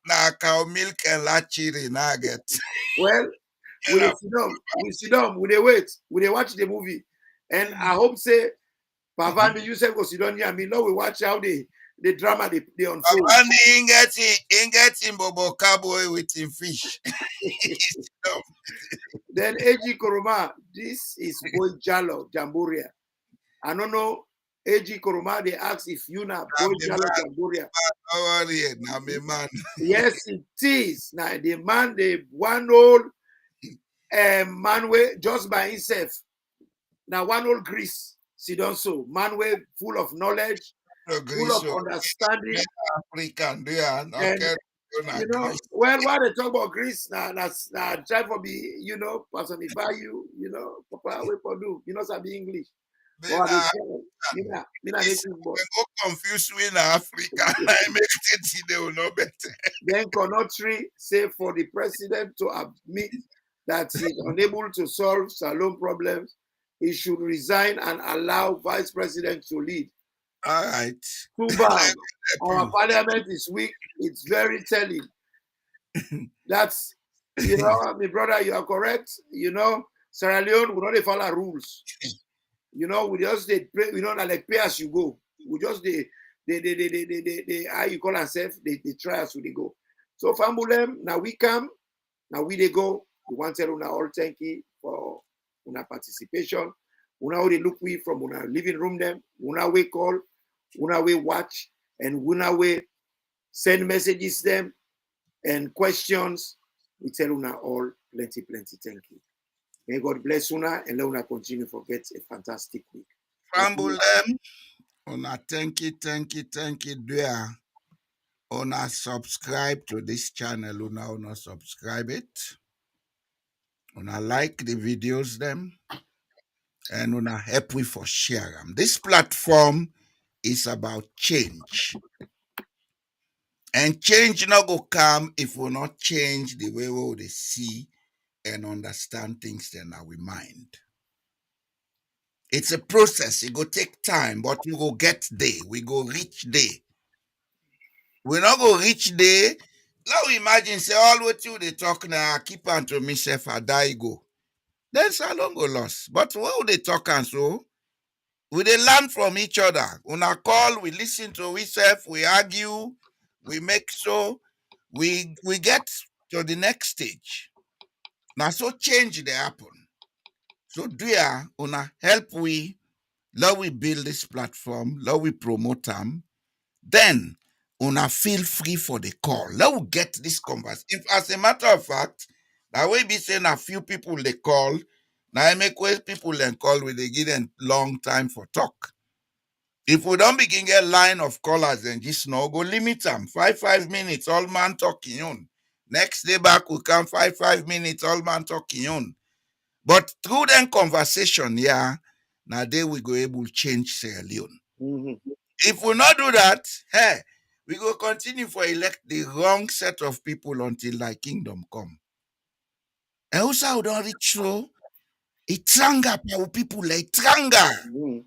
na cow milk and lachiri na get.
Well, we dey sit down, we dey wait, we dey watch the movie. And I hope say Pavandi, you said go sit down here. I mean, no, we watch how the drama they unfold.
And he get him bobo cowboy with him fish. No,
Then AG Koroma, this is Boy Jalo Jamboria. I don't know. AG Koroma, they ask if you na Boy
me
Jalo
man,
Jamboria.
how are you? Now me man.
Yes, it is. Now the man, the one old man way just by himself. Now one old Greece, see don't so man way full of knowledge,
Agree
full of
so.
understanding,
African, do you?
and
Okay, na
you know,
Greece.
well, why they talk about Greece now, try for be, personify you, Papa, wait for do, Sabi English.
Me
But I
na
mean, me na
this
native boy.
go confuse we na Africa. I make it they will know better.
Then Conotry say for the president to admit that he's unable to solve Salome problems, he should resign and allow vice president to lead.
All right.
Too bad. Our parliament is weak. It's very telling. That's, my brother, you are correct. Sierra Leone, we don't follow rules. We just they pray, like pay as you go. We just they how you call ourselves, they try as we go. So Fambulem, now we come, now we they go. We want to tell una all thank you for una participation. Una we look we from una living room them, una we call, una we watch, and una we send messages them and questions. We tell una all plenty thank you. May God bless una and let una continue to get a fantastic week.
Fambulem, una thank you, dear. Una subscribe to this channel, una subscribe it. Una like the videos them, and una help we for share them. This platform is about change. And change not go come if we not change the way we would see and understand things in our mind. It's a process. It go take time, but we go get there. We go reach there. We not go reach there. Now imagine say all what you they talk now, keep on to myself, I die go. Then salon go lost. But what they talk and so? We they learn from each other. When I call, we listen to ourselves, we argue, we make so we get to the next stage. Now so change they happen. So dear, una help we, let we build this platform, let we promote them. Then una feel free for the call. Let we get this conversation. If as a matter of fact, that way be saying a few people they call. Now I make way people then call with they give them long time for talk. If we don't begin get line of callers and just no go limit them. 5 minutes, all man talking on. Next day back we come 5 minutes, all man talking on. But through them conversation, yeah, now they we go able to change Sierra Leone.
Mm-hmm.
If we not do that, hey, we go continue for elect the wrong set of people until thy kingdom come. And also we don't reach so it's anger people like tranga.
Mm-hmm.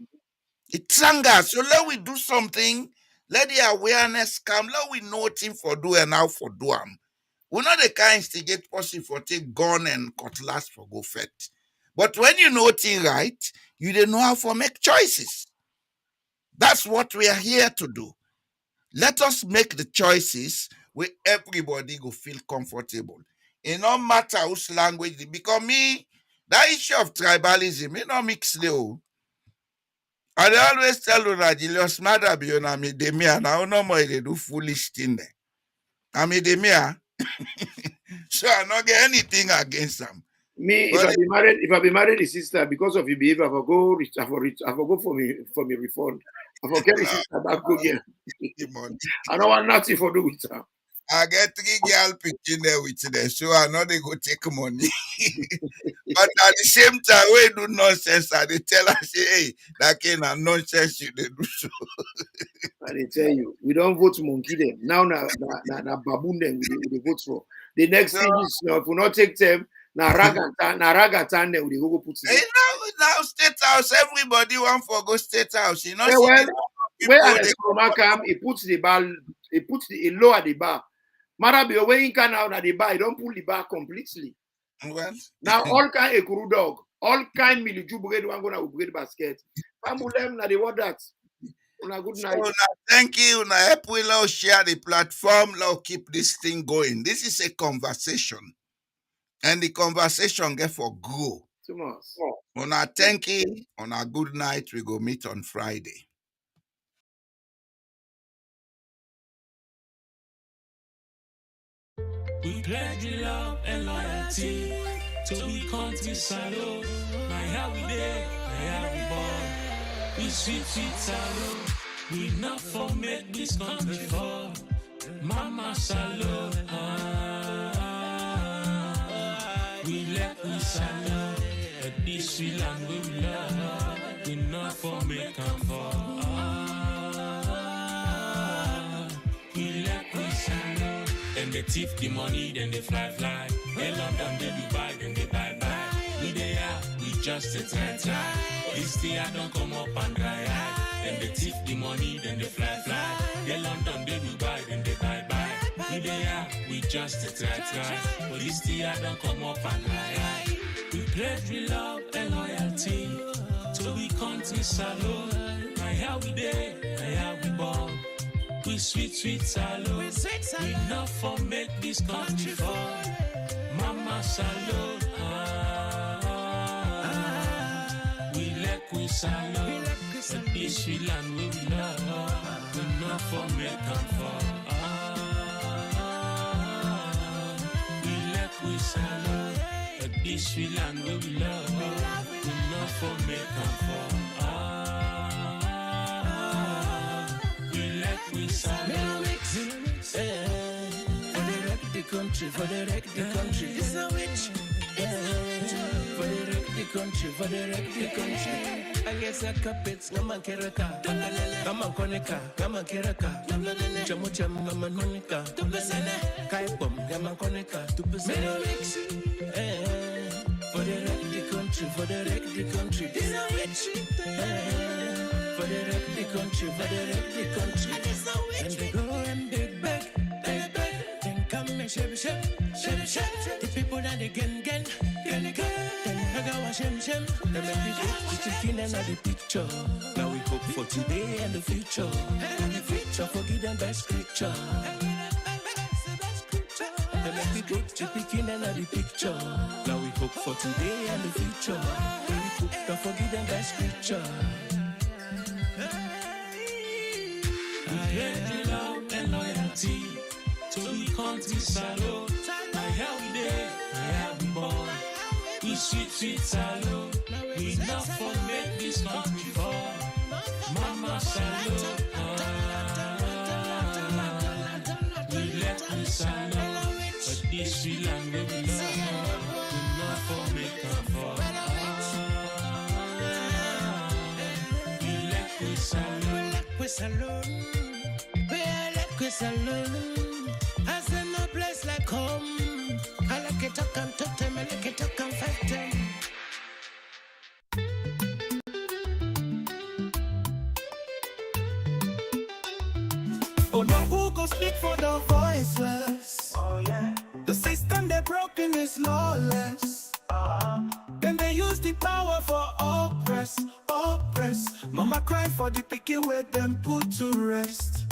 It's anger. So let we do something. Let the awareness come. Let we know thing for do and how for do them. We're not the kind to get possible for take gun and cutlass for go fet. But when you know thing right, you don't know how to make choices. That's what we are here to do. Let us make the choices where everybody go feel comfortable. It no matter whose language, because me, that issue of tribalism, it no mix the. I dey always tell you that Julius Matter be on Amidemia. Now no more they do foolish thing there. Amidemia. So I not get anything against them.
Me,
Well,
if I be married a sister because of your behavior, I will go for me refund. I will get the sister back go again.
the money.
I don't want nothing for do with her.
I get 3 girl picking there with them, so I know they go take money. But at the same time, we do nonsense, and they tell us, hey, that kind of nonsense you they do so.
And they tell you, we don't vote monkey them. Now na baboon them we vote for. The next thing is if we not take them, na ragatan them we go put
Hey,
it.
now State House, everybody want for go State House. You know,
Yeah,
see
well,
the
where
people,
at the Skroma come, he puts the bar, he lower the bar. Marabi, when he can out at the bar, he don't pull the bar completely.
well,
Now all kind of kuru dog, all kind miliju brigade one gonna upgrade basket. Pambulem na they want that. Una good night.
so now, thank you. Now, help we now share the platform. Now, keep this thing going. This is a conversation, and the conversation get for grow.
Thomas.
Una thank you. On a good night. We go meet on Friday.
We pledge love and loyalty to we country salute. My how we there, my how we born. We sweet salute. We not for make this country fall. Mama salute. We let we salute. At this we land we love. We not for make them fall. We let we salute. Then they thief the money, then they fly. They London, they Dubai, then they bye. We they are, we just a try. This thing I don't come up and dry eye. Then they thief the money, then they fly. They London, they Dubai, then they bye. We they are, we just a try. But this thing I don't come up and dry eye. We pledge we love and loyalty to we country salute. My how we there, my how we born. We sweet salute. We not for make this country fall. Mama salute. We let we salute. But this we land we love. We not for make them fall. We let we salute. But this we land we love. We not for make them fall. We salute.
For the wreck the country. It's a witch. For the wreck the country. I guess I carpets, Gaman Keraka, Gaman Koneka, Gaman Keraka, Chamucham, Gaman Honika, Kaipom, Gaman Koneka, for the wreck the country. It's a witch. For the wreck the country. And they go and they beg. Then come and shake. The people that they gen. Then Hagawa shem. They make me go to chicken and the picture. Now we hope for today and the future. Forgive them by scripture. They make me go to chicken and the picture. Now we hope for today and the future. Don't forgive them by scripture.
We pledge love and loyalty to we country salute. My how we there, my how we born. We sweet salute. We not for make this country fall. Mama salute. We let we salute. But this we land we love. We not for make them fall. We let we salute.
We salute. Has no place like home. I like it, I can talk them, I like it, I can fight them. Oh no, who go speak for the voiceless? Oh yeah. The system they broken is lawless. Then they use the power for oppress. Mama cry for the picky where them put to rest.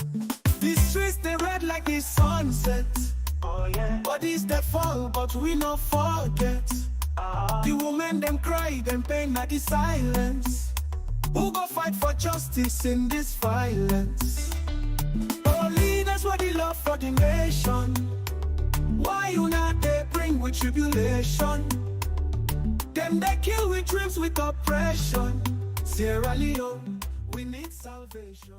These streets they red like the sunset. Oh yeah. Bodies that fall, but we no forget. The women them cry, them pain at the silence. Who go fight for justice in this violence? Our leaders were the love for the nation. Why you not they bring with tribulation? Them they kill with dreams with oppression. Sierra Leone, we need salvation.